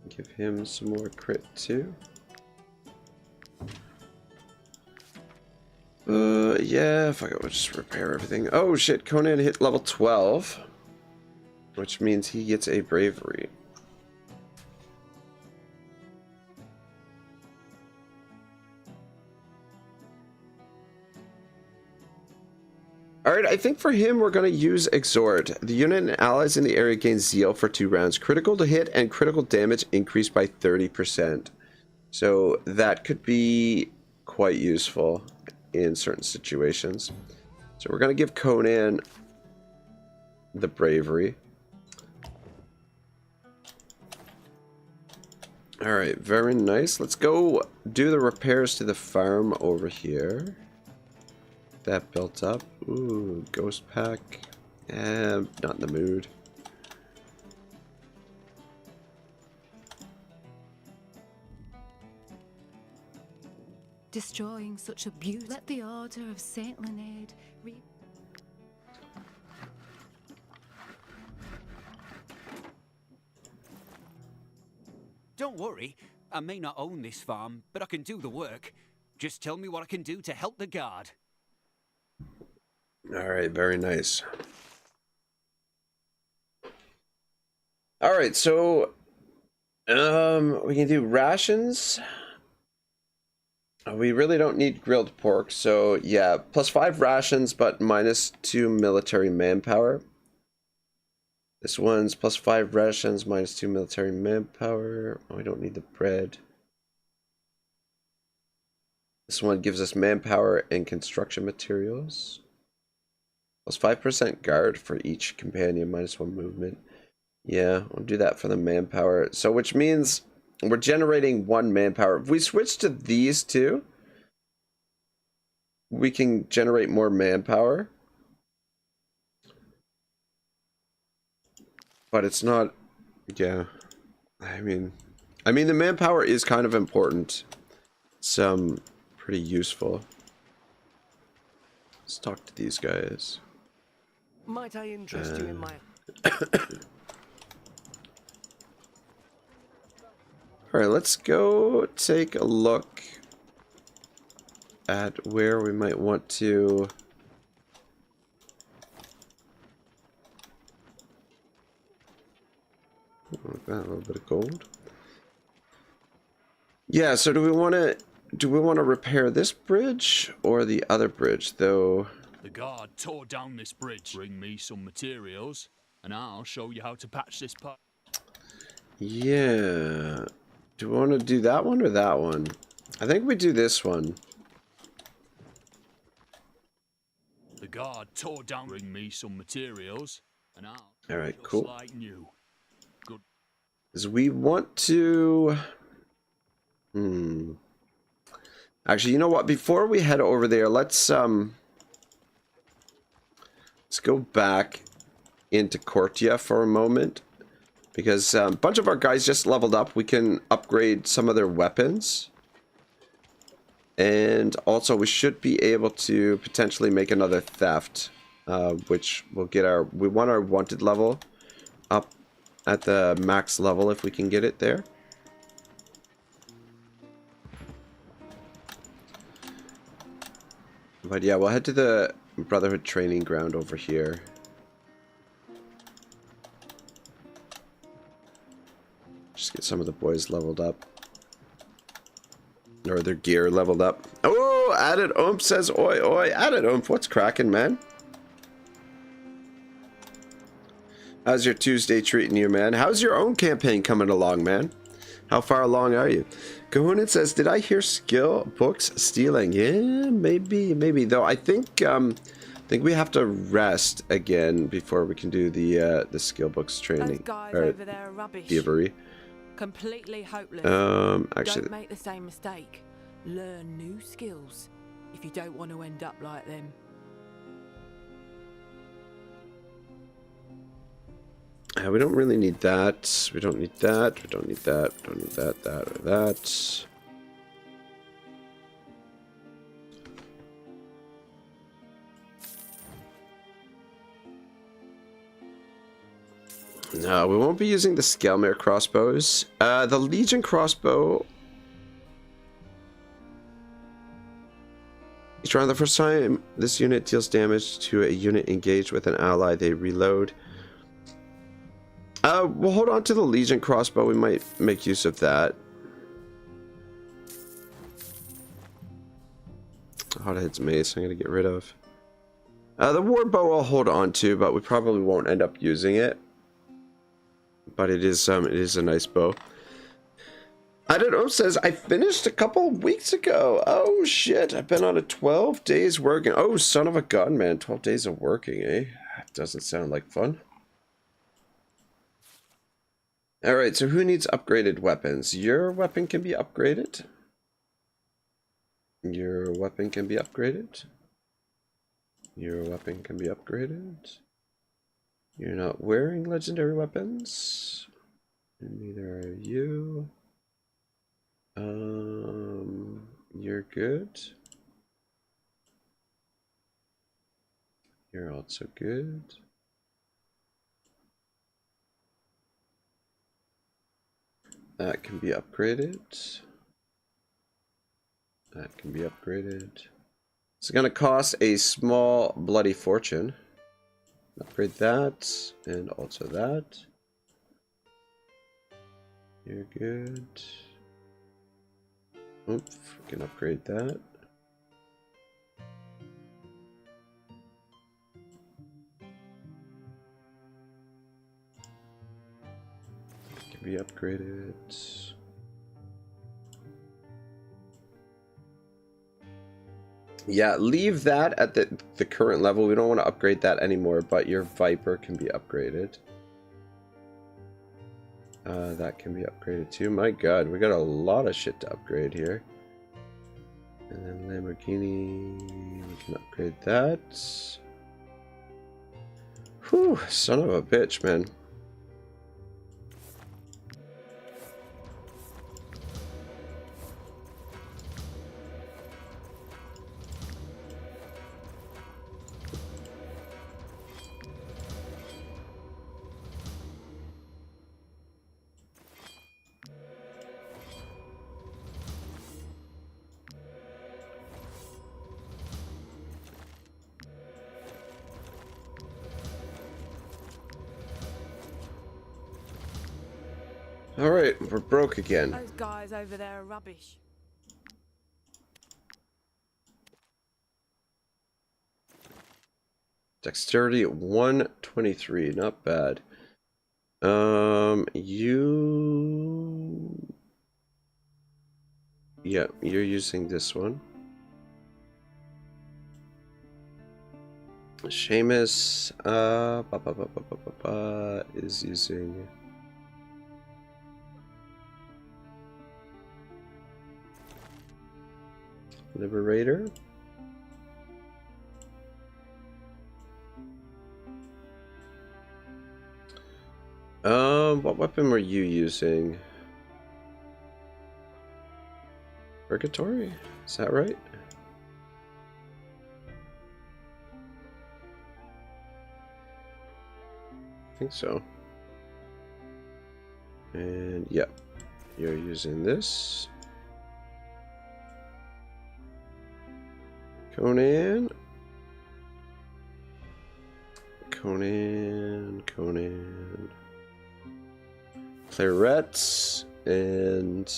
Give him some more crit too. Yeah, fuck it, we'll just repair everything. Oh shit, Conan hit level 12. Which means he gets a bravery. Alright, I think for him we're going to use Exhort. The unit and allies in the area gain Zeal for 2 rounds. Critical to hit and critical damage increased by 30%. So that could be quite useful in certain situations. So we're going to give Conan the bravery. Alright, very nice. Let's go do the repairs to the farm over here. That built up. Ooh, ghost pack. Not in the mood. Destroying such a beauty. Let the order of Saint Leonard Don't worry, I may not own this farm, but I can do the work. Just tell me what I can do to help the guard. All right, very nice. All right, so we can do rations. We really don't need grilled pork, so yeah, +5 rations, but -2 military manpower. This one's +5 rations, -2 military manpower. We don't need the bread. This one gives us manpower and construction materials. +5% guard for each companion, -1 movement. Yeah, we'll do that for the manpower. So which means we're generating 1 manpower. If we switch to these two, we can generate more manpower. But it's not, yeah. I mean the manpower is kind of important. It's pretty useful. Let's talk to these guys. Might I interest you in my... Alright, let's go take a look at where we might want to... a little bit of gold. Yeah, so do we want to repair this bridge or the other bridge, though? The guard tore down this bridge. Bring me some materials, and I'll show you how to patch this part. Yeah. Do we want to do that one or that one? I think we do this one. The guard tore down. Bring me some materials, and I'll. All right, cool. Like new. Good. Because we want to. Actually, you know what? Before we head over there, let's go back into Cortia for a moment. Because a bunch of our guys just leveled up. We can upgrade some of their weapons. And also we should be able to potentially make another theft. Which will get we want our wanted level up at the max level if we can get it there. But yeah, we'll head to the Brotherhood training ground over here. Just get some of the boys leveled up. Or their gear leveled up. Oh, Added Oomph says, oi, oi. Added Oomph, what's cracking, man? How's your Tuesday treating you, man? How's your own campaign coming along, man? How far along are you? Kahunan says, did I hear skill books stealing? Yeah, maybe. Though I think we have to rest again before we can do the skill books training. Those guys over there are rubbish. Thievery. Completely hopeless. Actually, don't make the same mistake. Learn new skills if you don't want to end up like them. we don't really need that. We don't need that. We don't need that. We don't need that, that, or that. No, we won't be using the Skelmere crossbows. The Legion crossbow. Each round, the first time this unit deals damage to a unit engaged with an ally, they reload. We'll hold on to the Legion crossbow. We might make use of that. Hothead's mace I'm gonna get rid of. The war bow I'll hold on to, but we probably won't end up using it. But it is a nice bow. I don't know, says I finished a couple weeks ago. Oh shit, I've been on a 12 days working. Oh, son of a gun, man. 12 days of working, eh? That doesn't sound like fun. Alright, so who needs upgraded weapons? Your weapon can be upgraded. Your weapon can be upgraded. Your weapon can be upgraded. You're not wearing legendary weapons. And neither are you. You're good. You're also good. That can be upgraded. That can be upgraded. It's going to cost a small bloody fortune. Upgrade that, and also that. You're good. Oops, we can upgrade that. Can be upgraded. Yeah, leave that at the current level. We don't want to upgrade that anymore, but your Viper can be upgraded. That can be upgraded too. My god, we got a lot of shit to upgrade here. And then Lamborghini, we can upgrade that. Whew, son of a bitch, man. Alright, we're broke again. Those guys over there are rubbish. Dexterity at 123, not bad. Yeah, you're using this one. Seamus, is using... Liberator. What weapon were you using? Purgatory? Is that right? I think so. And yep, you're using this. Conan. Clairets and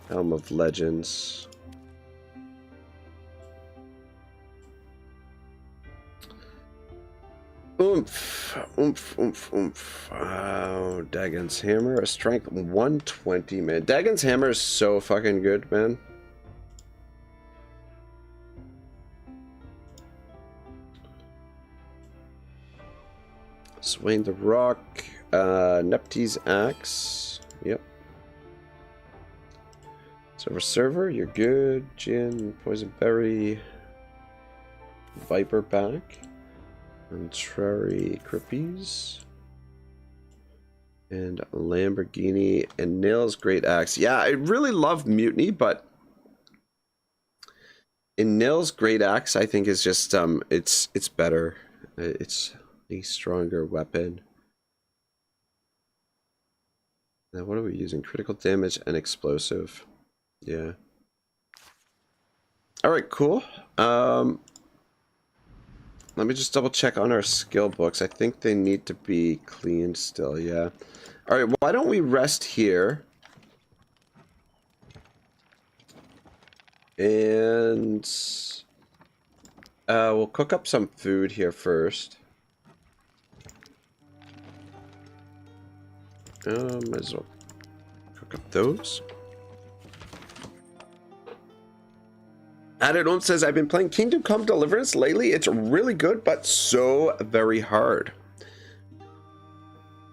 Helm of Legends. Oomph. Oh, Dagon's Hammer, a strength 120, man. Dagon's Hammer is so fucking good, man. Swain the Rock, Neptys Axe, yep. Server, you're good. Gin, Poison Berry, Viper back, Contrary Crippies, and Lamborghini, and Nils Great Axe. Yeah, I really love Mutiny, but in Nils Great Axe, I think is just it's better. It's a stronger weapon. Now, what are we using? Critical damage and explosive. Yeah. All right, cool. Let me just double check on our skill books. I think they need to be cleaned still. Yeah. All right. Why don't we rest here? And we'll cook up some food here first. Might as well cook up those. Added says, I've been playing Kingdom Come Deliverance lately. It's really good, but so very hard.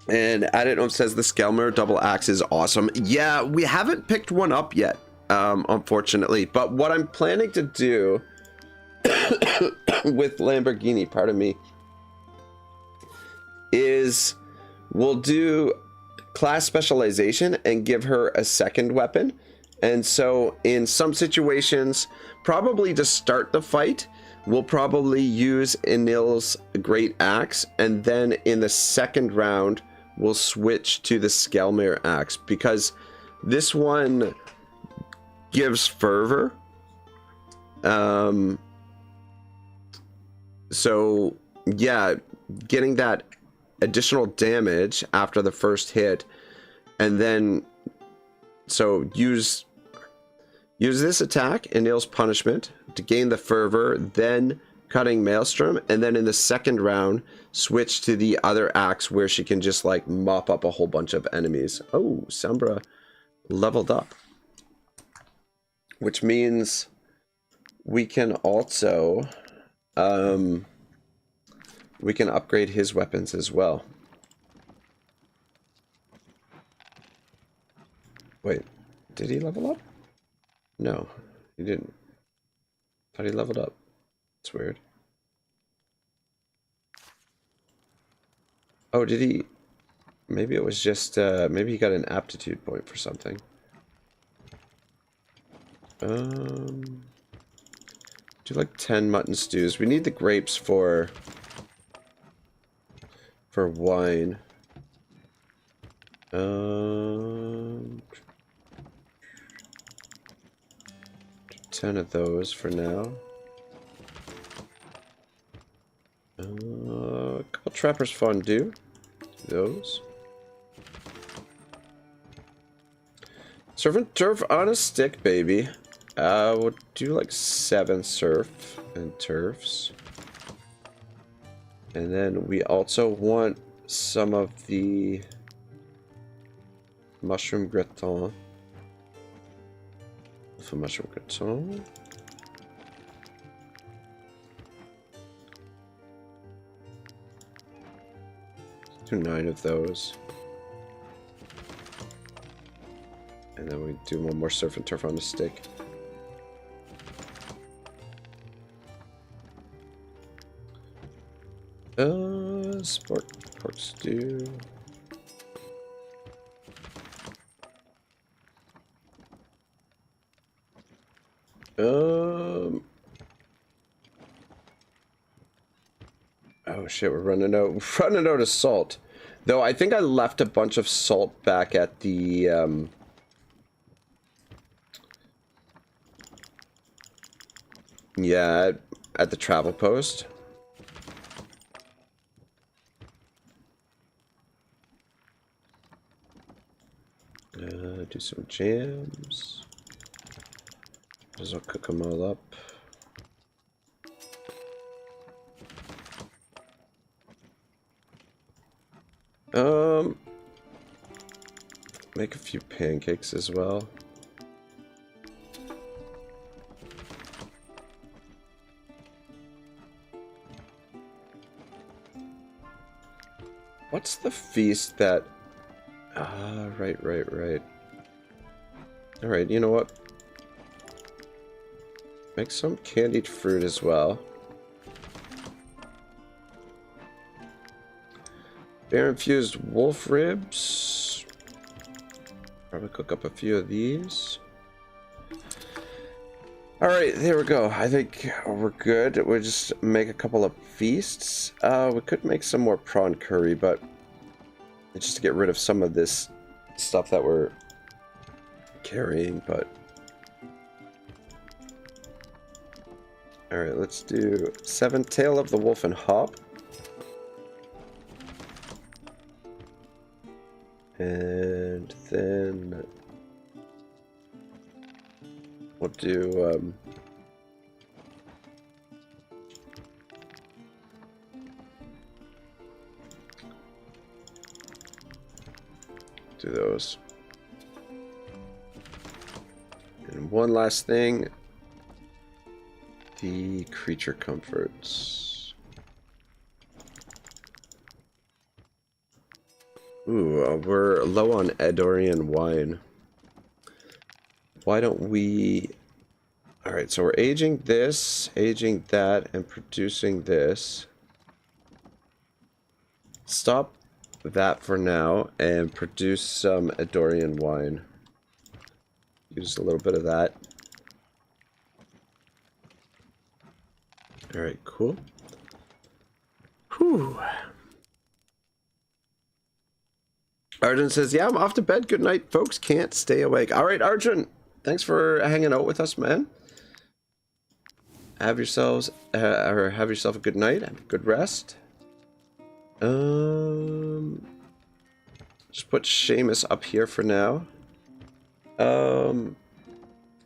And Added says, the Skelmer double axe is awesome. Yeah, we haven't picked one up yet, unfortunately. But what I'm planning to do with Lamborghini, pardon me, is we'll do class specialization and give her a second weapon. And so in some situations, probably to start the fight, we'll probably use Enil's Great Axe, and then in the second round we'll switch to the Skelmere axe, because this one gives fervor. So yeah, getting that additional damage after the first hit, and then so use this attack in Neil's punishment to gain the fervor, then cutting Maelstrom, and then in the second round switch to the other axe where she can just like mop up a whole bunch of enemies. Oh, Sombra leveled up, which means we can also we can upgrade his weapons as well. Wait, did he level up? No, he didn't. Thought he leveled up. It's weird. Oh, did he? Maybe it was just, maybe he got an aptitude point for something. Do like 10 mutton stews. We need the grapes for wine. 10 of those for now. A couple Trapper's Fondue. Those. Surf and turf on a stick, baby. We'll do like 7 surf and turfs. And then we also want some of the mushroom gratin. For mushroom gratin. Do 9 of those. And then we do one more surf and turf on the stick. Sport pork stew. Oh shit, we're running out of salt. Though I think I left a bunch of salt back at the yeah, at the travel post. Do some jams. Just I'll cook them all up. Make a few pancakes as well. What's the feast that... right. Alright, you know what? Make some candied fruit as well. Bear-infused wolf ribs. Probably cook up a few of these. Alright, there we go. I think we're good. We'll just make a couple of feasts. We could make some more prawn curry, but just to get rid of some of this stuff that we're carrying, but... Alright, let's do 7 Tail of the Wolf and Hop. And then we'll do those. And one last thing, the creature comforts. Ooh, we're low on Eddorian wine. Why don't we... Alright, so we're aging this, aging that, and producing this. Stop that for now, and produce some Eddorian wine. Use a little bit of that. Alright, cool. Whew. Arjun says, yeah, I'm off to bed. Good night, folks. Can't stay awake. All right, Arjun. Thanks for hanging out with us, man. Have yourself a good night. Have a good rest. Just put Seamus up here for now. And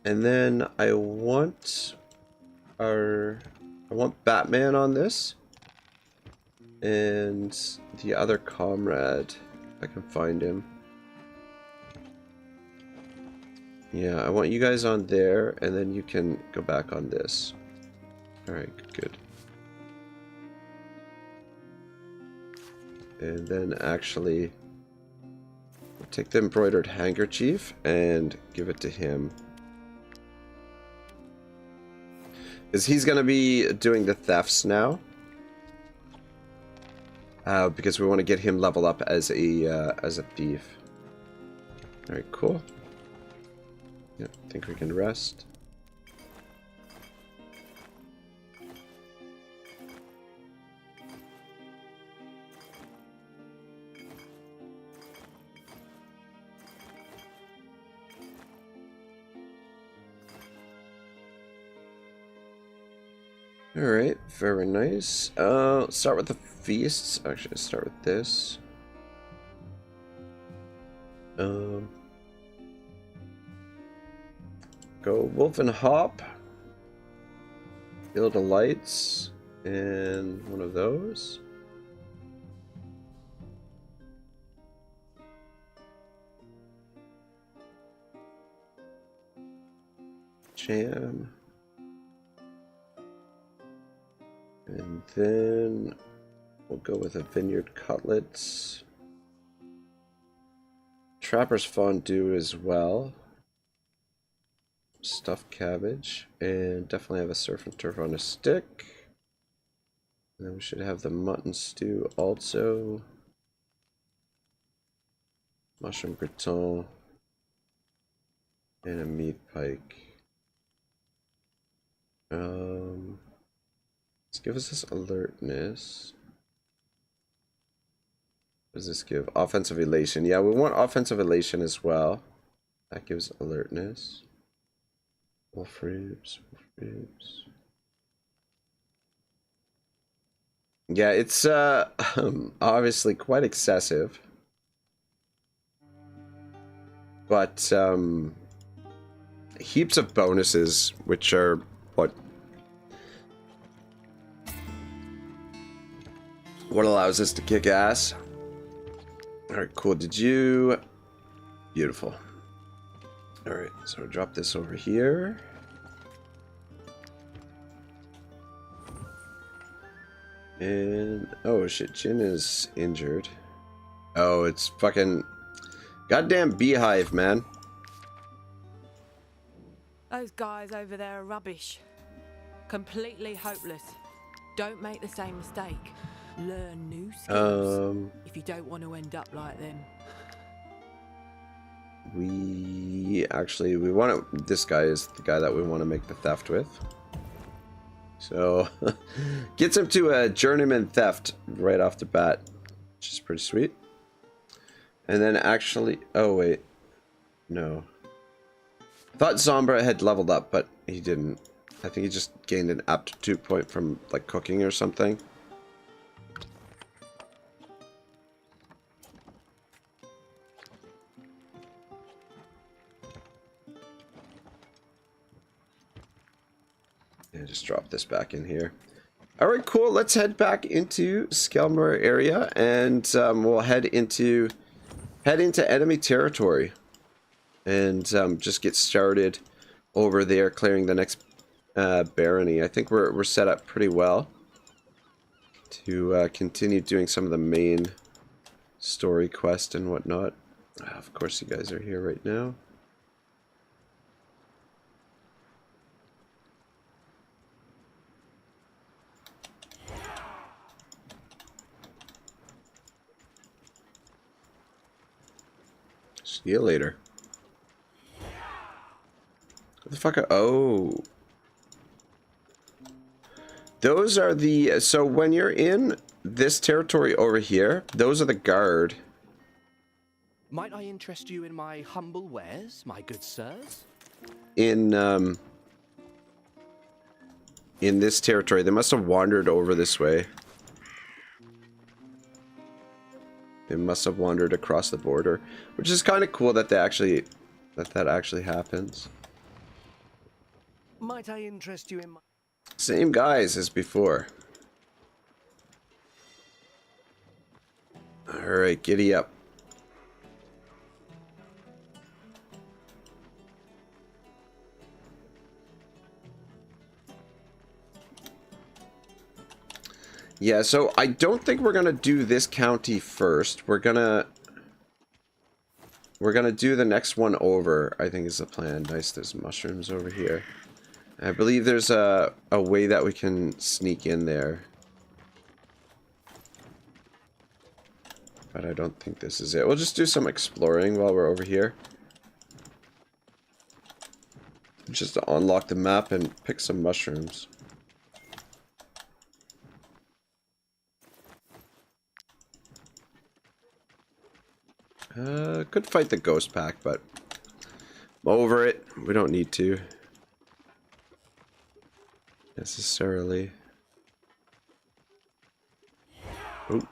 then I want Batman on this. And the other comrade, if I can find him. Yeah, I want you guys on there, and then you can go back on this. Alright, good. And then actually, we'll take the embroidered handkerchief and give it to him. Because he's going to be doing the thefts now. Because we want to get him leveled up as a thief. Alright, cool. Yeah, I think we can rest. Alright, very nice. Let's start with the feasts. Actually, let's start with this. Go Wolf and Hop. Build a lights. And one of those. Jam. And then we'll go with a vineyard cutlets. Trapper's fondue as well. Stuffed cabbage. And definitely have a surf and turf on a stick. And then we should have the mutton stew also. Mushroom gratin. And a meat pike. Let's give us this alertness. What does this give? Offensive elation. Yeah, we want offensive elation as well. That gives alertness. Wolf ribs. Wolf ribs. Yeah, it's obviously quite excessive. But heaps of bonuses, which are what allows us to kick ass. Alright, cool. Did you... Beautiful. Alright, so I'll drop this over here. And... oh shit, Jin is injured. Oh, it's fucking... goddamn beehive, man. Those guys over there are rubbish. Completely hopeless. Don't make the same mistake. Learn new skills if you don't want to end up like them. We want to... this guy is the guy that we want to make the theft with. So, gets him to a journeyman theft right off the bat, which is pretty sweet. And then actually... oh, wait. No. I thought Zombra had leveled up, but he didn't. I think he just gained an aptitude point from, like, cooking or something. Yeah, just drop this back in here. Alright, cool. Let's head back into Skelmore area, and we'll head into enemy territory. And just get started over there, clearing the next barony. I think we're set up pretty well to continue doing some of the main story quest and whatnot. Of course, you guys are here right now. See you later. What the fuck? Oh. Those are the... so when you're in this territory over here, those are the guard. Might I interest you in my humble wares, my good sirs? In this territory, they must have wandered over this way. They must have wandered across the border, which is kind of cool that they actually that actually happens. Might I interest you in my... Same guys as before. All right, giddy up. Yeah, so I don't think we're gonna do this county first. We're gonna do the next one over, I think is the plan. Nice, there's mushrooms over here. I believe there's a way that we can sneak in there. But I don't think this is it. We'll just do some exploring while we're over here. Just to unlock the map and pick some mushrooms. Could fight the ghost pack, but I'm over it. We don't need to necessarily. Oop.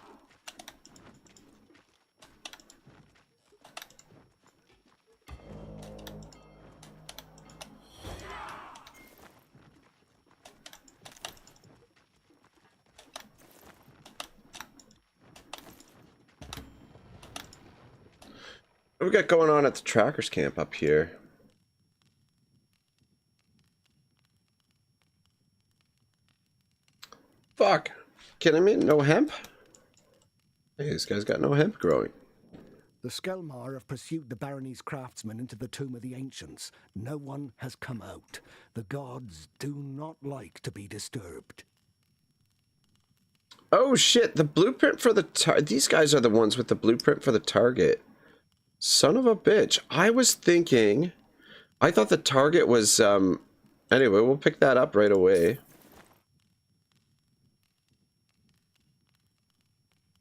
What do we got going on at the trackers camp up here? Fuck. Kidding me? No hemp? Hey, this guy's got no hemp growing. The Skelmar have pursued the barony's craftsmen into the Tomb of the Ancients. No one has come out. The gods do not like to be disturbed. Oh shit, the blueprint for the these guys are the ones with the blueprint for the target. Son of a bitch. I was thinking... I thought the target was... Anyway, we'll pick that up right away.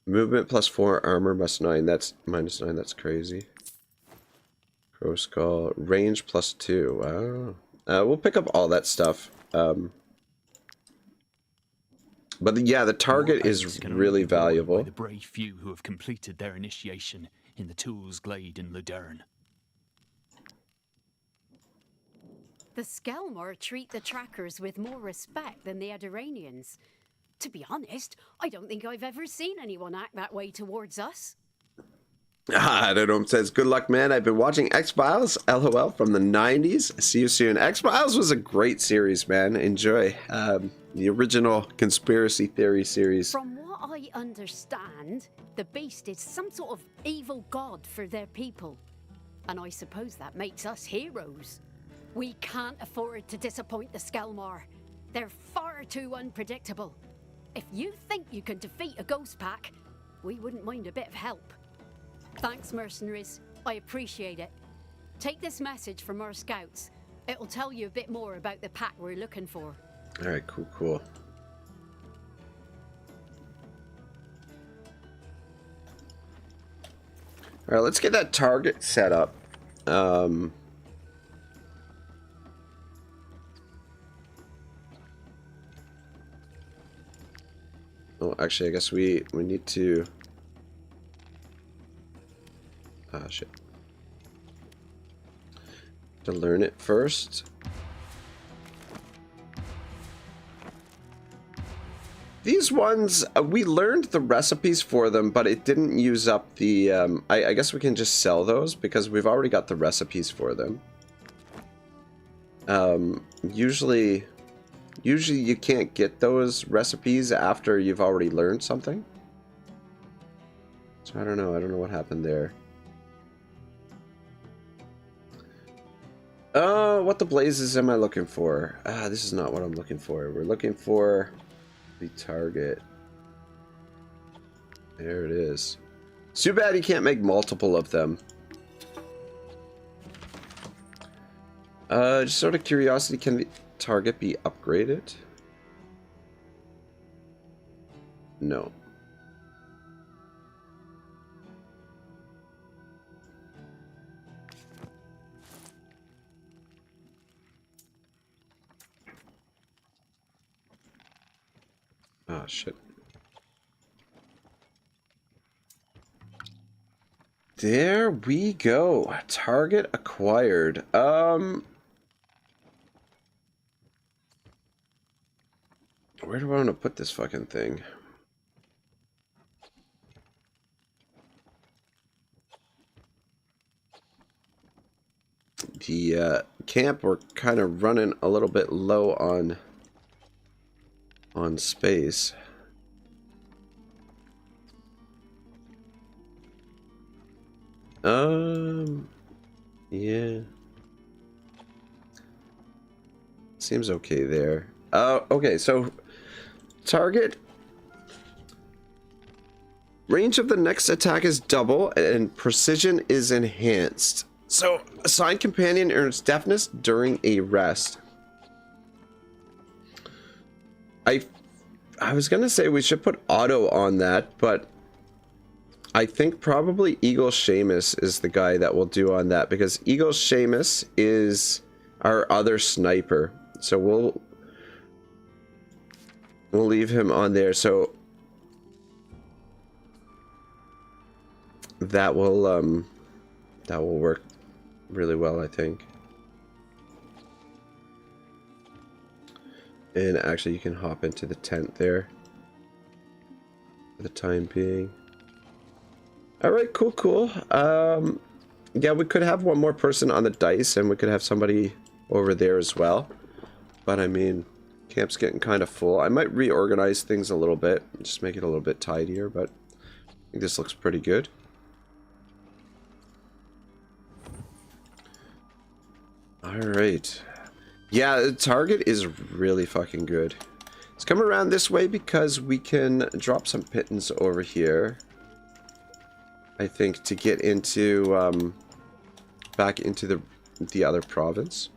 Movement +4, armor +9. That's -9. That's crazy. Crow skull. Range +2. Wow. We'll pick up all that stuff. But yeah, the target is really valuable. By the brave few who have completed their initiation in the Tools Glade in Ludern. The Skelmar treat the trackers with more respect than the Adiranians. To be honest, I don't think I've ever seen anyone act that way towards us. Adam says, good luck, man. I've been watching X-Files, LOL, from the 90s. See you soon. X-Files was a great series, man. Enjoy. The original conspiracy theory series. From what I understand, the beast is some sort of evil god for their people. And I suppose that makes us heroes. We can't afford to disappoint the Skelmar. They're far too unpredictable. If you think you can defeat a ghost pack, we wouldn't mind a bit of help. Thanks, mercenaries. I appreciate it. Take this message from our scouts. It'll tell you a bit more about the pack we're looking for. Alright, cool. Alright, let's get that target set up. Oh, actually, I guess we need to... Ah, shit. To learn it first. These ones, we learned the recipes for them, but it didn't use up the... I guess we can just sell those because we've already got the recipes for them. Usually you can't get those recipes after you've already learned something. So I don't know what happened there. What the blazes am I looking for? This is not what I'm looking for. We're looking for the target. There it is. Too bad you can't make multiple of them. Just out of curiosity, can the target be upgraded? No. shit. There we go. Target acquired. Where do I want to put this fucking thing? The camp, we're kind of running a little bit low on space. Yeah. Seems okay there. Okay, so target range of the next attack is double and precision is enhanced. So assigned companion earns deafness during a rest. I was gonna say we should put Otto on that, but I think probably Eagle Seamus is the guy that will do on that, because Eagle Seamus is our other sniper. So we'll leave him on there. So that will work really well, I think. And actually you can hop into the tent there for the time being. Alright, cool. Yeah, we could have one more person on the dice, and we could have somebody over there as well. But I mean, camp's getting kind of full. I might reorganize things a little bit, just make it a little bit tidier, but I think this looks pretty good. Alright. Yeah, the target is really fucking good. Let's come around this way because we can drop some pittance over here, I think, to get into back into the other province.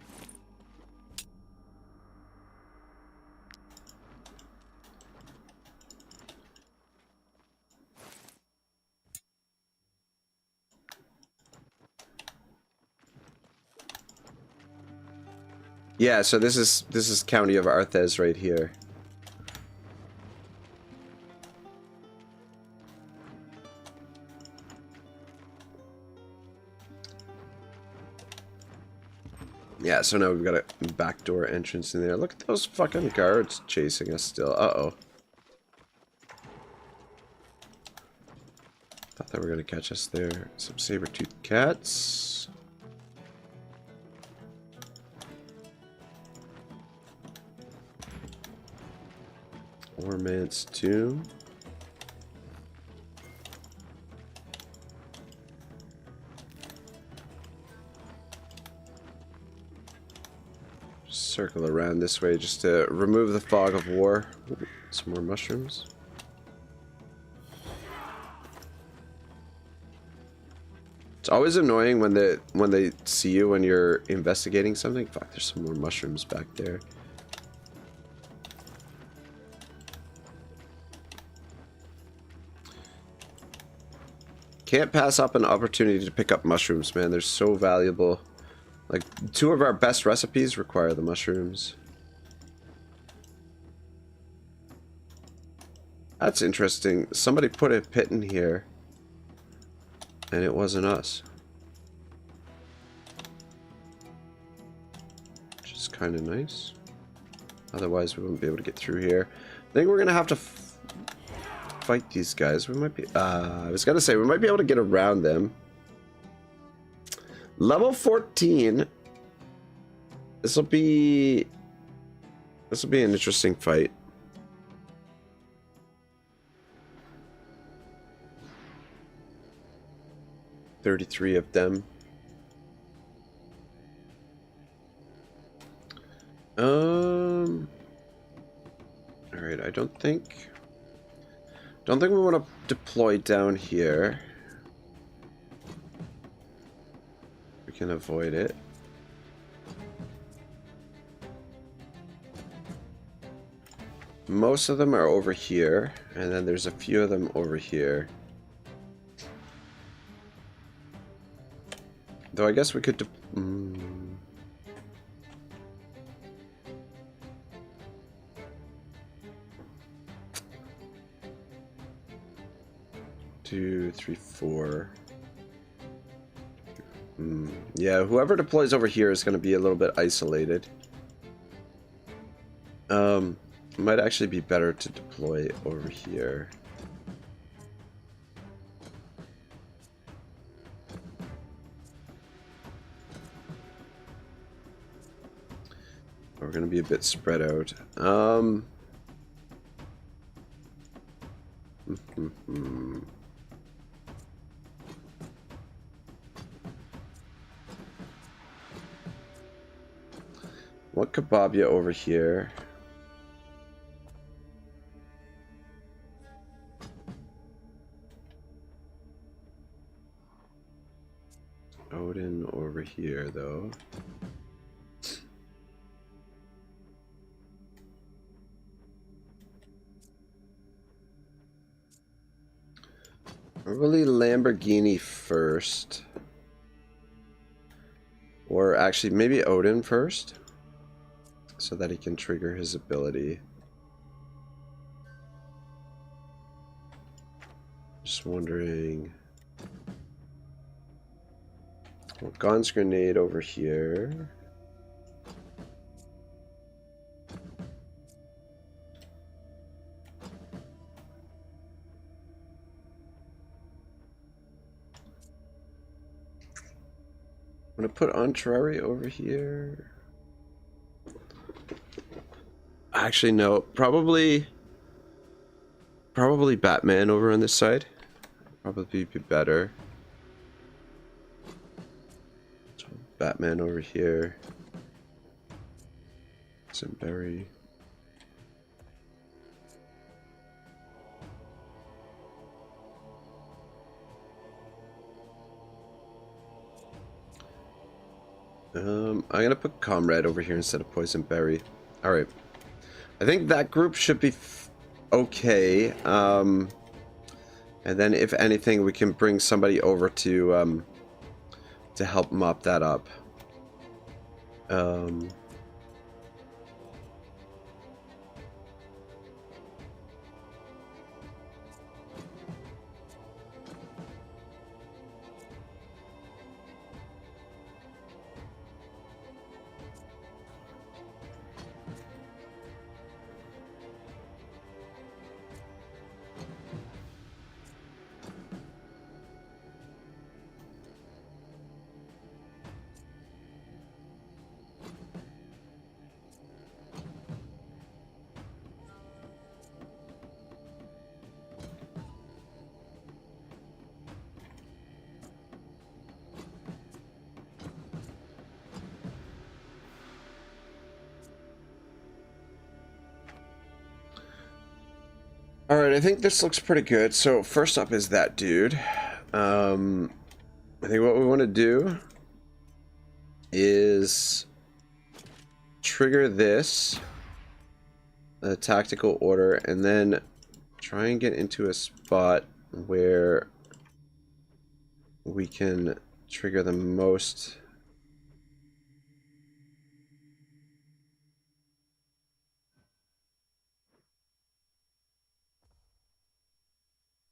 Yeah, so this is County of Arthes right here. Yeah, so now we've got a backdoor entrance in there. Look at those fucking guards chasing us still. Uh-oh. Thought they were gonna catch us there. Some saber-toothed cats. Ormant's Tomb. Circle around this way just to remove the fog of war. Ooh, some more mushrooms. It's always annoying when they see you when you're investigating something. Fuck, there's some more mushrooms back there. Can't pass up an opportunity to pick up mushrooms, man. They're so valuable. Like, 2 of our best recipes require the mushrooms. That's interesting. Somebody put a pit in here, and it wasn't us. Which is kind of nice. Otherwise, we wouldn't be able to get through here. I think we're going to have to fight these guys. We might be... I was going to say, we might be able to get around them. Level 14. This will be an interesting fight. $33 of them. Alright, I don't think we want to deploy down here. We can avoid it. Most of them are over here, and then there's a few of them over here. Though I guess we could 2, 3, 4. Yeah, whoever deploys over here is going to be a little bit isolated. It might actually be better to deploy over here. We're going to be a bit spread out. What kebab you over here? Odin over here, though. Probably Lamborghini first. Or actually, maybe Odin first. So that he can trigger his ability. Just wondering. Well, Gon's grenade over here. I'm gonna put Entrari over here. Actually, no. Probably Batman over on this side. Probably be better. So Batman over here. Berry. I'm gonna put Comrade over here instead of Poison Berry. Alright. I think that group should be okay. And then if anything, we can bring somebody over to help mop that up. Alright, I think this looks pretty good. So first up is that dude. I think what we want to do is trigger this tactical order and then try and get into a spot where we can trigger the most.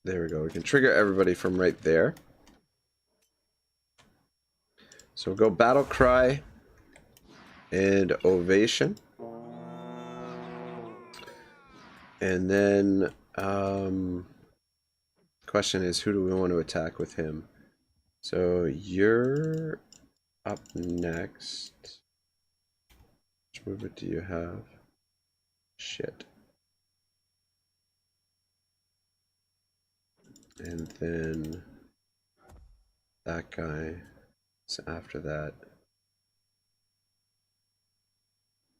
There we go. We can trigger everybody from right there. So we'll go Battle Cry and Ovation. And then question is, who do we want to attack with him? So you're up next. Which movement do you have? Shit. And then that guy is after that.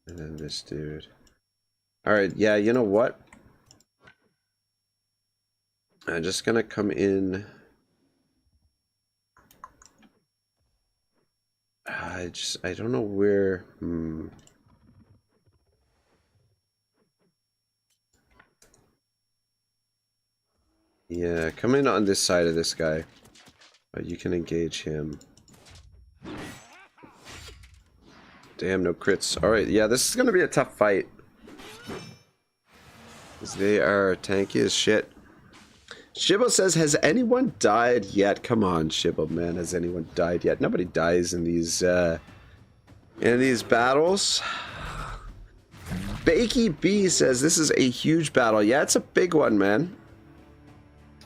And then this dude. Alright, yeah, you know what? I'm just gonna come in. I don't know where. Yeah, come in on this side of this guy. But you can engage him. Damn, no crits. Alright, yeah, this is gonna be a tough fight. Because they are tanky as shit. Shibbo says, has anyone died yet? Come on, Shibbo, man. Has anyone died yet? Nobody dies in these battles. Bakey B says, this is a huge battle. Yeah, it's a big one, man.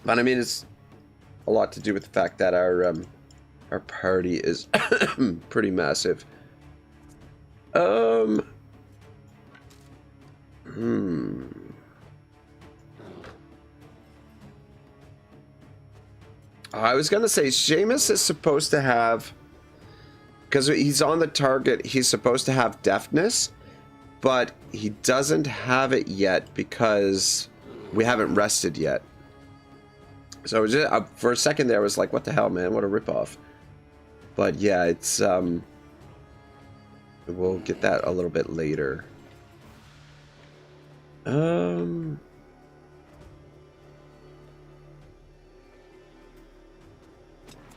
But I mean, it's a lot to do with the fact that our party is pretty massive. I was gonna say Seamus is supposed to have, because he's on the target, he's supposed to have deafness, but he doesn't have it yet because we haven't rested yet. So just, for a second there I was like, what the hell, man, what a ripoff. But yeah, it's we'll get that a little bit later.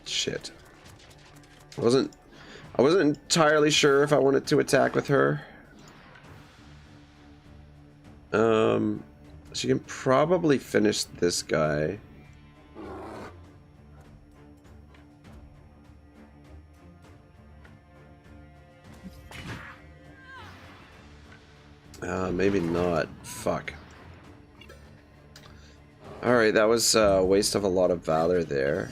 Shit. I wasn't entirely sure if I wanted to attack with her. She can probably finish this guy. Maybe not. Fuck. Alright, that was a waste of a lot of valor there.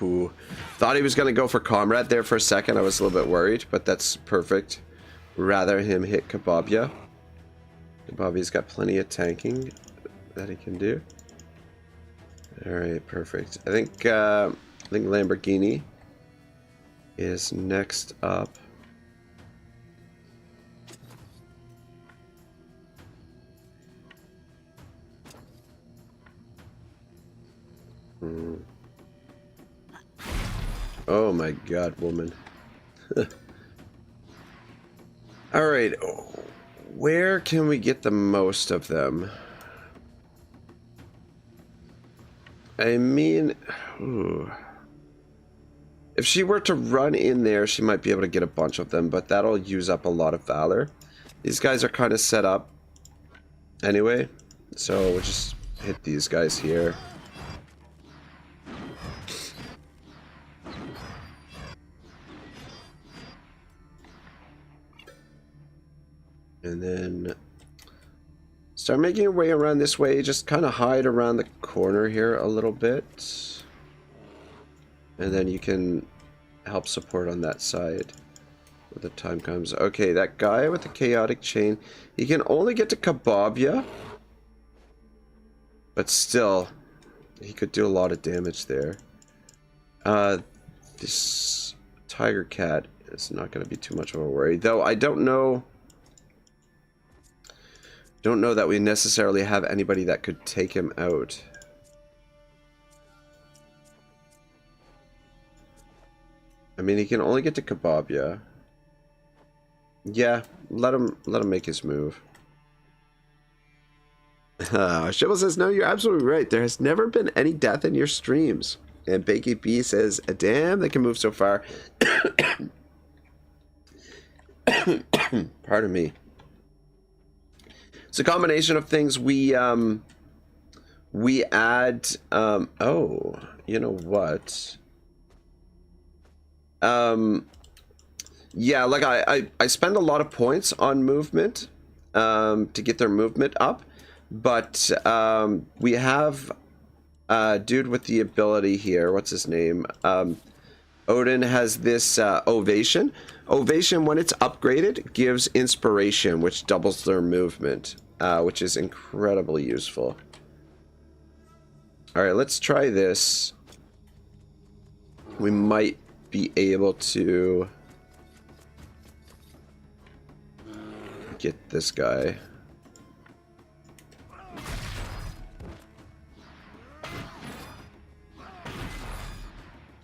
Ooh. Thought he was going to go for Comrade there for a second. I was a little bit worried, but that's perfect. Rather him hit Kababia. Kababia's got plenty of tanking that he can do. Alright, perfect. I think Lamborghini is next up. Oh my god, woman. Alright, where can we get the most of them? I mean, if she were to run in there, she might be able to get a bunch of them, but that'll use up a lot of valor. These guys are kind of set up anyway, so we'll just hit these guys here. And then start making your way around this way. Just kind of hide around the corner here a little bit. And then you can help support on that side when the time comes. Okay, that guy with the chaotic chain, he can only get to Kababia. But still, he could do a lot of damage there. This Tiger Cat is not going to be too much of a worry. Though I don't know that we necessarily have anybody that could take him out. I mean, he can only get to Kababia. Yeah, let him make his move. Shibble says, no, you're absolutely right. There has never been any death in your streams. And Bakey B says, damn, they can move so far. Pardon me. It's a combination of things. We add, oh, you know what? Yeah, like I spend a lot of points on movement, to get their movement up, but, we have, dude with the ability here, what's his name? Odin has this, Ovation. Ovation, when it's upgraded, gives inspiration, which doubles their movement, which is incredibly useful. Alright, let's try this. We might be able to get this guy.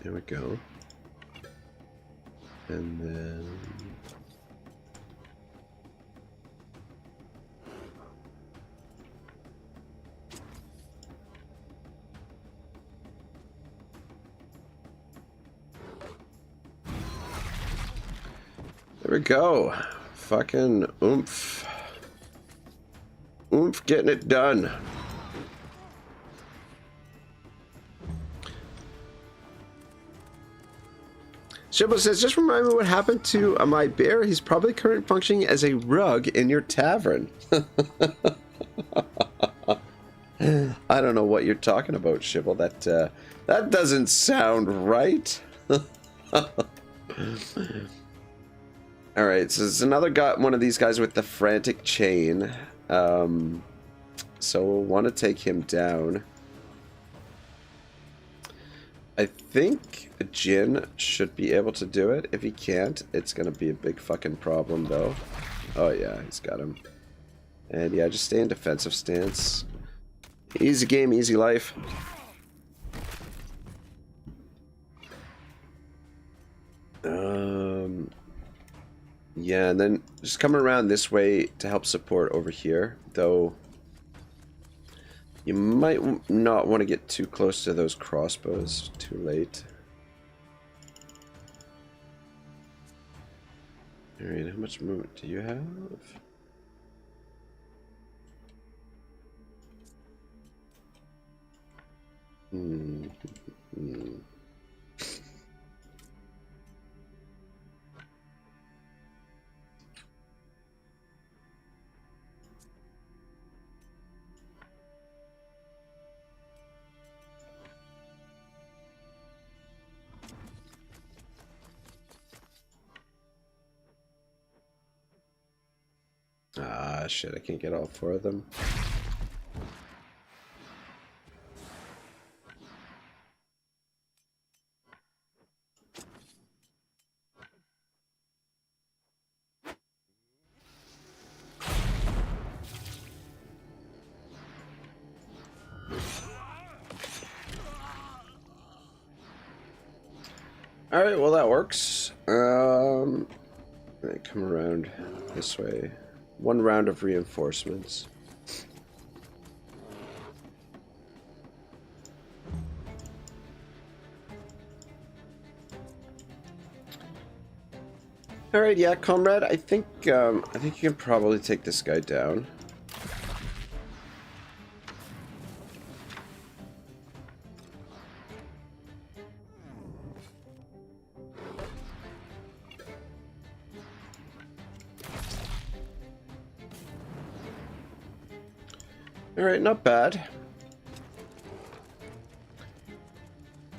There we go. And then there we go. fucking oomph. Oomph getting it done. Shibbo says, just remind me what happened to my bear. He's probably currently functioning as a rug in your tavern. I don't know what you're talking about, Shibble. That doesn't sound right. Alright, so there's another guy, one of these guys with the frantic chain. So we'll want to take him down. I think Jin should be able to do it. If he can't, it's going to be a big fucking problem, though. Oh, yeah, he's got him. And yeah, just stay in defensive stance. Easy game, easy life. Yeah, and then just come around this way to help support over here, though you might not want to get too close to those crossbows too late. Alright, how much movement do you have? Ah, shit, I can't get all four of them. Alright, well that works. Come around this way. One round of reinforcements. Alright, yeah, comrade, I think you can probably take this guy down. Alright, not bad.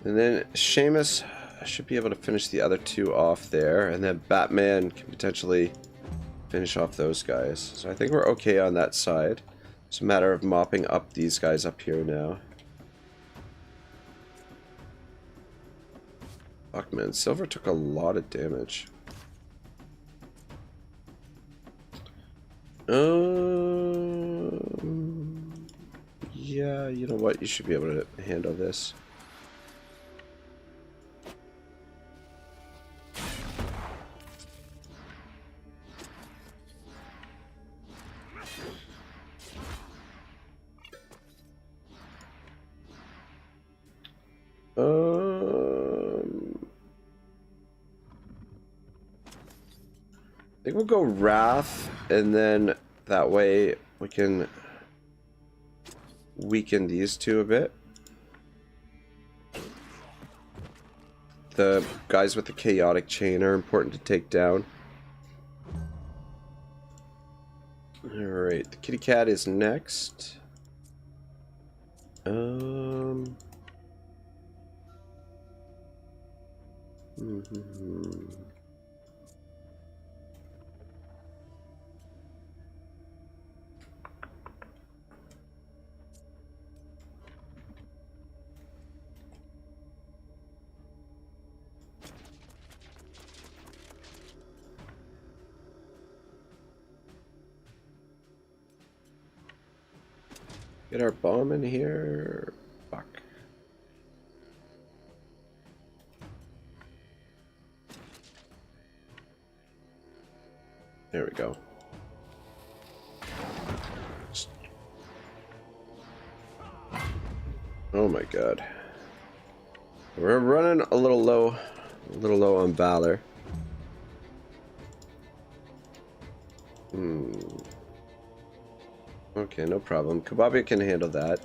And then Seamus should be able to finish the other two off there, and then Batman can potentially finish off those guys. So I think we're okay on that side. It's a matter of mopping up these guys up here now. Fuck, man, Silver took a lot of damage. Yeah, you know what? You should be able to handle this. I think we'll go Wrath, and then that way we can weaken these two a bit. The guys with the chaotic chain are important to take down. Alright, the kitty cat is next. Get our bomb in here. Fuck. There we go. Oh my god. We're running a little low on valor. Okay, no problem. Kababia can handle that.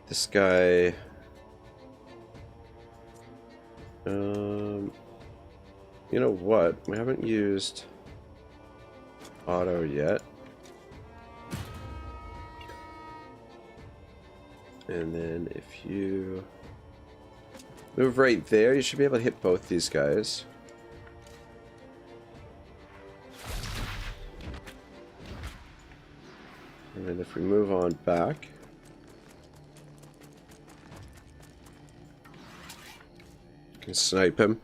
This guy... You know what? We haven't used Otto yet. And then if you move right there, you should be able to hit both these guys. And then if we move on back, you can snipe him.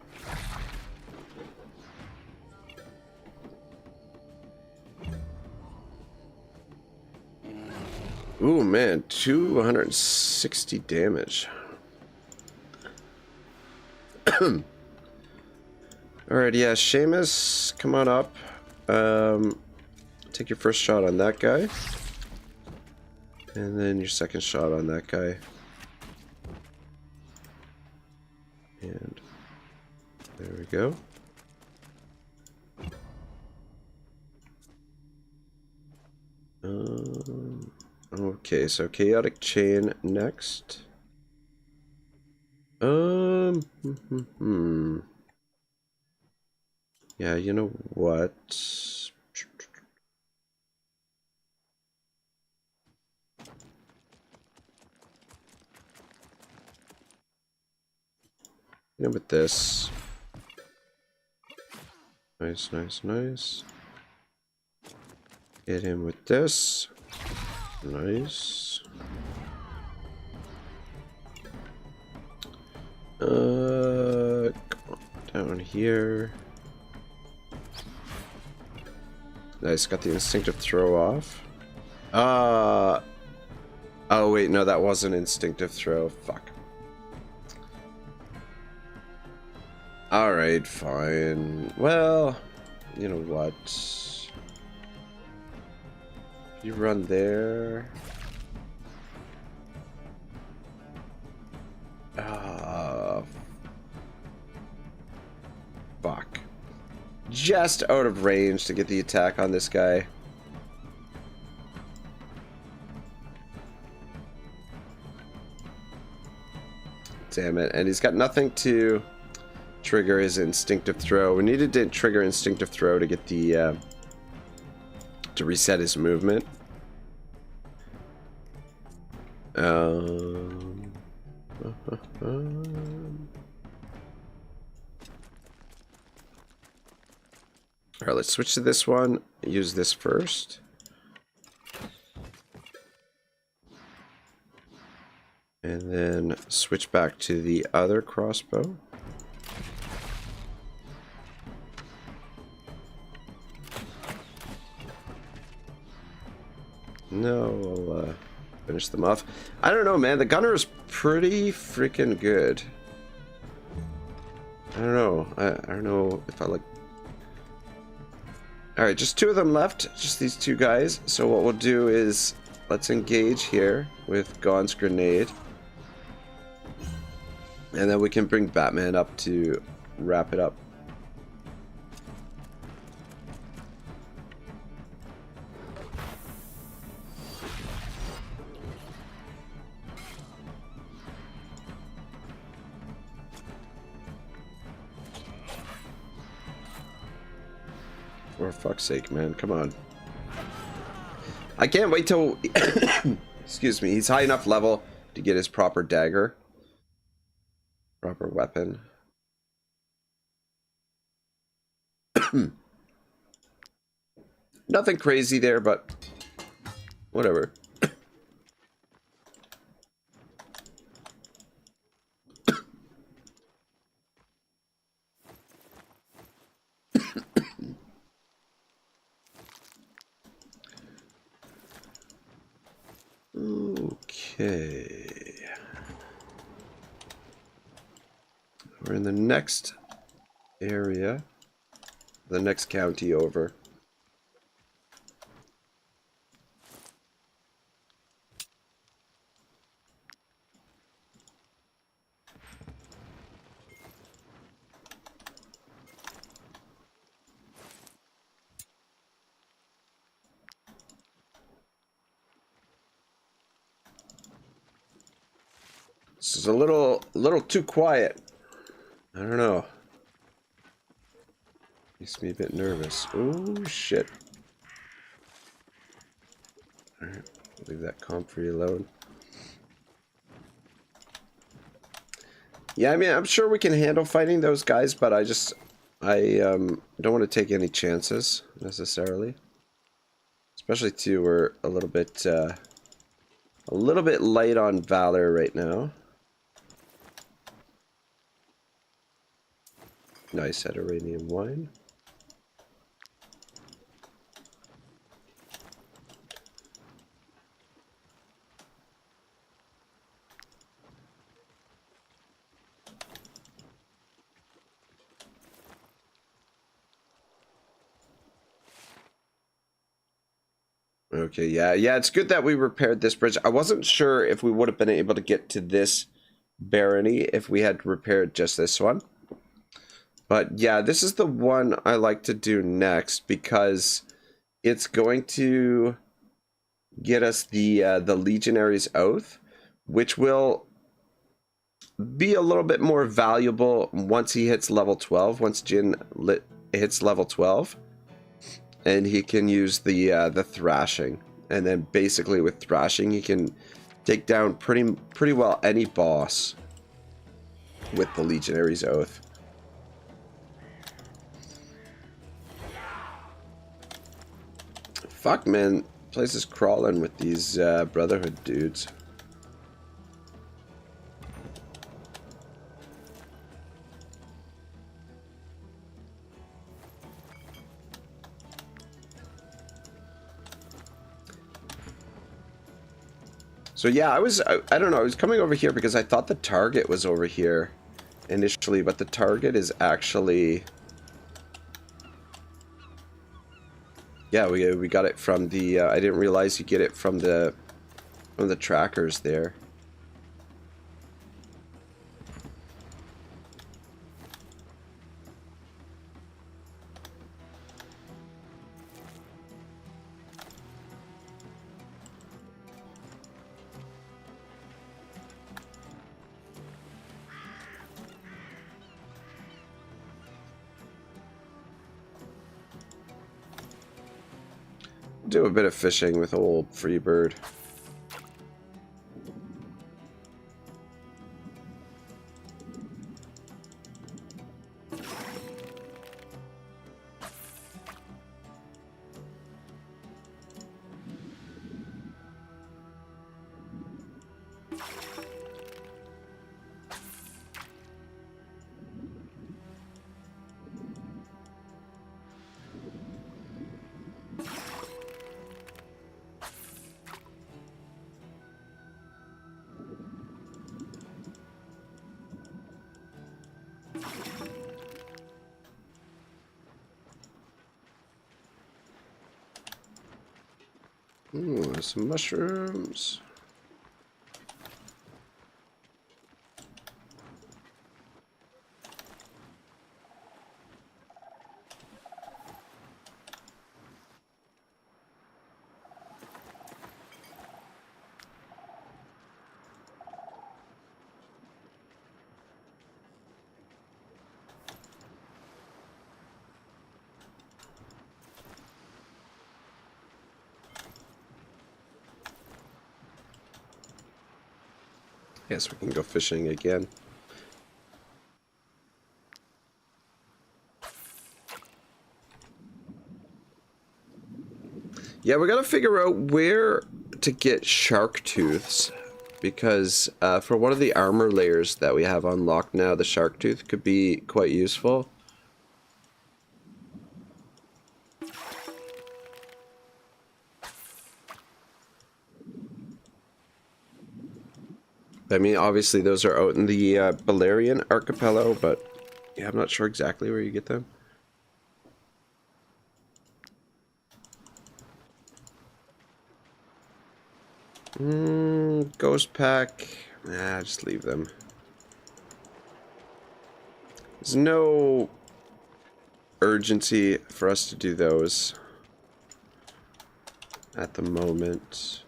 Ooh, man, 260 damage. Alright, yeah, Seamus, come on up. Take your first shot on that guy. And then your second shot on that guy. And there we go. Okay, so chaotic chain next. Yeah, you know what? You know, with this. Nice, nice, nice. Hit him with this. Nice. Come on, down here. Nice, got the instinctive throw off. Oh wait, no, that wasn't instinctive throw. Fuck. Alright, fine. Well, you know what? You run there. Fuck. Just out of range to get the attack on this guy. Damn it. And he's got nothing to trigger his instinctive throw. We needed to trigger instinctive throw to get the to reset his movement. Alright, let's switch to this one. Use this first. And then switch back to the other crossbow. No, we'll finish them off. I don't know, man. The gunner is pretty freaking good. I don't know. I don't know if I like... Alright, just two of them left. Just these two guys. So what we'll do is... Let's engage here with Gon's grenade. And then we can bring Batman up to wrap it up. For fuck's sake, man. Come on. I can't wait till... Excuse me. He's high enough level to get his proper dagger. Proper weapon. Nothing crazy there, but... Whatever. Okay. We're in the next area. The next county over. This is a little too quiet. I don't know. Makes me a bit nervous. Oh shit. Alright, leave that comp for you alone. Yeah, I mean, I'm sure we can handle fighting those guys, but I don't want to take any chances necessarily. Especially too, we're a little bit light on valor right now. Nice Eduranium wine. Okay, yeah, it's good that we repaired this bridge. I wasn't sure if we would have been able to get to this barony if we had repaired just this one. But yeah, this is the one I like to do next because it's going to get us the Legionary's Oath, which will be a little bit more valuable once he hits level 12, once Jin hits level 12. And he can use the thrashing, and then basically with thrashing he can take down pretty well any boss with the Legionary's Oath. Fuck, man, place is crawling with these Brotherhood dudes. So yeah, I don't know, I was coming over here because I thought the target was over here initially, but the target is actually... Yeah, we got it from the, I didn't realize you get it from the trackers there. Do a bit of fishing with old Freebird. Ooh, some mushrooms. Guess we can go fishing again. Yeah, we gotta figure out where to get shark tooths, because for one of the armor layers that we have unlocked now, the shark tooth could be quite useful. I mean, obviously those are out in the Balerian archipelago, but yeah, I'm not sure exactly where you get them. Ghost pack. Nah, just leave them. There's no urgency for us to do those at the moment.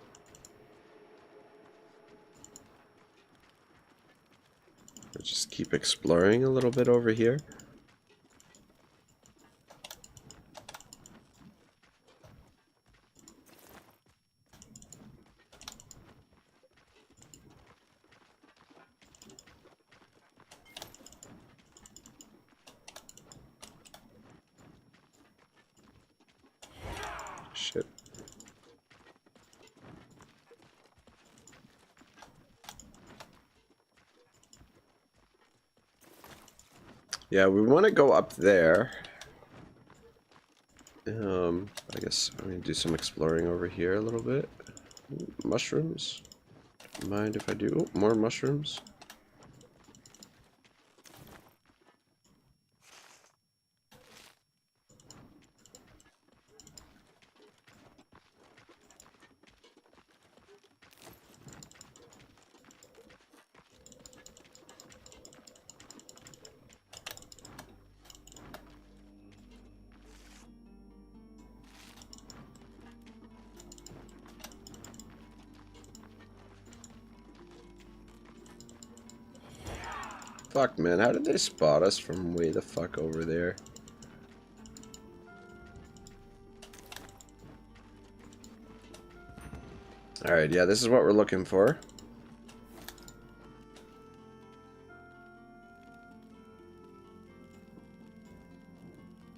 just keep exploring a little bit over here. Shit. Yeah, we want to go up there. I guess I'm gonna do some exploring over here a little bit. Ooh, mushrooms. Mind if I do? Oh, more mushrooms. Fuck, man, how did they spot us from way the fuck over there? Alright, yeah, this is what we're looking for.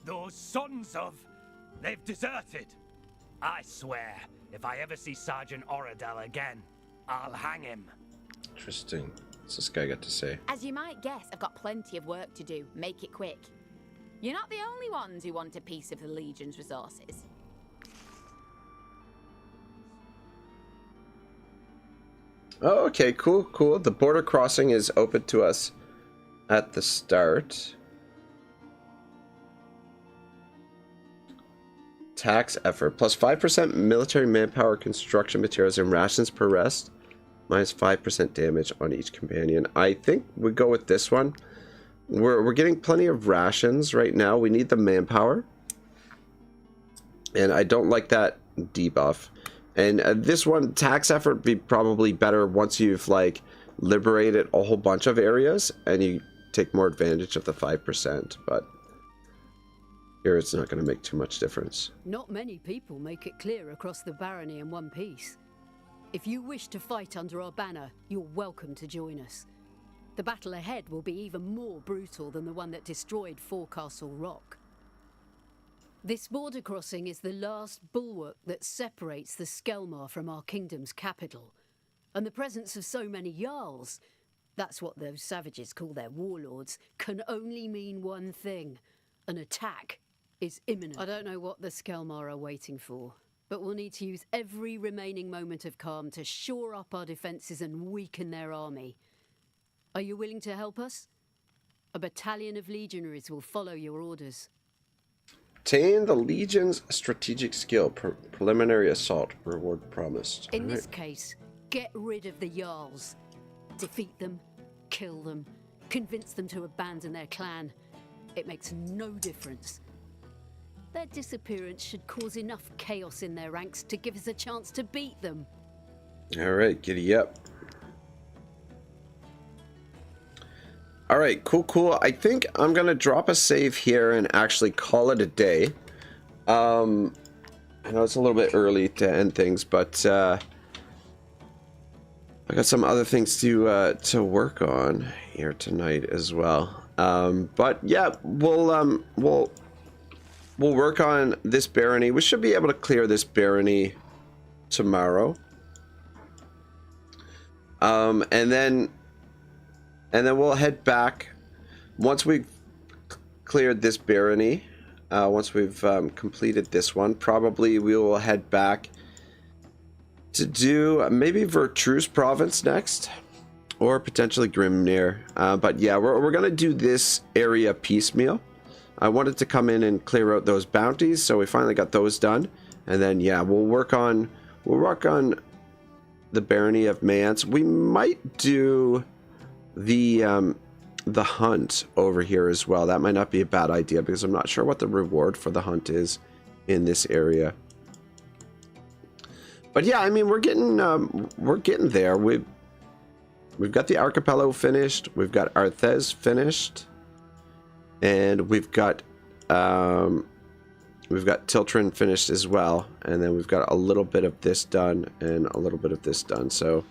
Those sons of... They've deserted. I swear, if I ever see Sergeant Oradell again, I'll hang him. Interesting. What's this guy got to say? As you might guess, I've got plenty of work to do. Make it quick. You're not the only ones who want a piece of the Legion's resources. Oh, okay, cool, cool. The border crossing is open to us at the start. Tax effort. Plus 5% military manpower, construction materials, and rations per rest. Minus 5% damage on each companion. I think we go with this one. We're getting plenty of rations right now. We need the manpower. And I don't like that debuff. And this one, tax effort, be probably better once you've like liberated a whole bunch of areas and you take more advantage of the 5%. But here it's not going to make too much difference. Not many people make it clear across the barony in one piece. If you wish to fight under our banner, you're welcome to join us. The battle ahead will be even more brutal than the one that destroyed Forecastle Rock. This border crossing is the last bulwark that separates the Skelmar from our kingdom's capital. And the presence of so many Jarls, that's what those savages call their warlords, can only mean one thing. An attack is imminent. I don't know what the Skelmar are waiting for, but we'll need to use every remaining moment of calm to shore up our defences and weaken their army. Are you willing to help us? A battalion of legionaries will follow your orders. Obtain the Legion's strategic skill. Preliminary assault. Reward promised. In this case, get rid of the Jarls. Defeat them, kill them, convince them to abandon their clan. It makes no difference. Their disappearance should cause enough chaos in their ranks to give us a chance to beat them. Alright, giddy up. Alright, cool. I think I'm going to drop a save here and actually call it a day. I know it's a little bit early to end things, but I got some other things to work on here tonight as well. But yeah, we'll work on this barony. We should be able to clear this barony tomorrow. And then we'll head back once we've cleared this barony. Once we've completed this one, probably we will head back to do maybe Vertruse province next, or potentially Grimnir. But yeah, we're gonna do this area piecemeal. I wanted to come in and clear out those bounties, so we finally got those done. And then yeah, we'll work on the barony of Mance. We might do the hunt over here as well. That might not be a bad idea because I'm not sure what the reward for the hunt is in this area. But yeah, I mean, we're getting there. we've got the Archipelago finished. We've got Arthez finished. And we've got Tiltrin finished as well. And then we've got a little bit of this done and a little bit of this done. So,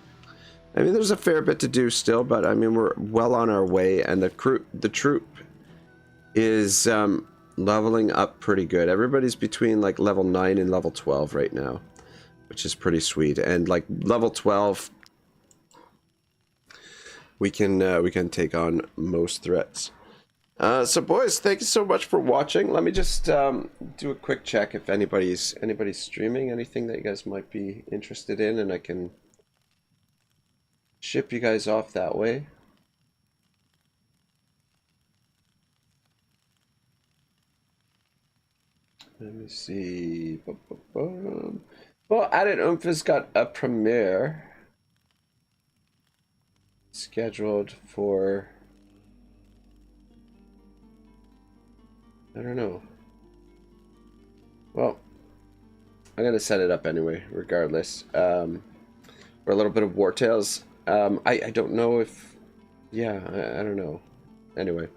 I mean, there's a fair bit to do still, but I mean, we're well on our way. And the troop is leveling up pretty good. Everybody's between like level 9 and level 12 right now, which is pretty sweet. And like level 12, we can take on most threats. So boys, thank you so much for watching. Let me just do a quick check if anybody's streaming anything that you guys might be interested in, and I can ship you guys off that way. Let me see. Well, Added Oomph has got a premiere scheduled for, I don't know. Well, I'm gonna set it up anyway, regardless. For a little bit of Wartales. I don't know if, yeah, I don't know. Anyway,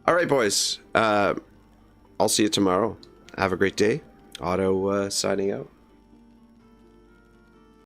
all right, boys. I'll see you tomorrow. Have a great day. Otto signing out.